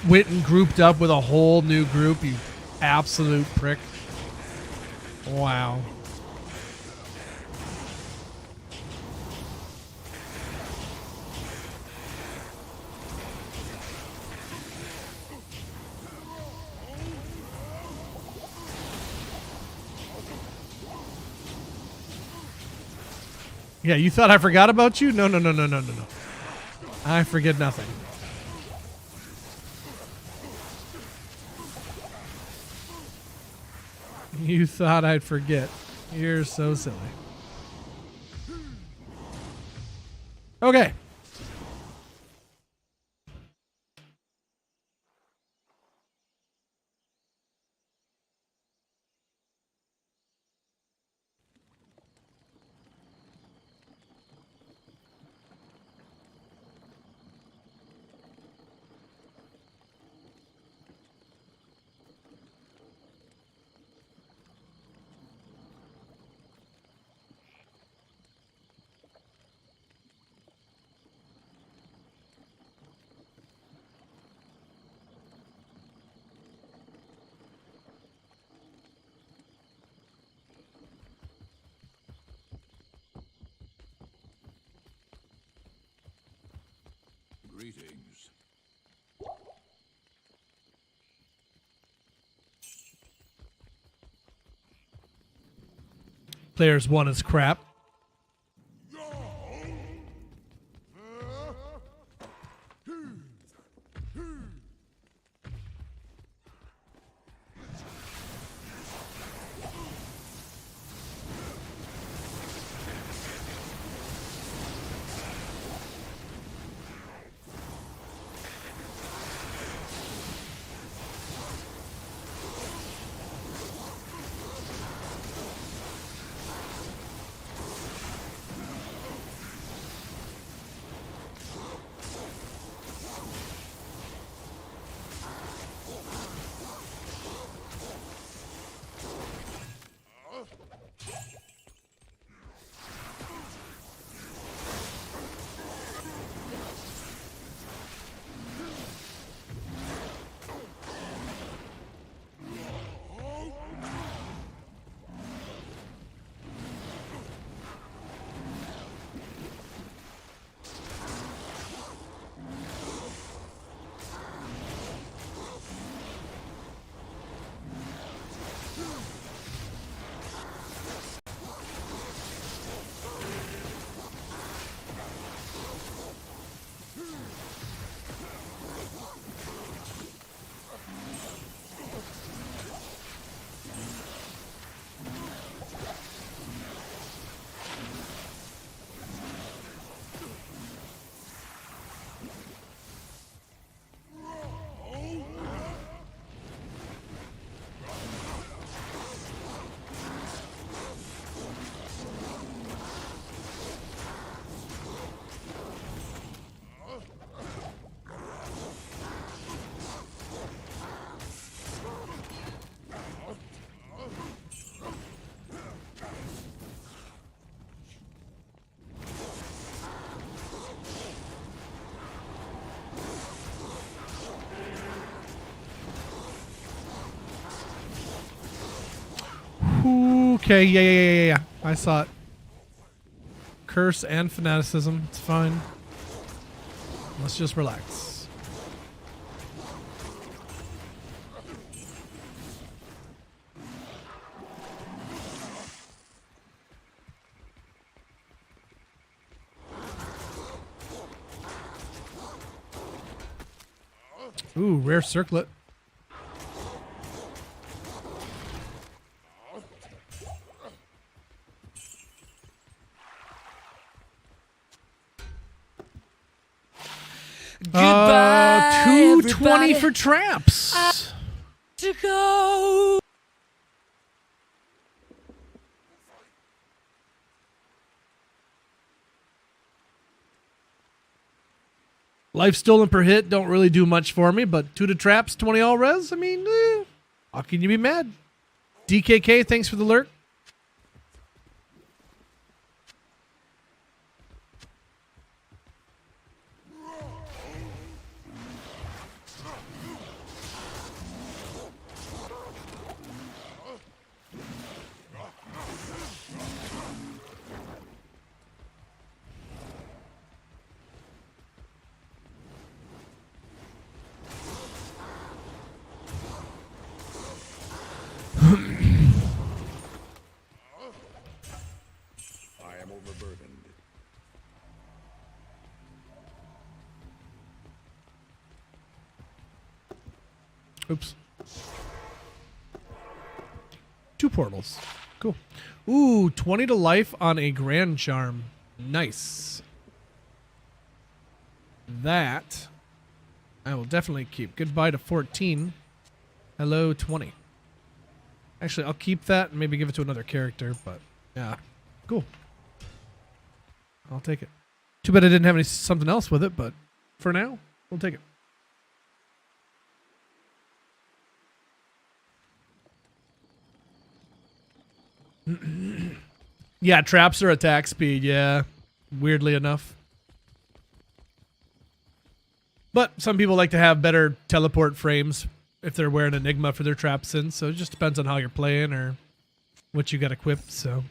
went and grouped up with a whole new group, you absolute prick. Wow. Yeah, you thought I forgot about you? No. I forget nothing. You thought I'd forget. You're so silly. Okay. Greetings. Players 1 is crap. Okay, yeah. I saw it. Curse and fanaticism. It's fine. Let's just relax. Ooh, rare circlet. Goodbye, 220 everybody. for traps. To go. Life stolen per hit don't really do much for me, but 2 to traps, 20 all res. I mean, how can you be mad? DKK, thanks for the lurk. I am overburdened. Oops. 2 portals. Cool. Ooh, 20 to life on a grand charm. Nice. That I will definitely keep. Goodbye to 14. Hello, 20. Actually, I'll keep that and maybe give it to another character, but yeah. Cool. I'll take it. Too bad I didn't have something else with it, but for now, we'll take it. Yeah, traps are attack speed, yeah. Weirdly enough. But some people like to have better teleport frames if they're wearing Enigma for their traps in, so it just depends on how you're playing or what you got equipped, so.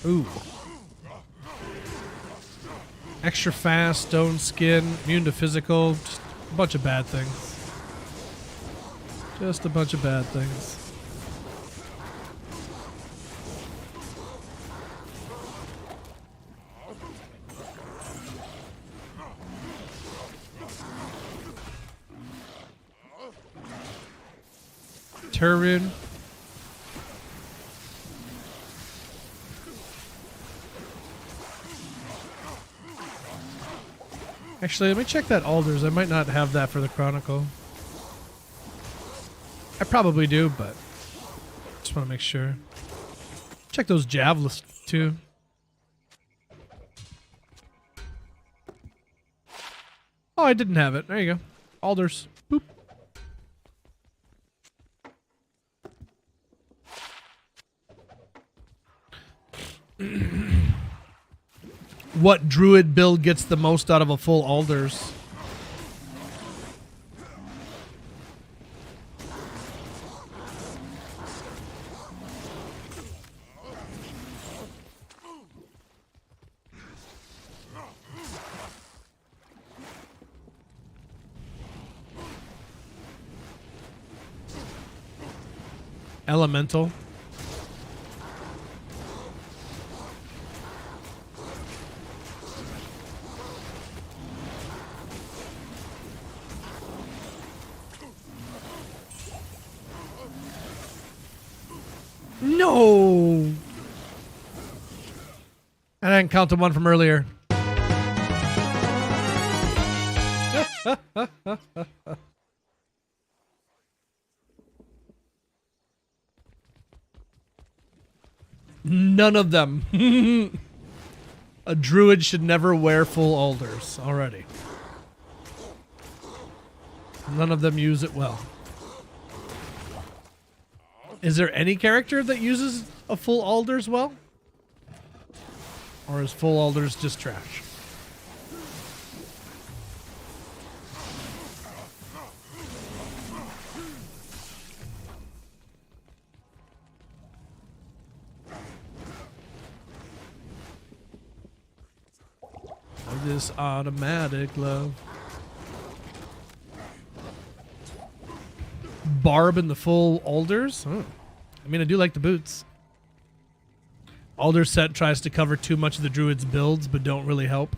Ooh. Extra fast, stone skin, immune to physical, just a bunch of bad things. Just a bunch of bad things. Turin. Actually, let me check that Alders. I might not have that for the Chronicle. I probably do, but just want to make sure. Check those Javelins too. Oh, I didn't have it. There you go. Alders. Boop. What druid build gets the most out of a full Alders? Elemental. No! And I didn't count the one from earlier. None of them. A druid should never wear full alders already. None of them use it well. Is there any character that uses a full alders well? Or is full alders just trash? This automatic love. Barb in the full alders? Oh. I mean, I do like the boots. Alder set tries to cover too much of the druid's builds, but don't really help.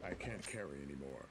I can't carry anymore.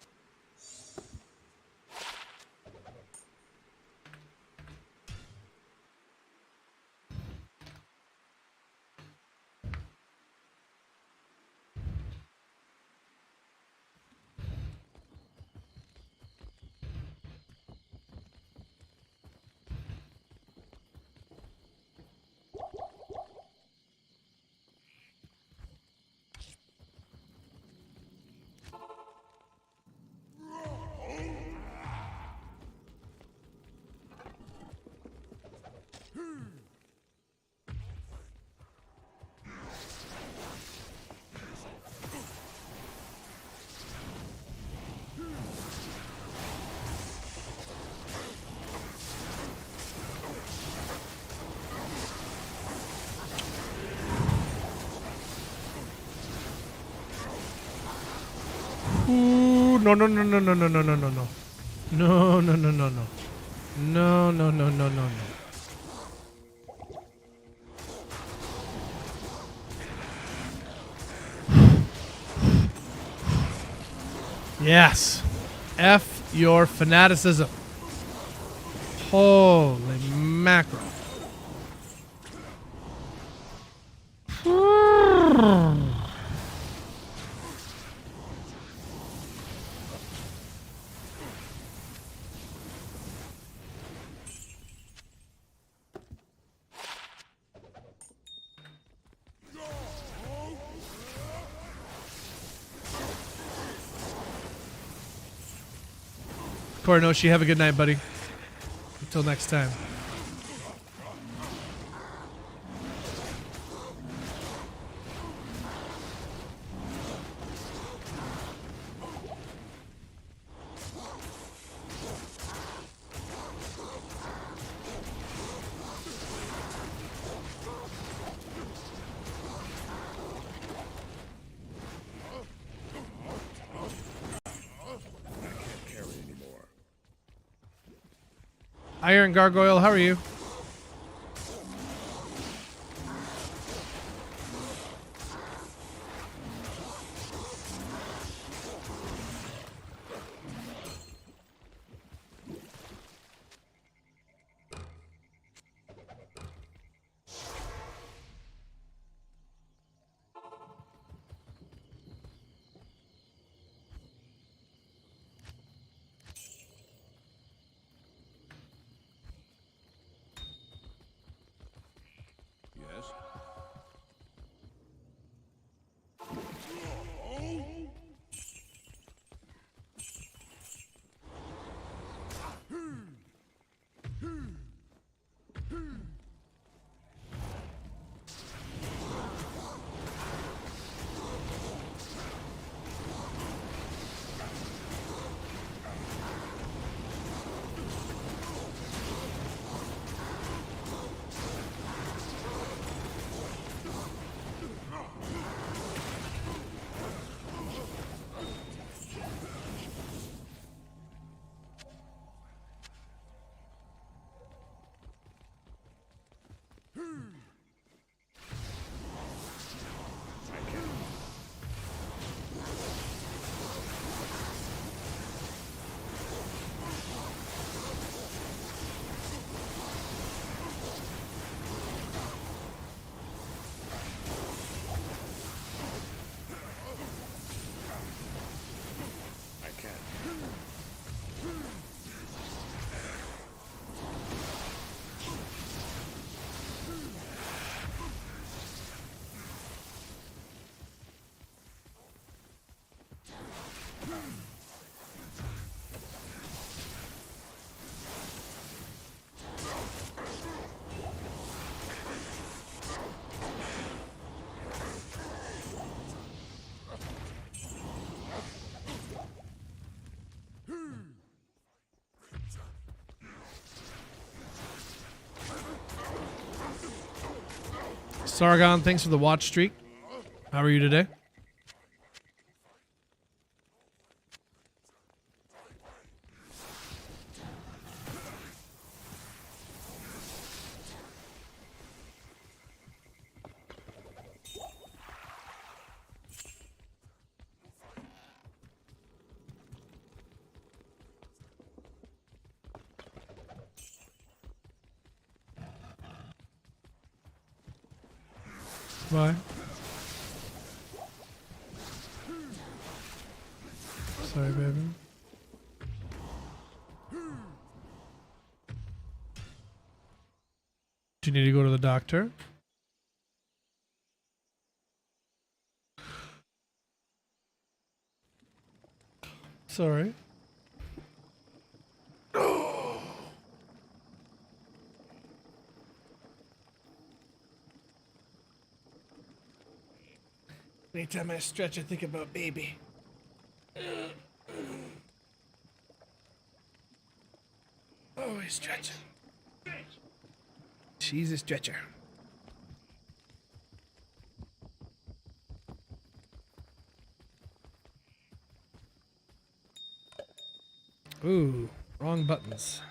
Ooh, no, no, no, no, no, no, no, no, no, no. No, no, no, no, no. No, no, no, no, no, no. Yes. F your fanaticism. Holy mackerel. Corinoshi, have a good night, buddy. Until next time. Iron Gargoyle, how are you? Sargon, thanks for the watch streak. How are you today? Bye. Sorry, baby. Do you need to go to the doctor? Sorry. Anytime I stretch, I think about baby. Oh, he's stretching. She's a stretcher. Ooh, wrong buttons.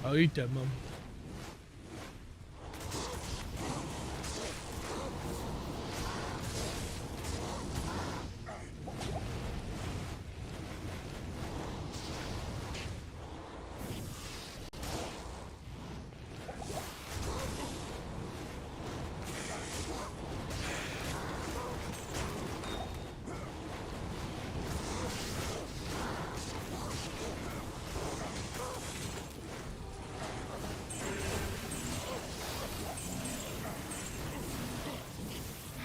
I'll eat that, Mom.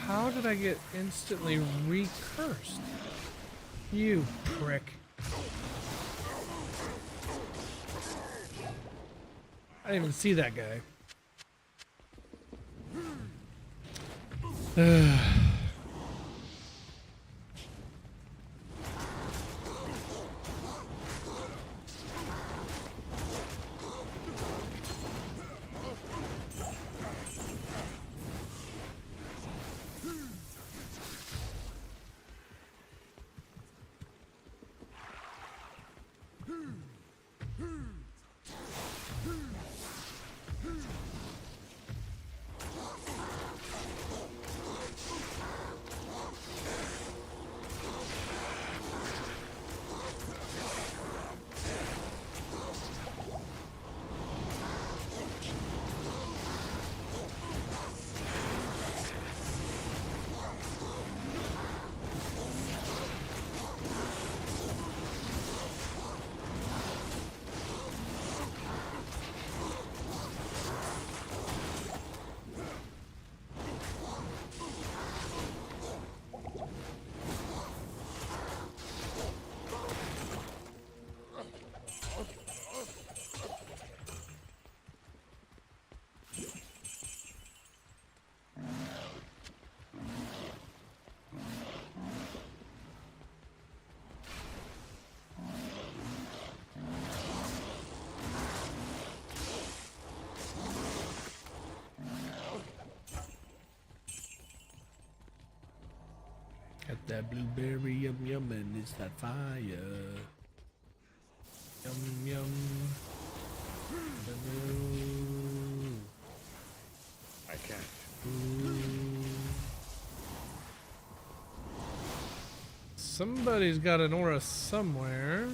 How did I get instantly recursed? You prick. I didn't even see that guy. that blueberry, yum yum, and it's that fire. Yum yum. I can't. Somebody's got an aura somewhere.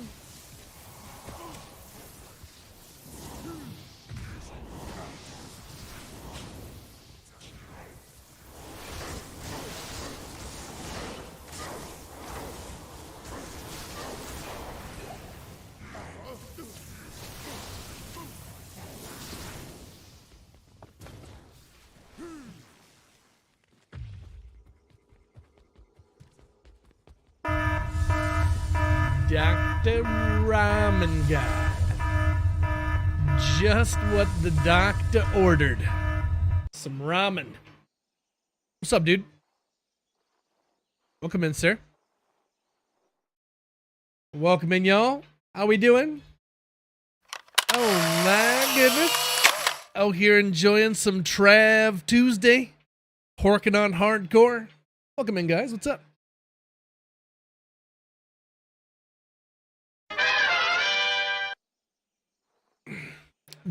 Dr. Ramen Guy. Just what the doctor ordered. Some ramen. What's up, dude? Welcome in, sir. Welcome in, y'all. How we doing? Oh, my goodness. Out here enjoying some Trav Tuesday. Horking on hardcore. Welcome in, guys. What's up?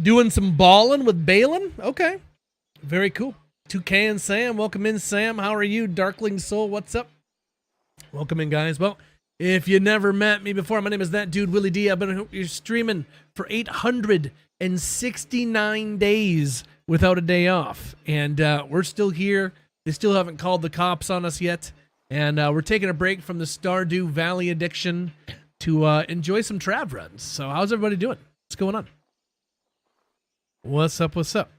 Doing some balling with Balin? Okay. Very cool. 2K and Sam. Welcome in, Sam. How are you? Darkling Soul, what's up? Welcome in, guys. Well, if you never met me before, my name is That Dude Willie D. I've been streaming for 869 days without a day off. And we're still here. They still haven't called the cops on us yet. And we're taking a break from the Stardew Valley addiction to enjoy some Trav runs. So how's everybody doing? What's going on? What's up? What's up?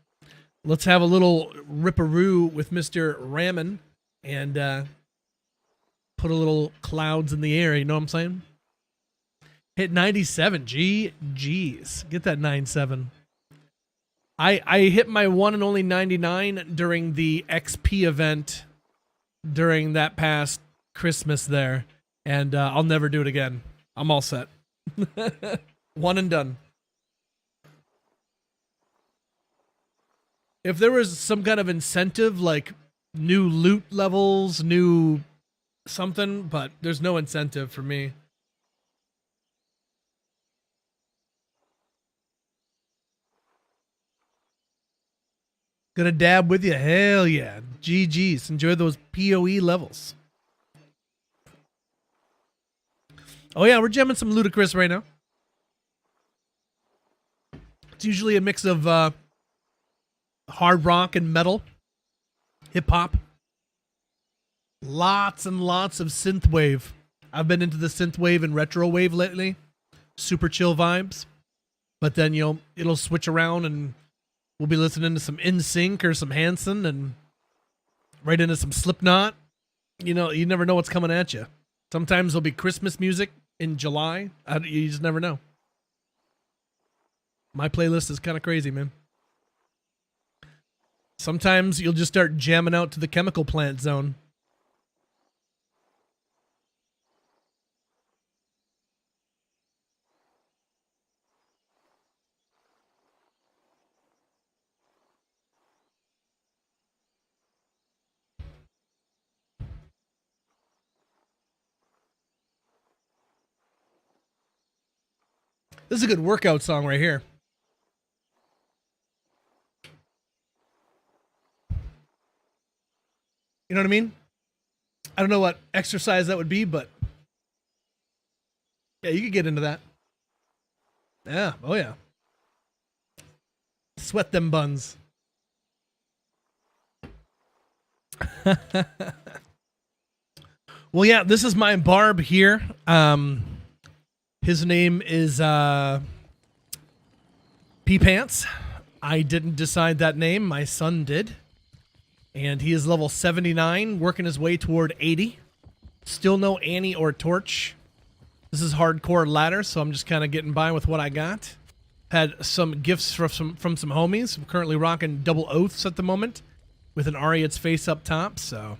Let's have a little ripperoo with Mr. Ramen and put a little clouds in the air. You know what I'm saying? Hit 97. Geez. Get that 97. I hit my one and only 99 during the XP event during that past Christmas there. And I'll never do it again. I'm all set. One and done. If there was some kind of incentive, like new loot levels, new something, but there's no incentive for me. Gonna dab with you? Hell yeah. GG's. Enjoy those PoE levels. Oh yeah, we're jamming some Ludacris right now. It's usually a mix of hard rock and metal, hip hop, lots and lots of synthwave. I've been into the synthwave and retro wave lately. Super chill vibes. But then it'll switch around and we'll be listening to some NSYNC or some Hanson and right into some Slipknot. You never know what's coming at you. Sometimes there'll be Christmas music in July. You just never know. My playlist is kind of crazy, man. Sometimes you'll just start jamming out to the Chemical Plant Zone. This is a good workout song right here. You know what I mean? I don't know what exercise that would be, but yeah, you could get into that. Yeah, oh yeah. Sweat them buns. Well, yeah, this is my Barb here. His name is Pee Pants. I didn't decide that name. My son did. And he is level 79, working his way toward 80. Still no Annie or Torch. This is hardcore ladder, so I'm just kind of getting by with what I got. Had some gifts from some homies. I'm currently rocking double oaths at the moment with an Ariat's face up top, so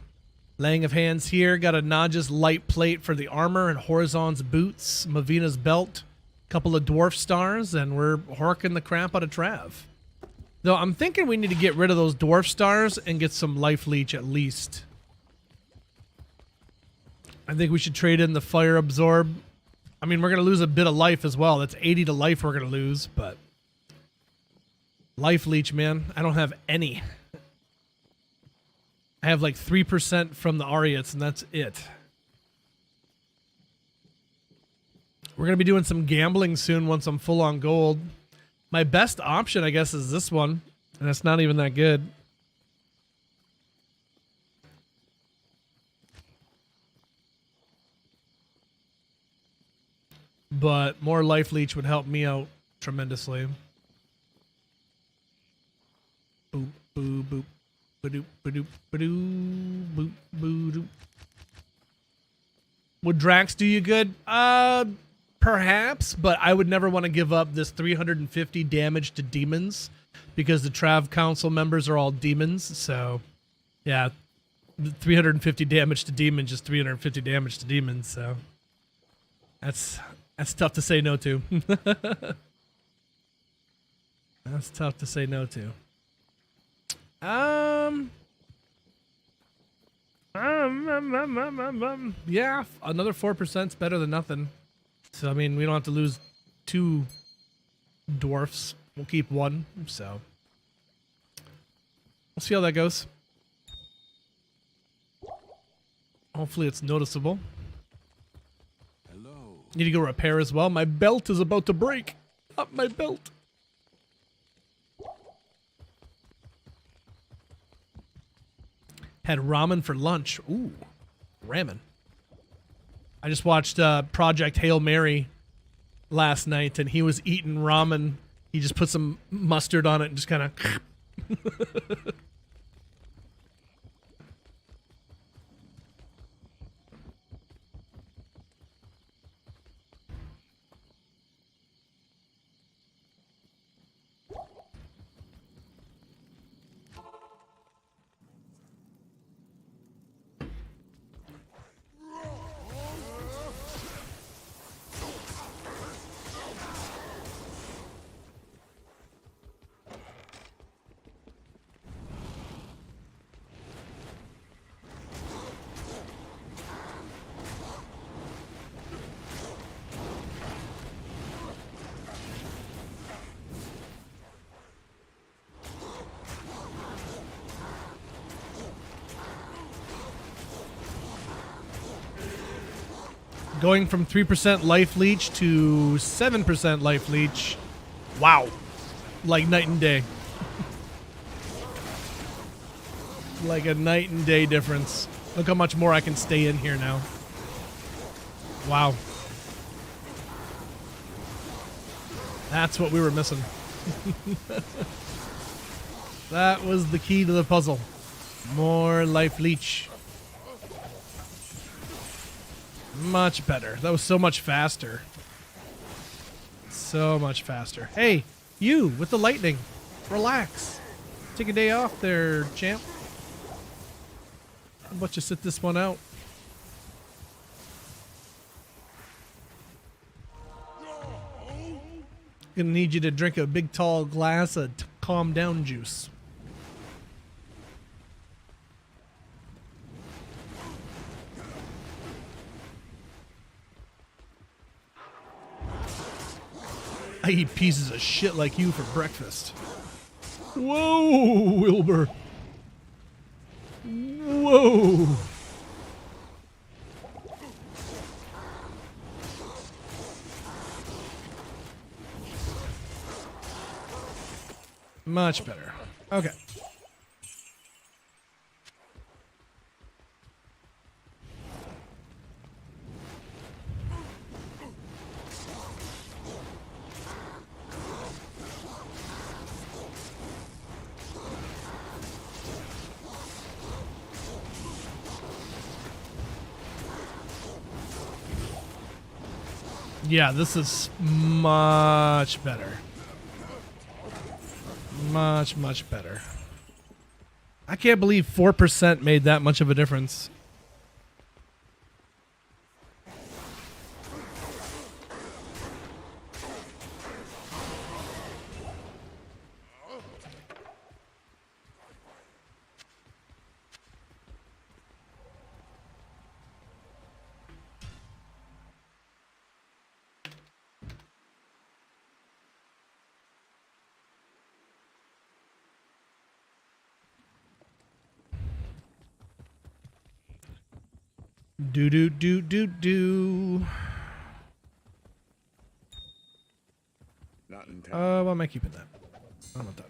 laying of hands here. Got a Naja's light plate for the armor and Horizon's boots, Mavina's belt, couple of dwarf stars, and we're horking the crap out of Trav. Though I'm thinking we need to get rid of those dwarf stars and get some life leech at least. I think we should trade in the fire absorb. I mean, we're going to lose a bit of life as well. That's 80 to life we're going to lose, but life leech, man. I don't have any. I have like 3% from the Ariats, and that's it. We're going to be doing some gambling soon once I'm full on gold. My best option, I guess, is this one, and it's not even that good. But more life leech would help me out tremendously. Boop, boop, boop. Ba-doop, ba-doop, ba-doo, boop, boo-doop. Would Drax do you good? Perhaps, but I would never want to give up this 350 damage to demons because the Trav Council members are all demons. So, yeah, 350 damage to demons, just 350 damage to demons. So, that's tough to say no to. That's tough to say no to. Yeah, another 4% is better than nothing. So, I mean, we don't have to lose 2 dwarfs. We'll keep 1, so. We'll see how that goes. Hopefully it's noticeable. Hello. Need to go repair as well. My belt is about to break. Up my belt. Had ramen for lunch. Ooh, ramen. I just watched Project Hail Mary last night, and he was eating ramen. He just put some mustard on it and just kind of... Going from 3% life leech to 7% life leech. Wow. Like night and day. Like a night and day difference. Look how much more I can stay in here now. Wow. That's what we were missing. That was the key to the puzzle. More life leech. Much better. That was so much faster. So much faster. Hey, you with the lightning. Relax. Take a day off there, champ. How about you sit this one out? Gonna need you to drink a big tall glass of calm down juice. I eat pieces of shit like you for breakfast. Whoa, Wilbur. Whoa. Much better. Okay. Yeah, this is much better. Much, much better. I can't believe 4% made that much of a difference. Do do do do do. Not in town. Why am I keeping that? I don't want that.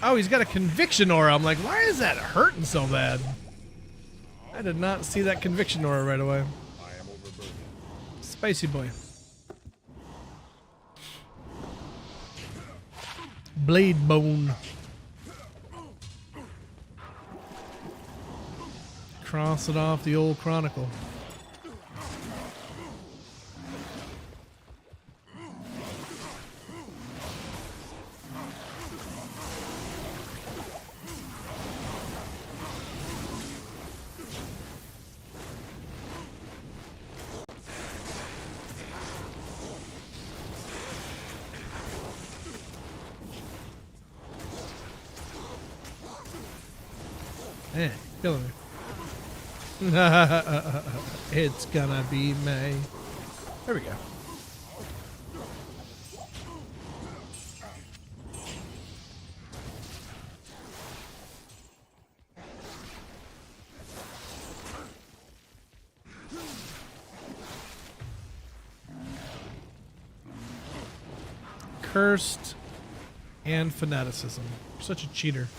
Oh, he's got a conviction aura. I'm like, why is that hurting so bad? I did not see that conviction aura right away. I am overburdened. Spicy boy. Blade bone. Cross it off the old chronicle. Eh, killing me. It's gonna be May. There we go. Cursed and fanaticism. You're such a cheater.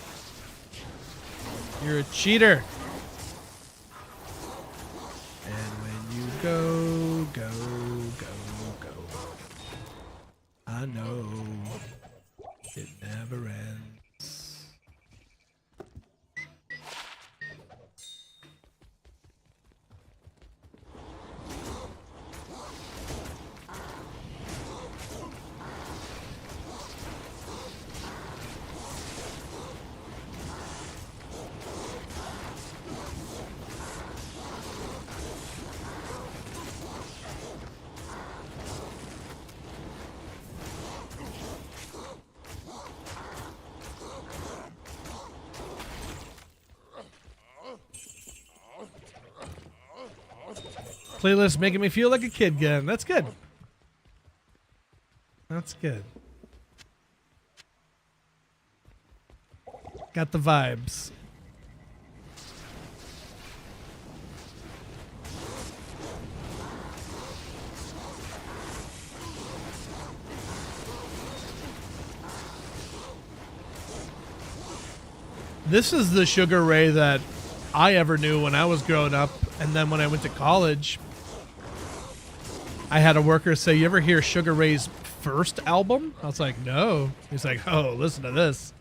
You're a cheater. And when you go, go, go, go, I know it never ends. Playlist making me feel like a kid again. That's good. That's good. Got the vibes. This is the Sugar Ray that I ever knew when I was growing up, and then when I went to college, I had a worker say, "You ever hear Sugar Ray's first album?" I was like, "No." He's like, "Oh, listen to this."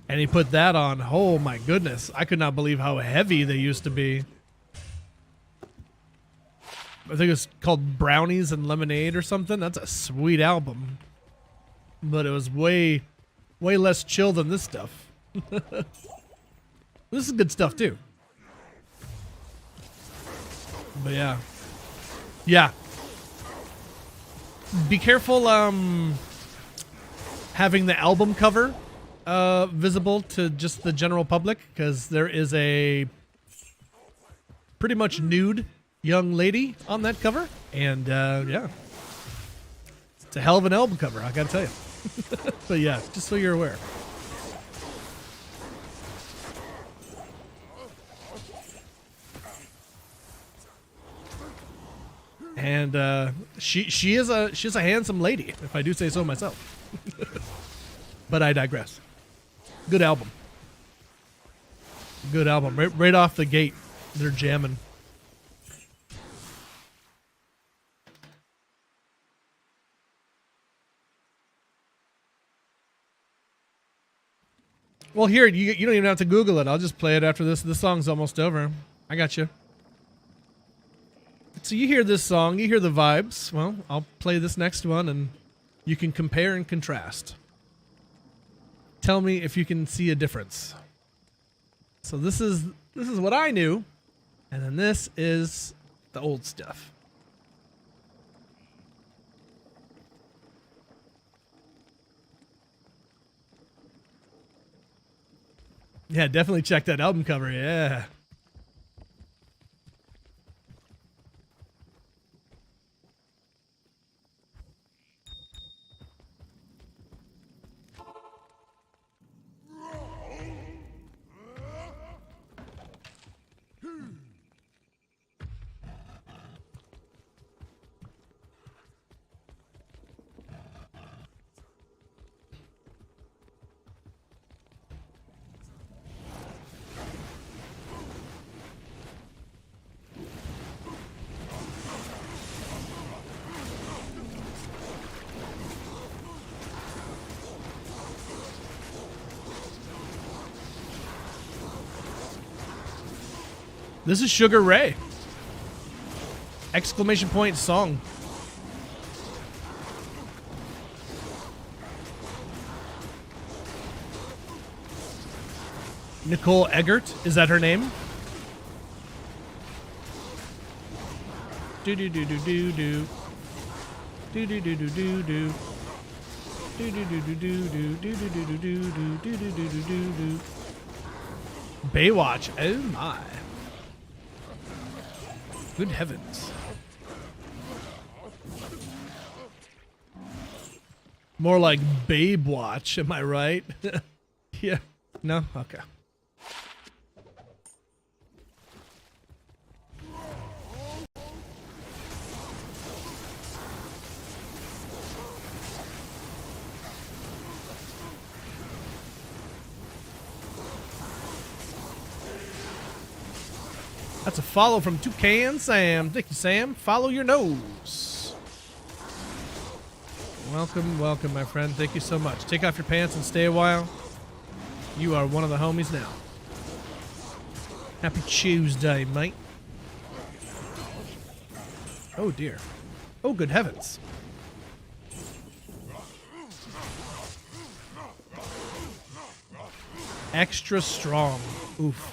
And he put that on. Oh my goodness. I could not believe how heavy they used to be. I think it was called Brownies and Lemonade or something. That's a sweet album. But it was way less chill than this stuff. This is good stuff too. But yeah. Yeah. Be careful having the album cover visible to just the general public, because there is a pretty much nude young lady on that cover. And yeah. It's a hell of an album cover, I gotta tell you. But yeah, just so you're aware. And she's a handsome lady, if I do say so myself. But I digress. Good album. Good album. Right off the gate, they're jamming. Well, here, you don't even have to Google it. I'll just play it after this. This song's almost over. I got you. So you hear this song, you hear the vibes. Well, I'll play this next one and you can compare and contrast. Tell me if you can see a difference. So this is what I knew, and then this is the old stuff. Yeah, definitely check that album cover. Yeah. This is Sugar Ray. Exclamation point song. Nicole Eggert, is that her name? Do do do do do do. Do do do do do do. Do do do do do do do do do do do do do do do do. Baywatch, oh my. Good heavens. More like Babe Watch, am I right? Yeah. No? Okay. That's a follow from Toucan Sam. Thank you, Sam. Follow your nose. Welcome, welcome, my friend. Thank you so much. Take off your pants and stay a while. You are one of the homies now. Happy Tuesday, mate. Oh, dear. Oh, good heavens. Extra strong. Oof.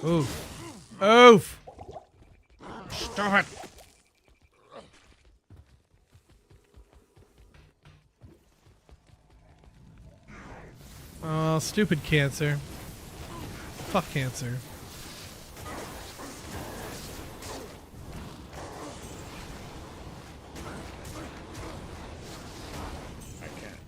Oof. Oof. Stop it. Oh, stupid cancer. Fuck cancer. I can't.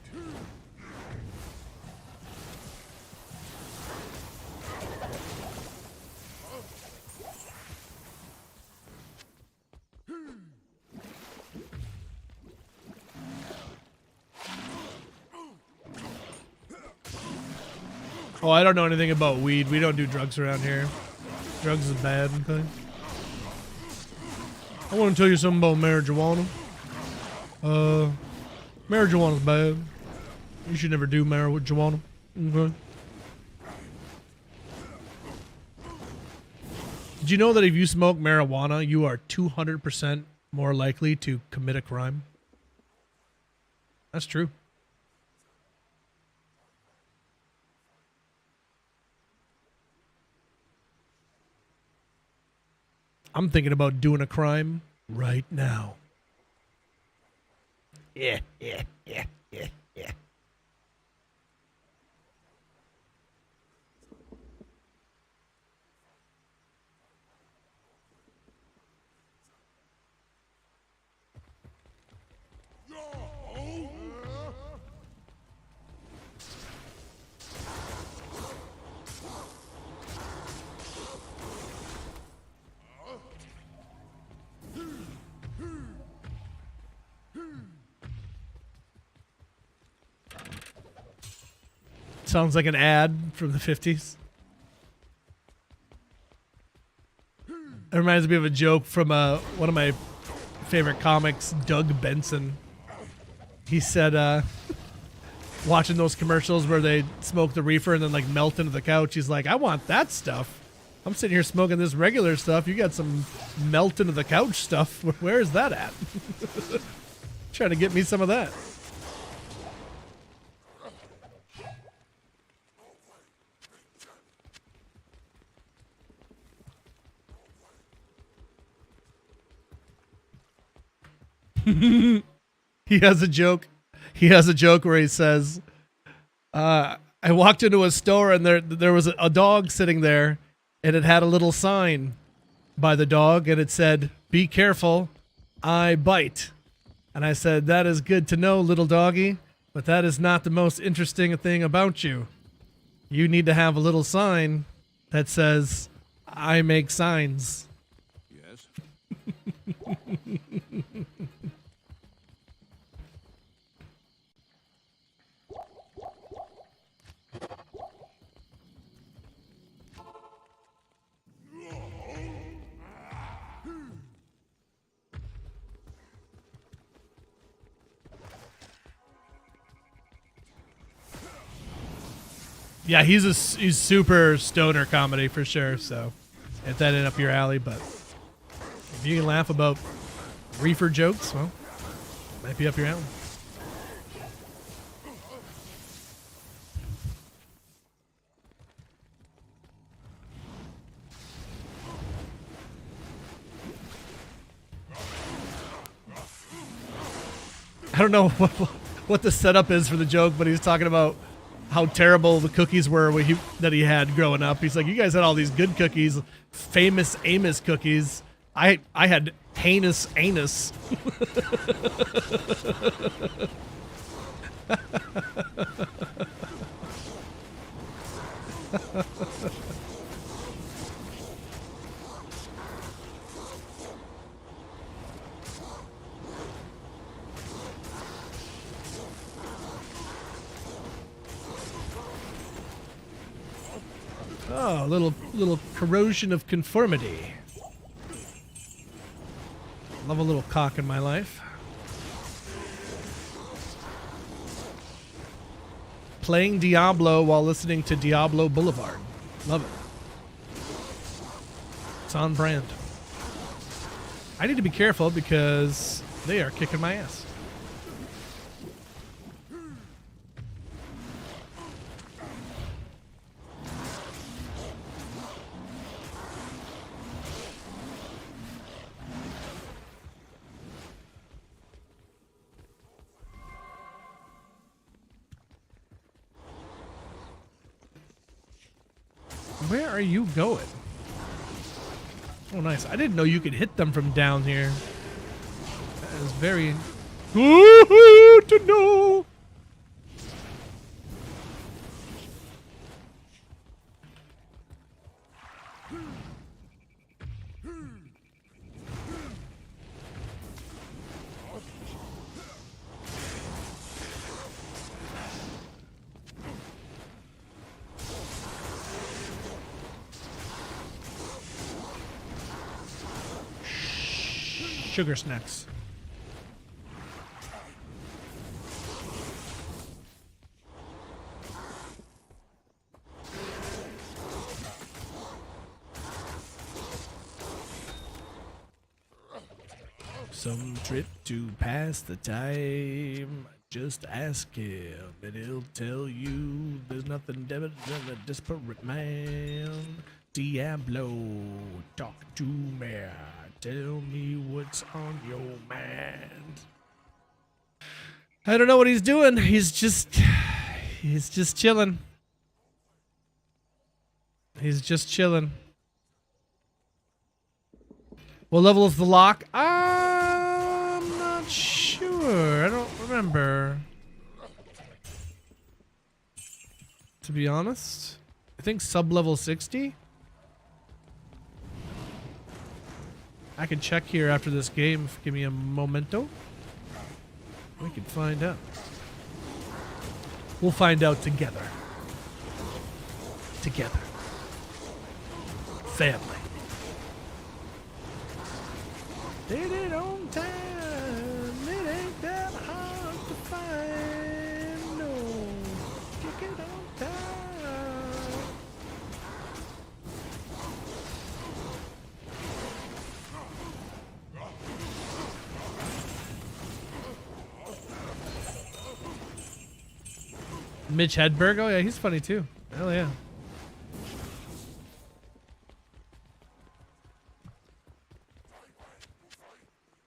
Oh, I don't know anything about weed. We don't do drugs around here. Drugs is bad and things. I want to tell you something about marijuana. Marijuana's bad. You should never do marijuana. Okay. Did you know that if you smoke marijuana, you are 200% more likely to commit a crime? That's true. I'm thinking about doing a crime right now. Yeah. Sounds like an ad from the 50s. It reminds me of a joke from one of my favorite comics, Doug Benson. He said, watching those commercials where they smoke the reefer and then like melt into the couch, he's like, I want that stuff. I'm sitting here smoking this regular stuff. You got some melt into the couch stuff. Where is that at? Trying to get me some of that. He has a joke. He has a joke where he says, I walked into a store and there was a dog sitting there, and it had a little sign by the dog, and it said, "Be careful, I bite." And I said, "That is good to know, little doggy, but that is not the most interesting thing about you. You need to have a little sign that says, 'I make signs.'" Yes. Yeah, he's super stoner comedy for sure. So, if that ain't up your alley, but if you can laugh about reefer jokes, well, might be up your alley. I don't know what the setup is for the joke, but he's talking about how terrible the cookies were that he had growing up. He's like, "You guys had all these good cookies, famous Amos cookies. I had heinous anus." Oh, a little corrosion of conformity. Love a little cock in my life. Playing Diablo while listening to Diablo Boulevard. Love it. It's on brand. I need to be careful because they are kicking my ass. Where are you going? Oh, nice. I didn't know you could hit them from down here. That is very good to know. Sugar snacks. Some trip to pass the time. Just ask him and he'll tell you there's nothing better than a desperate man. Diablo, talk to me. Tell me what's on your mind. I don't know what he's doing. He's just chilling. He's just chilling. What level is the lock? I'm not sure. I don't remember. To be honest, I think sub-level 60. I can check here after this game. Give me a momento. We can find out. We'll find out together. Together. Family. Did it on time. It ain't that hard to find. No. Kick it on time. Mitch Hedberg. Oh yeah, he's funny too. Hell yeah.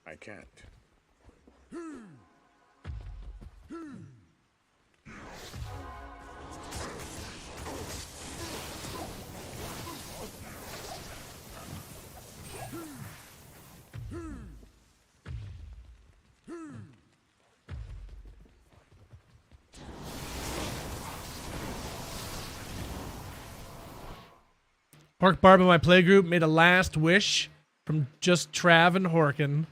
I can't. HORK Barb in my playgroup made a last wish from just Trav and Horkin.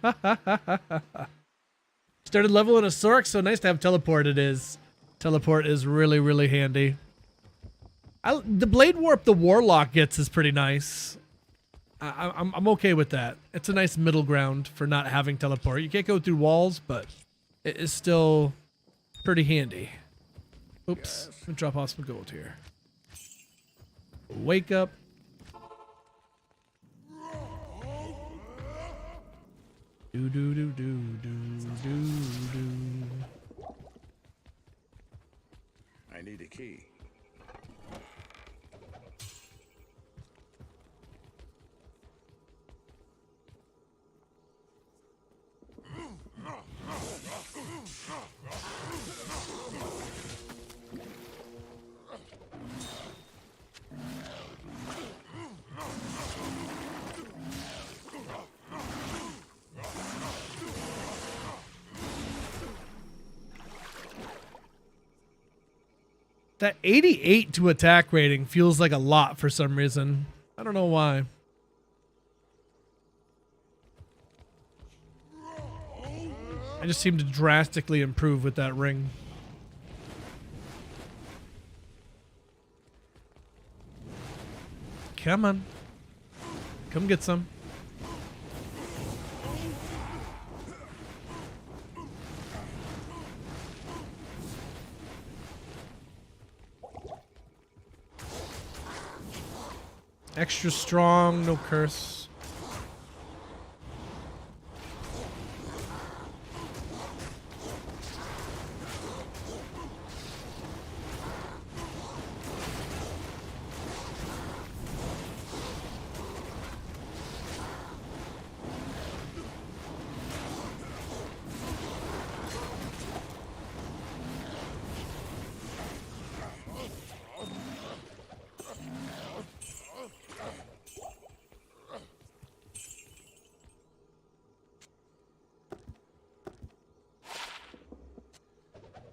Started leveling a Sork, so nice to have teleport it is. Teleport is really, really handy. The Blade Warp the Warlock gets is pretty nice. I'm okay with that. It's a nice middle ground for not having teleport. You can't go through walls, but it is still pretty handy. Oops, let me drop off some gold here. Wake up. Do do do do do do do. I need a key. That 88 to attack rating feels like a lot for some reason. I don't know why. I just seem to drastically improve with that ring. Come on. Come get some. Extra strong, no curse.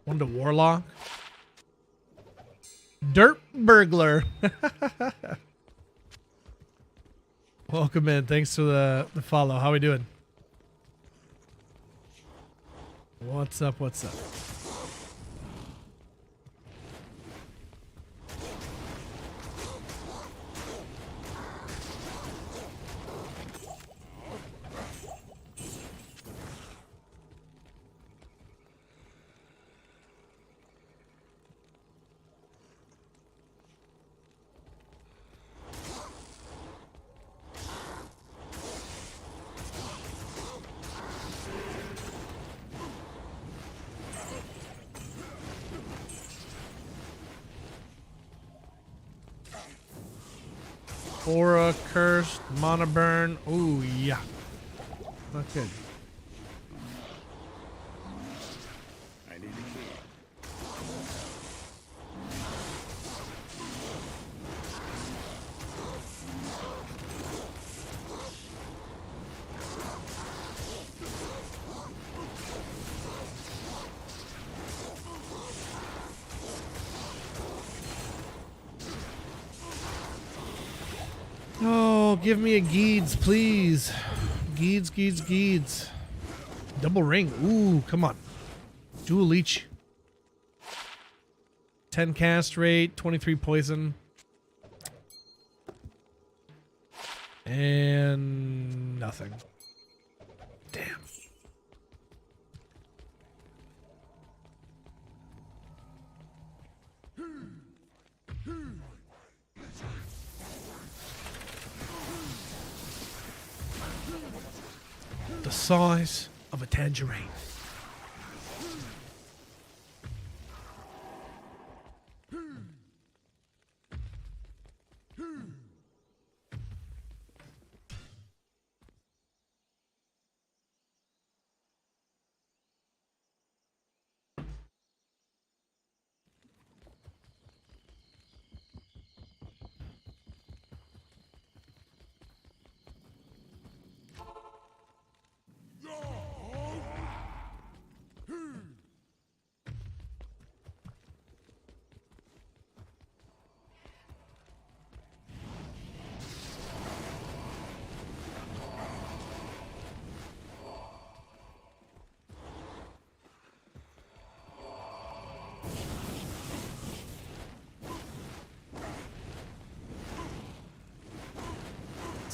One to Warlock. Dirt Burglar. Welcome in. Thanks for the follow. How we doing? What's up? What's up? Aura, cursed, mana burn. Ooh, yeah. Not good. I need a key. Oh, give me a Geeds, please. Geeds, Geeds, Geeds. Double ring. Ooh, come on. Dual leech. 10 cast rate, 23 poison. And nothing. Damn. The size of a tangerine.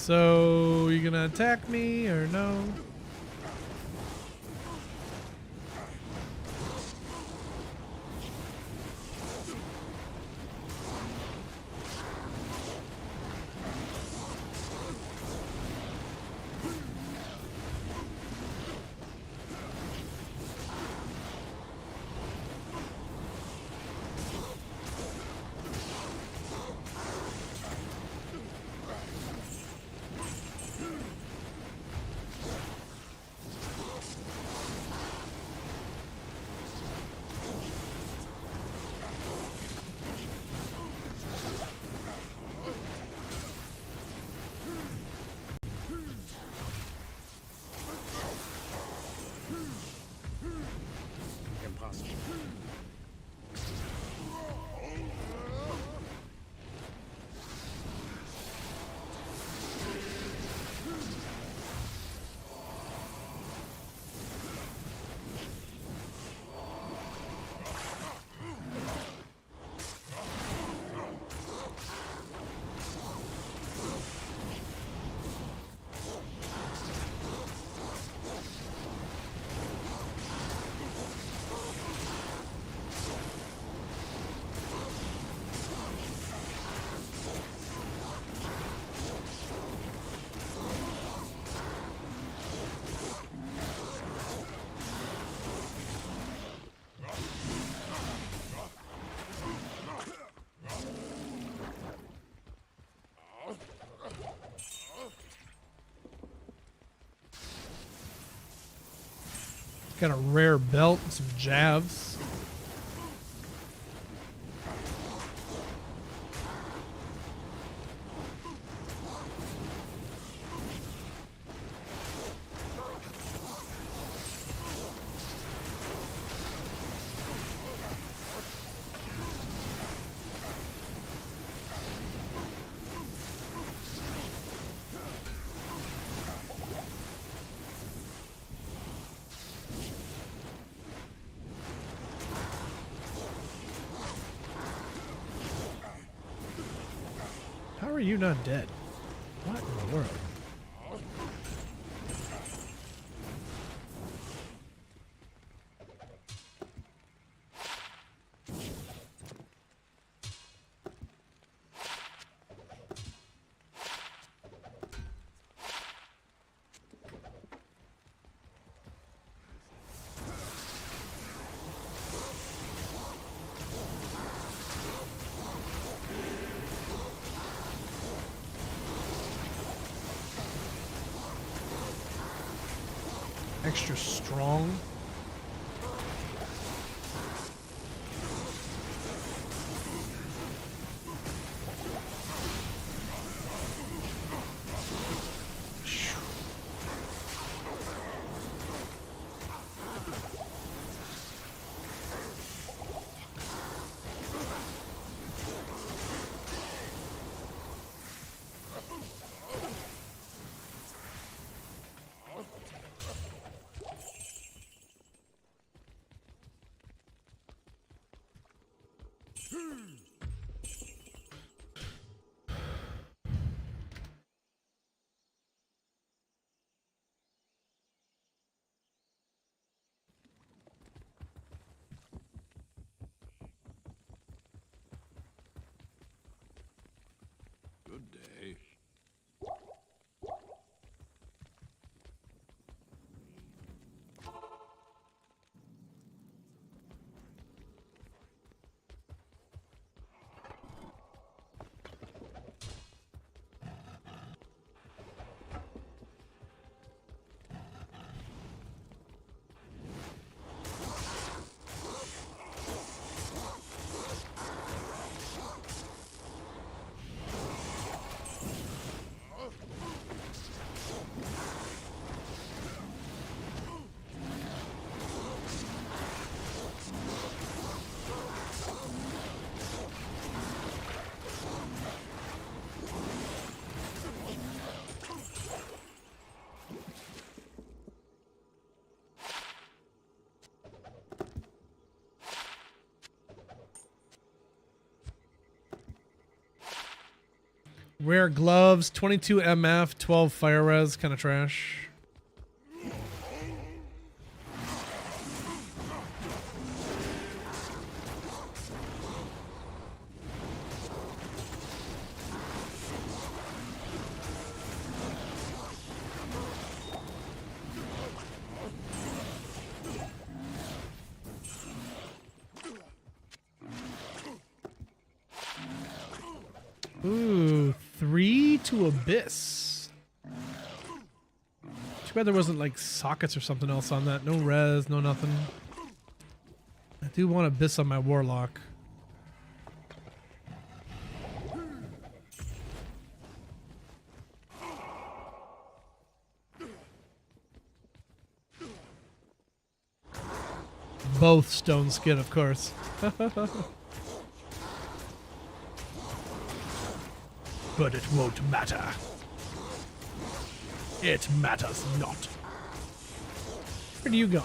So, you gonna attack me or no? Impossible. Got a rare belt and some jabs. How are you not dead? What in the world? Extra strong. Good day. Rare gloves, 22 MF, 12 fire res, kind of trash. Ooh, 3 to Abyss. Too bad there wasn't like sockets or something else on that. No res, no nothing. I do want Abyss on my Warlock. Both stone skin, of course. But it won't matter. It matters not. Where are you going?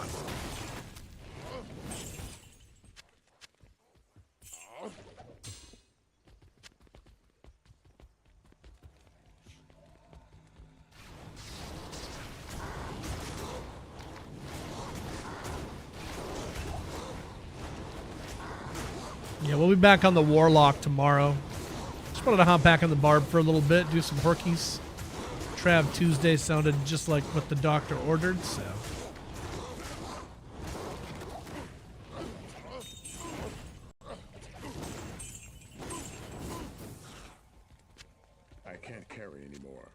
Yeah, we'll be back on the Warlock tomorrow. Just wanted to hop back on the Barb for a little bit, do some horkies. Trav Tuesday sounded just like what the doctor ordered, so. I can't carry anymore.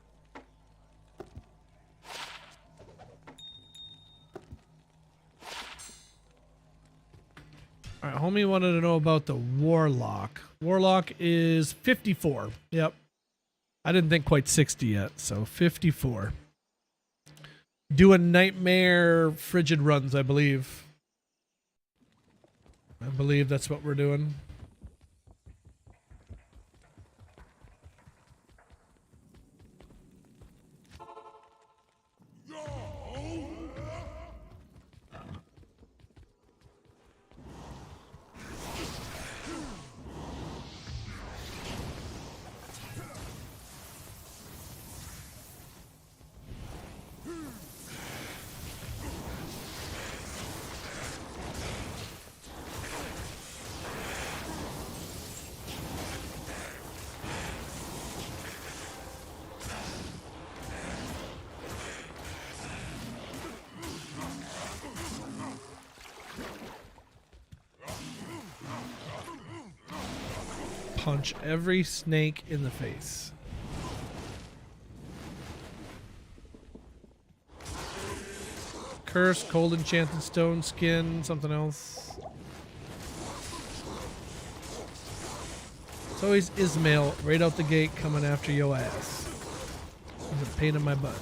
All right, homie wanted to know about the Warlock. Warlock is 54. Yep. I didn't think quite 60 yet, so 54. Doing Nightmare Frigid runs, I believe. I believe that's what we're doing. Punch every snake in the face. Curse, cold enchanted stone skin, something else. It's always Ismail right out the gate coming after yo ass. He's a pain in my butt.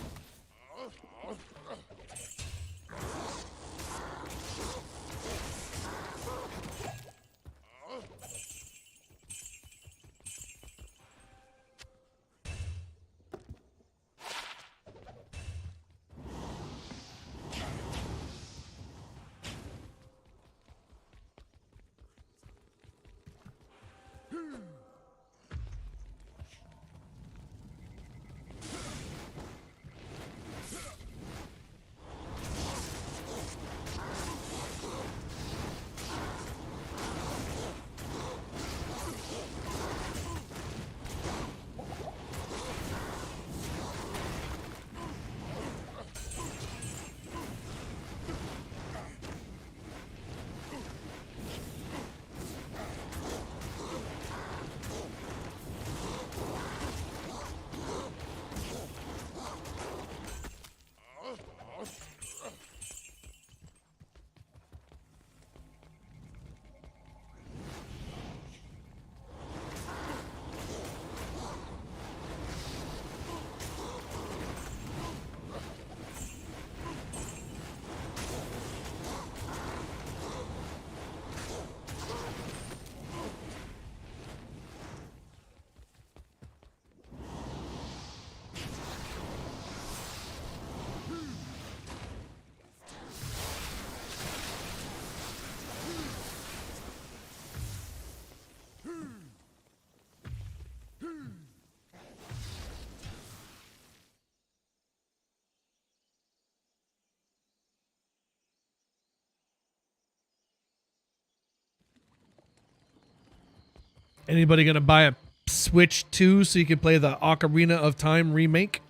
Anybody gonna buy a Switch 2 so you can play the Ocarina of Time remake?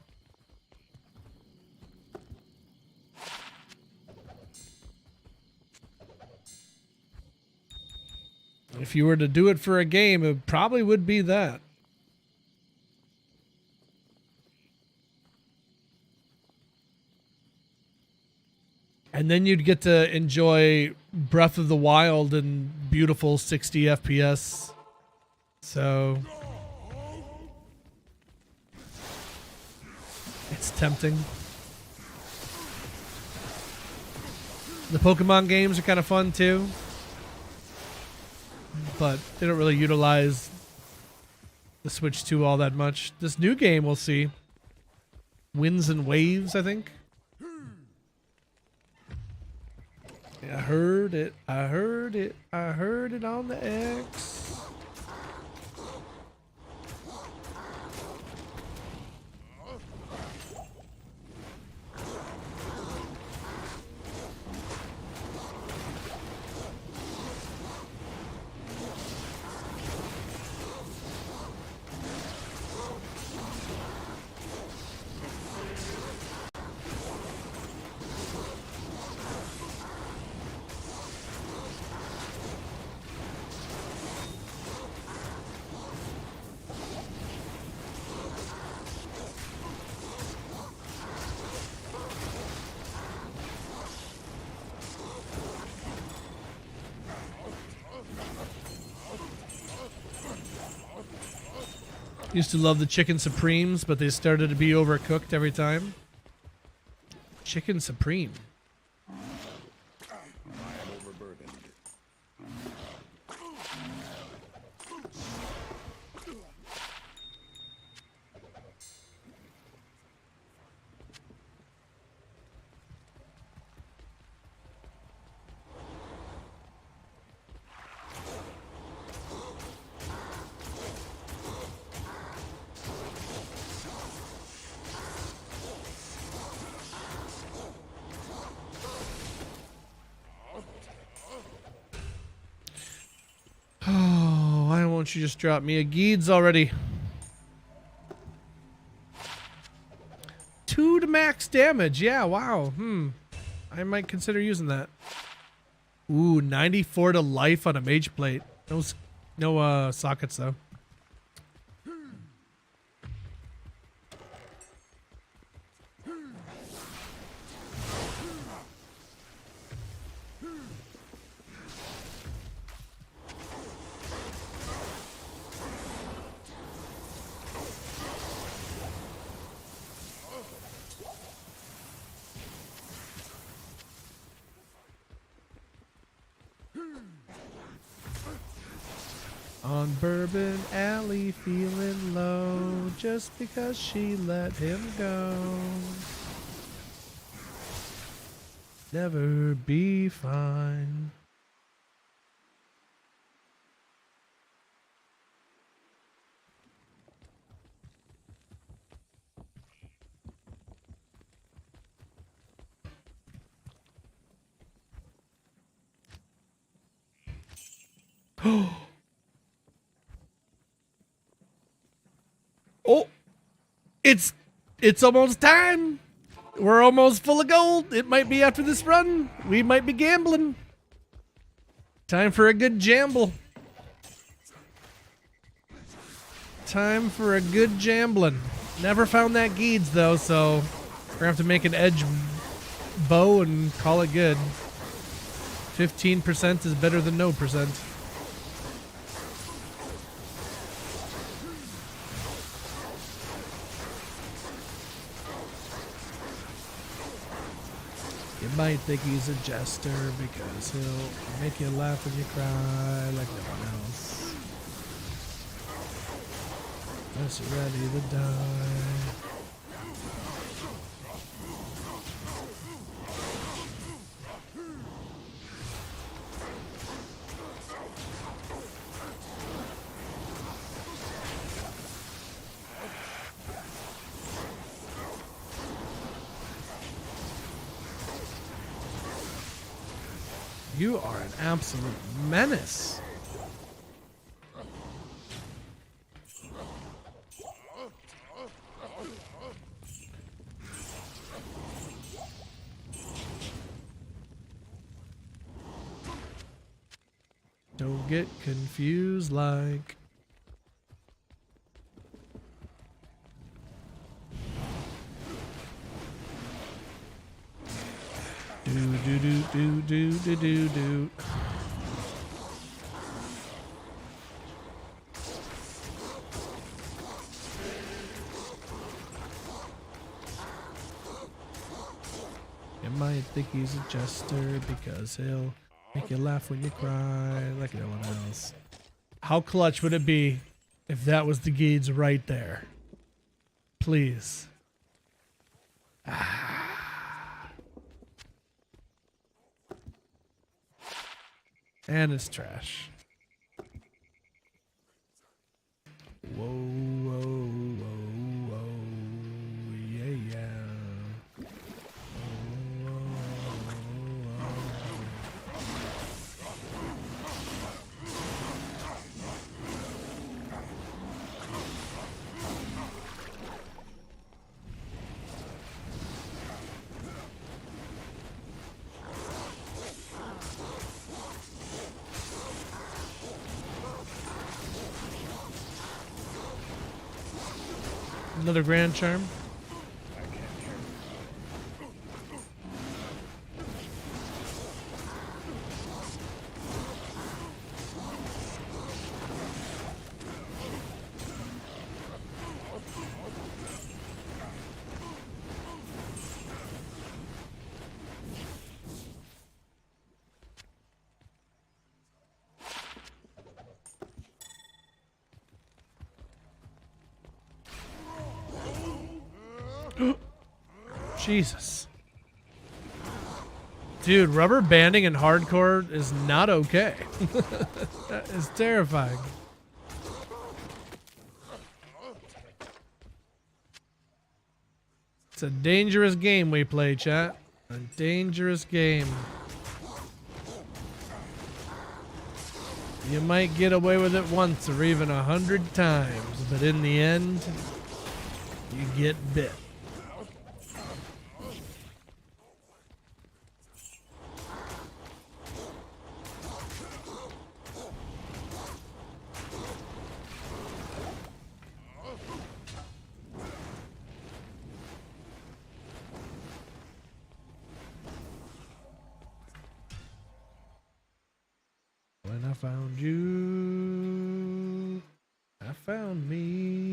If you were to do it for a game, it probably would be that. And then you'd get to enjoy Breath of the Wild in beautiful 60 FPS. So it's tempting. The Pokemon games are kind of fun too, but they don't really utilize the Switch 2 all that much. This new game we'll see. Winds and Waves, I think. I heard it. I heard it. I heard it on the X. Used to love the chicken supremes, but they started to be overcooked every time. Chicken supreme. I am overburdened. Oh, why won't you just drop me a Geeds already? 2 to max damage. Yeah, wow. I might consider using that. Ooh, 94 to life on a mage plate. No sockets though. On Bourbon Alley, feeling low, just because she let him go. Never be fine. Oh, it's almost time. We're almost full of gold. It might be after this run. We might be gambling. Time for a good jamble. Time for a good jambling. Never found that Geeds though, so we're gonna have to make an edge bow and call it good. 15% is better than no percent. You might think he's a jester because he'll make you laugh and you cry like no one else. Unless you're ready to die. You are an absolute menace. Don't get confused like. Do. You might think he's a jester because he'll make you laugh when you cry like no one else. How clutch would it be if that was the Geeds right there? Please. And it's trash. Whoa, whoa, whoa, whoa. Yeah. Another Grand Charm. Jesus. Dude, rubber banding in hardcore is not okay. That is terrifying. It's a dangerous game we play, chat. A dangerous game. You might get away with it once or even 100 times, but in the end, you get bit. When I found you, I found me.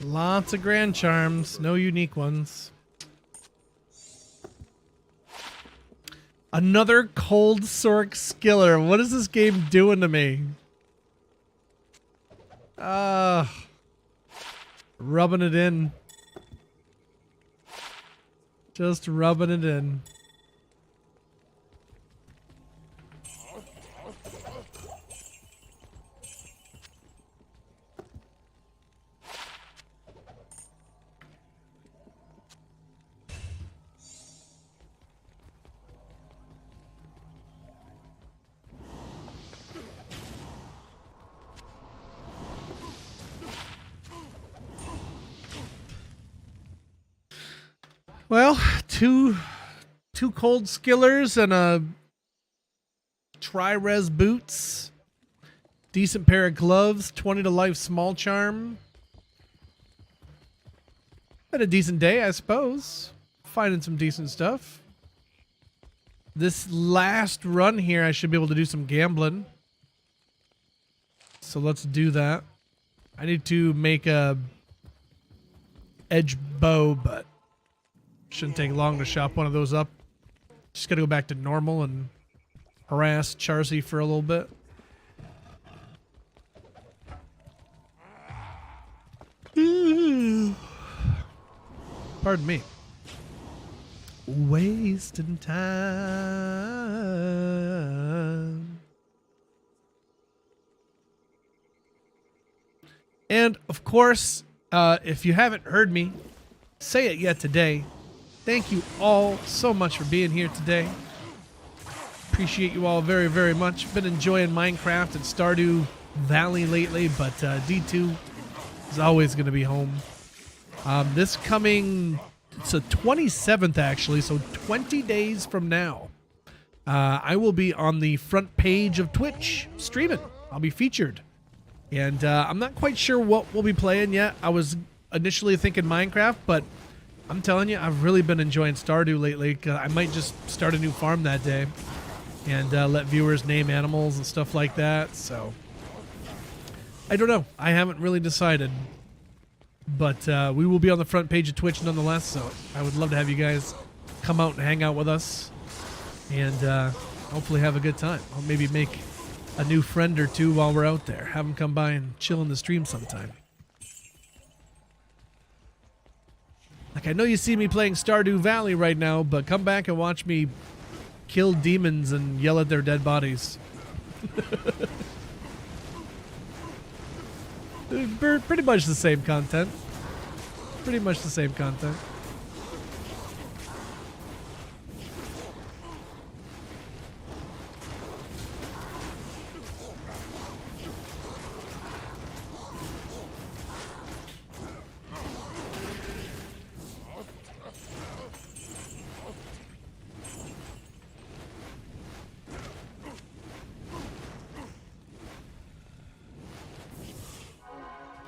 Lots of grand charms, no unique ones. Another cold sork skiller. What is this game doing to me? Rubbing it in. Just rubbing it in. Well, two cold skillers and a tri-res boots, decent pair of gloves, 20 to life small charm. Had a decent day, I suppose. Finding some decent stuff. This last run here, I should be able to do some gambling. So let's do that. I need to make a edge bow, but shouldn't take long to shop one of those up. Just gotta go back to normal and harass Charcy for a little bit. Pardon me. Wasting time. And of course, if you haven't heard me say it yet today, thank you all so much for being here today. Appreciate you all very, very much. Been enjoying Minecraft and Stardew Valley lately, but D2 is always going to be home. This coming, it's the 27th actually, so 20 days from now, I will be on the front page of Twitch streaming. I'll be featured. And I'm not quite sure what we'll be playing yet. I was initially thinking Minecraft, but I'm telling you, I've really been enjoying Stardew lately. I might just start a new farm that day and let viewers name animals and stuff like that. So I don't know. I haven't really decided. But we will be on the front page of Twitch nonetheless, so I would love to have you guys come out and hang out with us and hopefully have a good time. I'll maybe make a new friend or two while we're out there. Have them come by and chill in the stream sometime. Like, I know you see me playing Stardew Valley right now, but come back and watch me kill demons and yell at their dead bodies. Pretty much the same content. Pretty much the same content.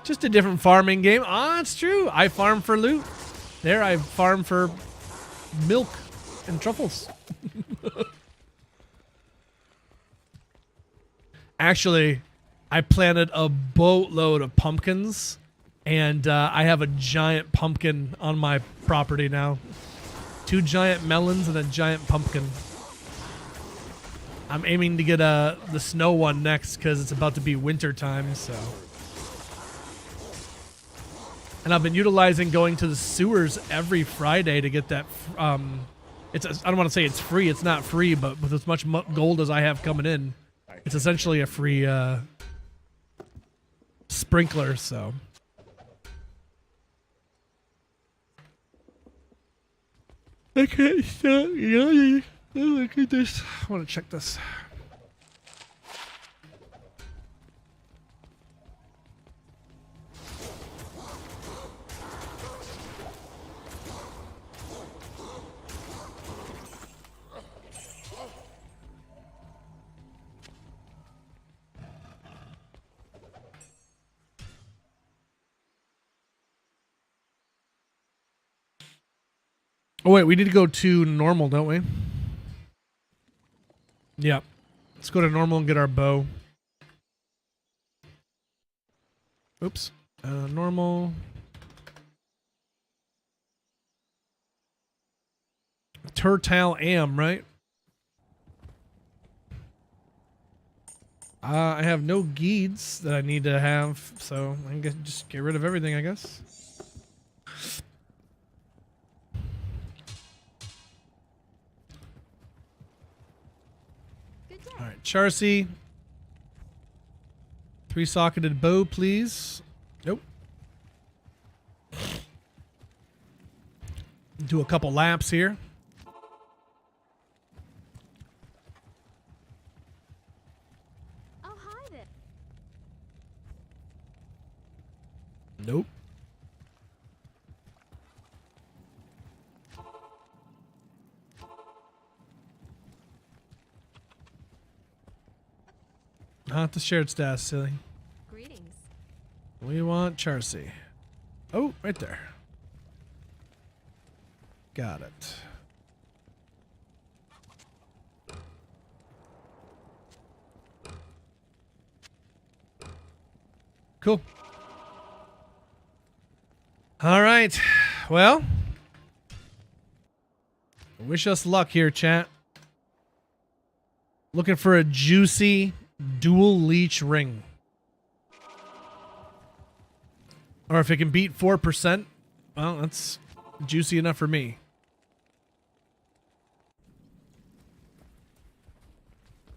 Just a different farming game. Ah, it's true. I farm for loot. There, I farm for milk and truffles. Actually, I planted a boatload of pumpkins, and I have a giant pumpkin on my property now. 2 giant melons and a giant pumpkin. I'm aiming to get the snow one next because it's about to be winter time, so. And I've been utilizing going to the sewers every Friday to get that. I don't want to say it's free. It's not free, but with as much gold as I have coming in, it's essentially a free sprinkler. So. I can't stop yawning. Oh, look at this. I want to check this. Oh, wait, we need to go to normal, don't we? Yeah. Let's go to normal and get our bow. Oops. Normal. Turtal Am, right? I have no geeds that I need to have, so I can just get rid of everything, I guess. All right, Charcy. 3-socketed bow, please. Nope. Do a couple laps here. Oh, hi there. Nope. Not the shared stash, silly. Greetings. We want Charcy. Oh, right there. Got it. Cool. All right. Well, wish us luck here, chat. Looking for a juicy dual leech ring. Or if it can beat 4%, well, that's juicy enough for me.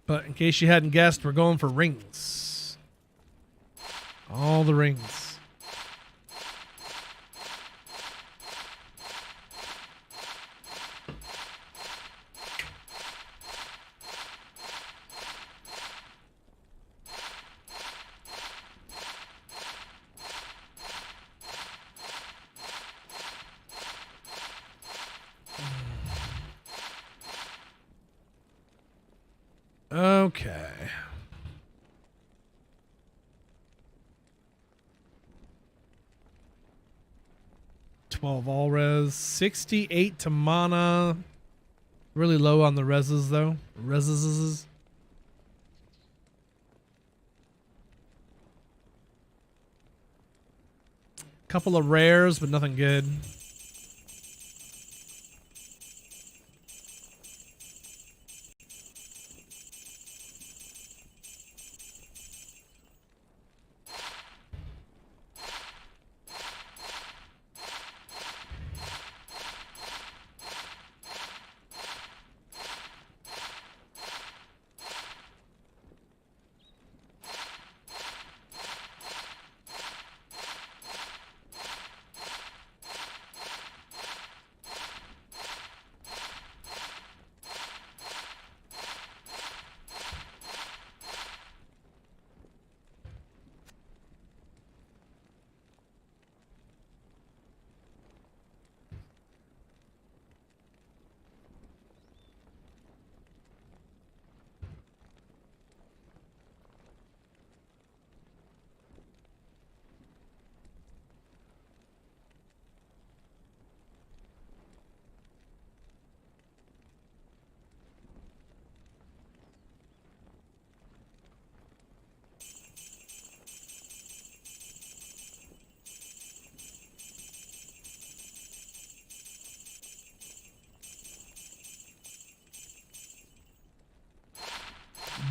But in case you hadn't guessed, we're going for rings. All the rings. Okay. All res, 68 to mana. Really low on the reses though. Reses. Couple of rares, but nothing good.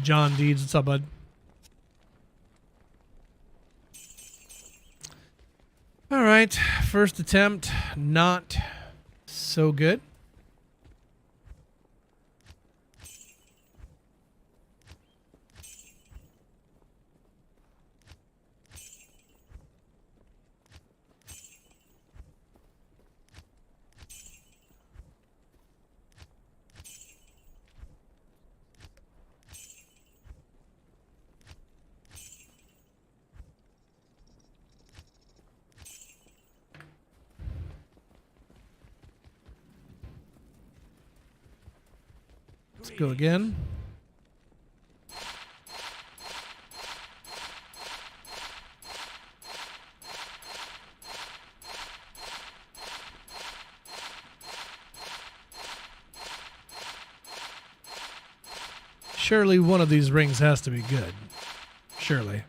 John Deeds, what's up, bud? All right, first attempt, not so good. Let's go again. Surely one of these rings has to be good. Surely.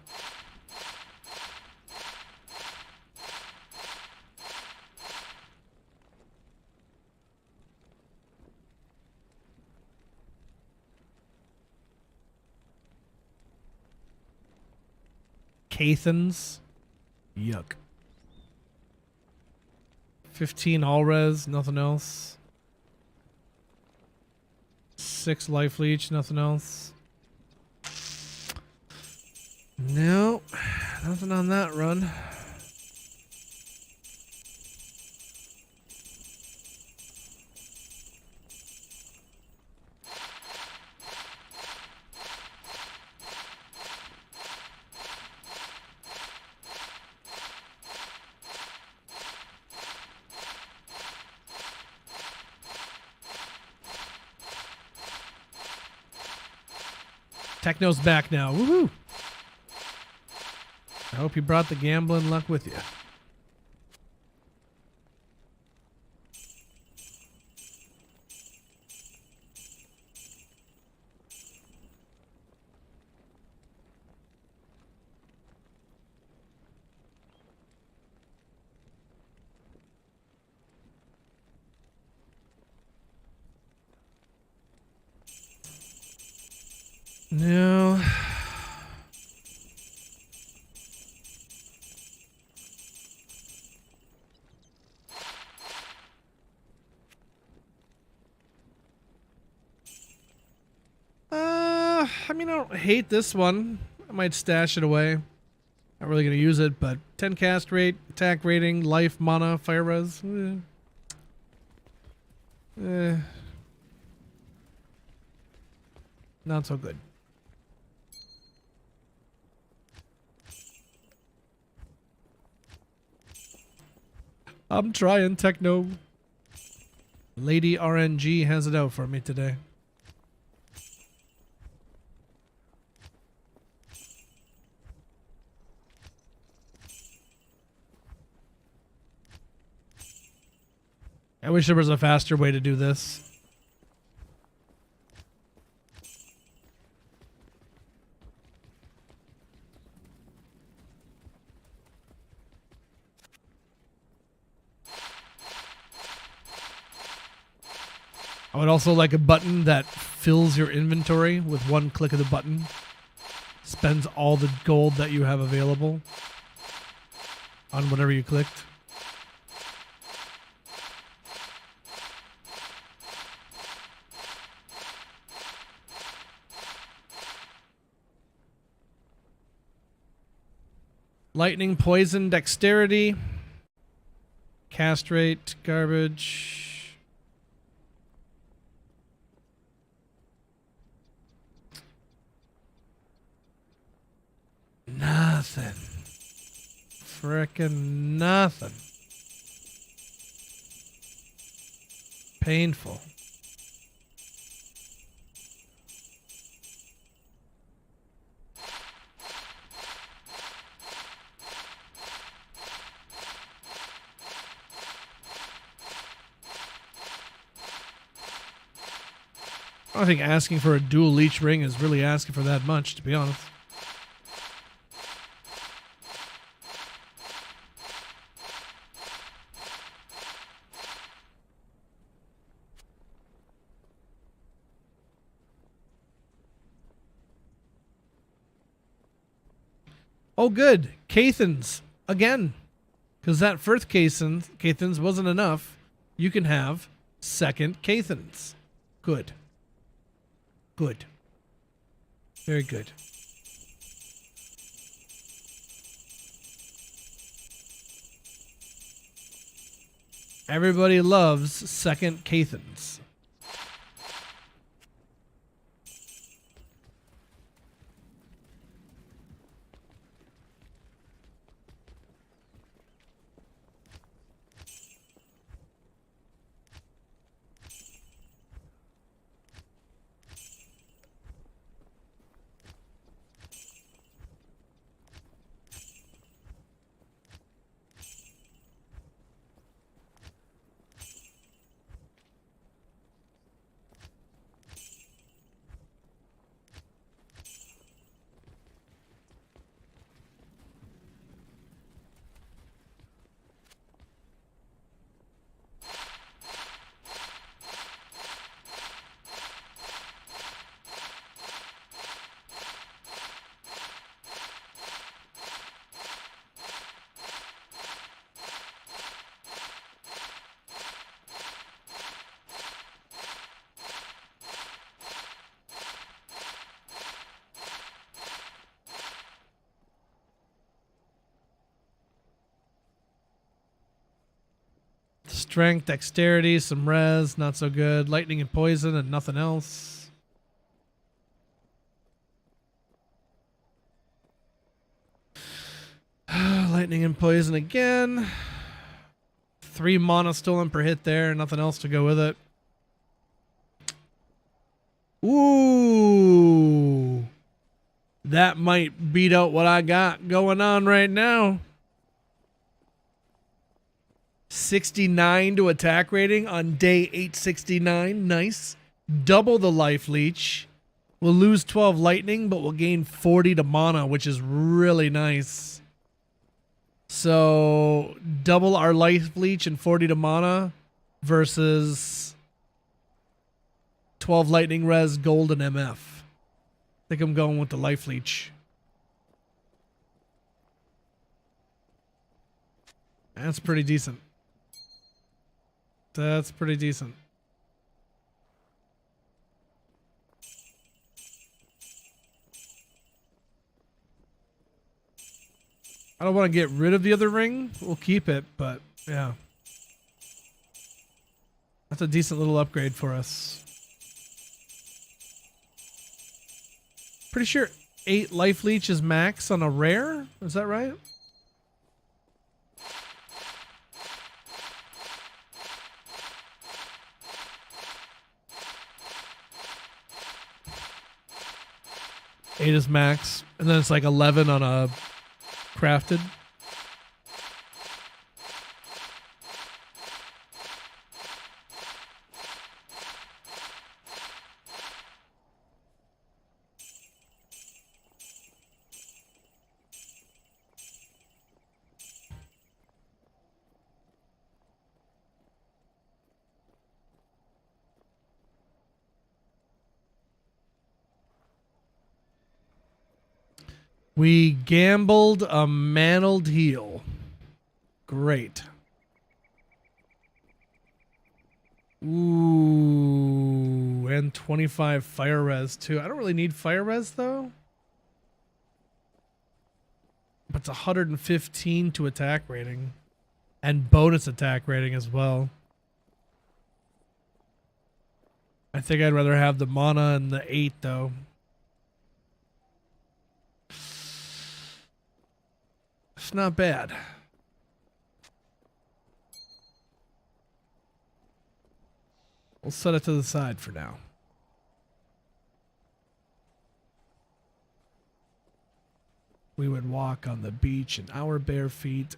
Cathans. Yuck. 15 all res, nothing else. 6 life leech, nothing else. No, nothing on that run. Techno's back now. Woohoo! I hope you brought the gambling luck with you. No. I mean, I don't hate this one. I might stash it away. Not really gonna use it, but 10 cast rate, attack rating, life, mana, fire res. Not so good. I'm trying, Techno. Lady RNG has it out for me today. I wish there was a faster way to do this. I would also like a button that fills your inventory with one click of the button. Spends all the gold that you have available on whatever you clicked. Lightning, poison, dexterity. Cast rate, garbage. Nothing. Frickin' nothing. Painful. I don't think asking for a dual leech ring is really asking for that much, to be honest. Oh, good. Cathans. Again. Because that first Cathans wasn't enough. You can have second Cathans. Good. Good. Very good. Everybody loves second Cathans. Strength, dexterity, some res, not so good. Lightning and poison and nothing else. Lightning and poison again. 3 mana stolen per hit there, nothing else to go with it. Ooh. That might beat out what I got going on right now. 69 to attack rating on day 869. Nice. Double the life leech. We'll lose 12 lightning, but we'll gain 40 to mana, which is really nice. So double our life leech and 40 to mana versus 12 lightning res, gold, and MF. I think I'm going with the life leech. That's pretty decent. That's pretty decent. I don't want to get rid of the other ring. We'll keep it, but yeah. That's a decent little upgrade for us. Pretty sure 8 life leech is max on a rare. Is that right? Eight is max, and then it's like 11 on a crafted. We gambled a mantled heel. Great. Ooh, and 25 fire res too. I don't really need fire res though. But it's 115 to attack rating. And bonus attack rating as well. I think I'd rather have the mana and the 8 though. It's not bad. We'll set it to the side for now. We would walk on the beach in our bare feet.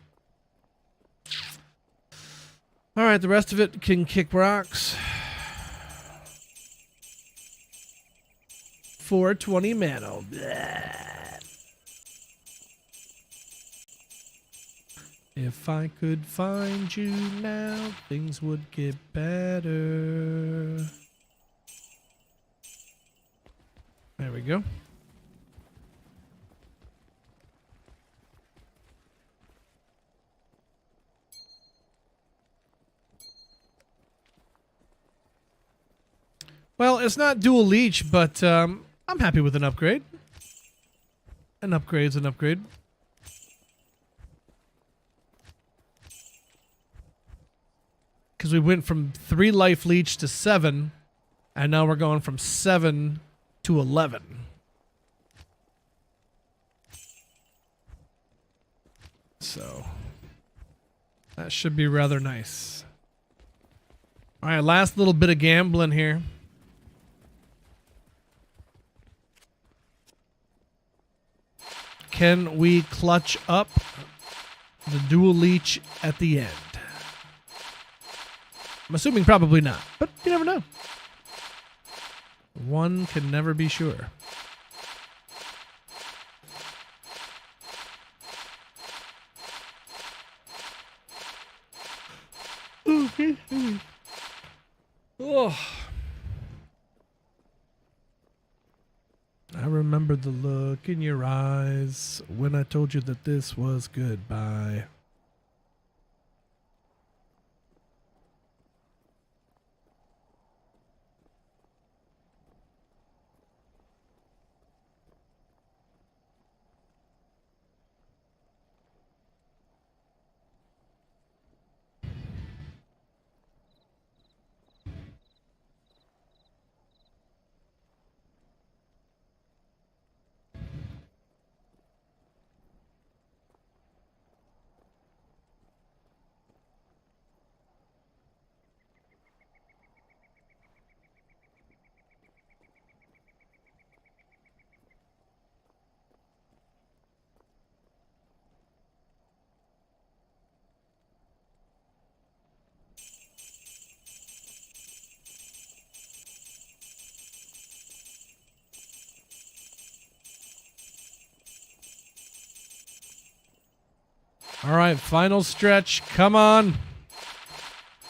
All right, the rest of it can kick rocks. 420 mana. Blah. If I could find you now, things would get better. There we go. Well, it's not dual leech, but I'm happy with an upgrade. An upgrade's an upgrade. Because we went from 3 life leech to 7, and now we're going from 7 to 11. So that should be rather nice. All right, last little bit of gambling here. Can we clutch up the dual leech at the end? I'm assuming probably not, but you never know. One can never be sure. Oh. I remember the look in your eyes when I told you that this was goodbye. All right, final stretch. Come on.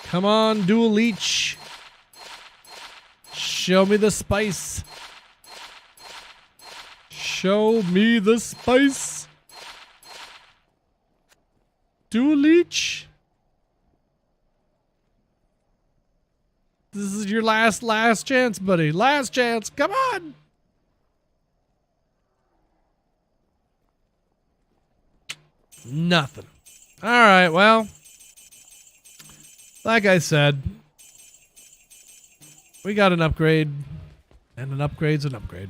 Come on, dual leech. Show me the spice. Show me the spice. Dual leech. This is your last chance, buddy. Last chance. Come on. Nothing. All right, well, like I said, we got an upgrade, and an upgrade's an upgrade.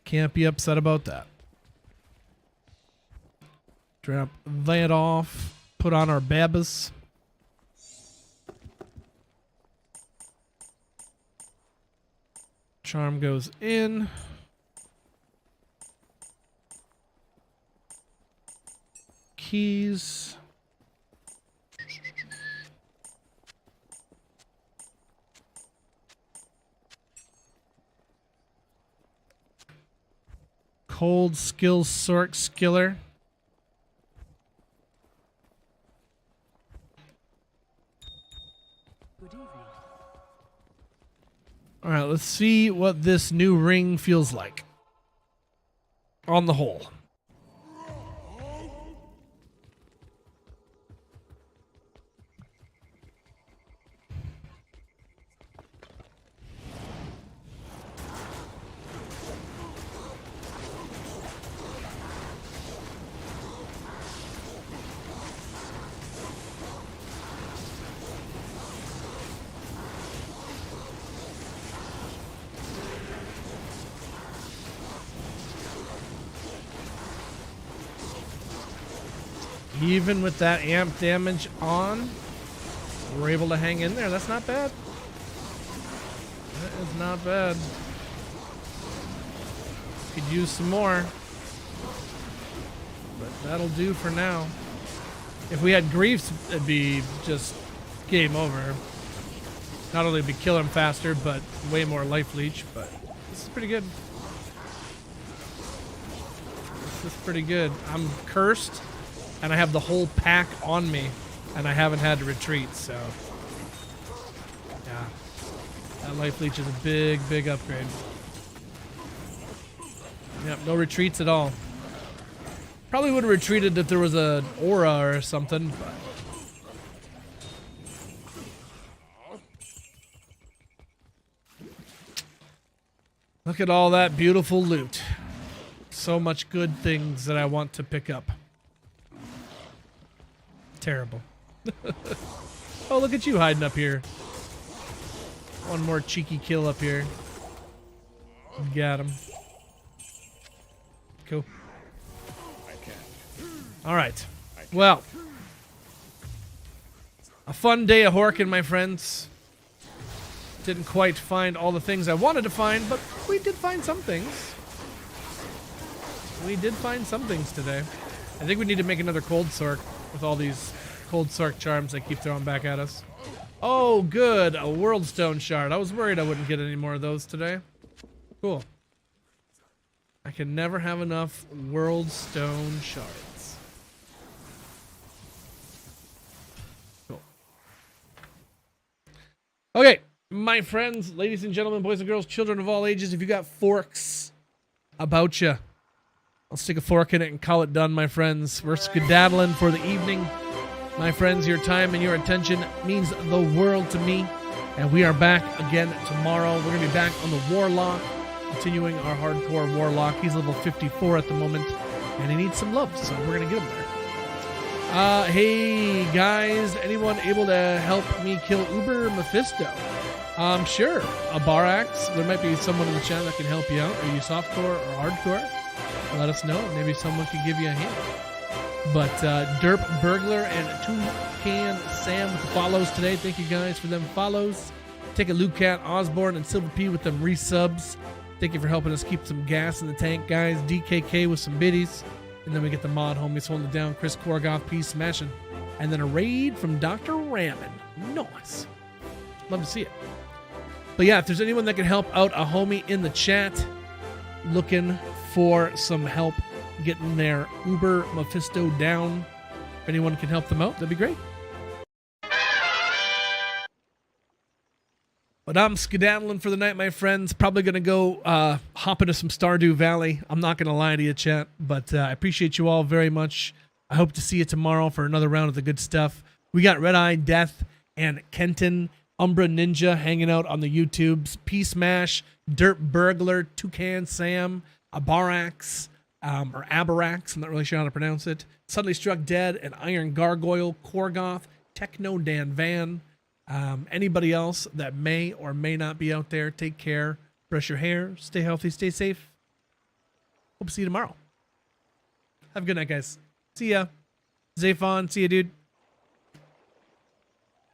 Can't be upset about that. Drop that off, put on our babas. Charm goes in. Keys. Cold skill HORK skiller. All right, let's see what this new ring feels like. On the whole. Even with that amp damage on, we're able to hang in there. That's not bad. That is not bad. Could use some more. But that'll do for now. If we had griefs, it'd be just game over. Not only would we kill him faster, but way more life leech. But this is pretty good. This is pretty good. I'm cursed. And I have the whole pack on me, and I haven't had to retreat, so yeah. That life leech is a big, big upgrade. Yep, no retreats at all. Probably would have retreated if there was an aura or something, but look at all that beautiful loot. So much good things that I want to pick up. Terrible. Oh, look at you hiding up here. One more cheeky kill up here. Got him. Cool. All right. Well, a fun day of HORKing, my friends. Didn't quite find all the things I wanted to find, but we did find some things. We did find some things today. I think we need to make another cold HORK with all these cold HORK charms they keep throwing back at us. Oh, good. A world stone shard. I was worried I wouldn't get any more of those today. Cool. I can never have enough world stone shards. Cool. Okay, my friends, ladies and gentlemen, boys and girls, children of all ages, if you got forks about you, I'll stick a fork in it and call it done, my friends. We're skedaddling for the evening. My friends, your time and your attention means the world to me. And we are back again tomorrow. We're going to be back on the Warlock, continuing our hardcore Warlock. He's level 54 at the moment, and he needs some love, so we're going to get him there. Hey, guys, anyone able to help me kill Uber Mephisto? Sure. A bar axe. There might be someone in the chat that can help you out. Are you softcore or hardcore? Let us know. Maybe someone can give you a hand. But Derp Burglar and Toucan Sam with the follows today. Thank you guys for them follows. Take a Lucat Osborne and Silver P with them resubs. Thank you for helping us keep some gas in the tank, guys. DKK with some biddies. And then we get the mod homies holding it down. Chris Korgoff, P smashing. And then a raid from Dr. Ramen. Nice. Love to see it. But yeah, if there's anyone that can help out a homie in the chat, looking for some help getting their Uber Mephisto down. If anyone can help them out, that'd be great. But I'm skedaddling for the night, my friends. Probably going to go hop into some Stardew Valley. I'm not going to lie to you, chat. But I appreciate you all very much. I hope to see you tomorrow for another round of the good stuff. We got Red Eye Death and Kenton, Umbra Ninja hanging out on the YouTubes. Peace Mash, Dirt Burglar, Toucan Sam, Abarax, or Abarax. I'm not really sure how to pronounce it. Suddenly Struck Dead, and Iron Gargoyle, Korgoth, Techno Dan Van. Anybody else that may or may not be out there, take care, brush your hair, stay healthy, stay safe. Hope to see you tomorrow. Have a good night, guys. See ya. Zafon, see ya, dude.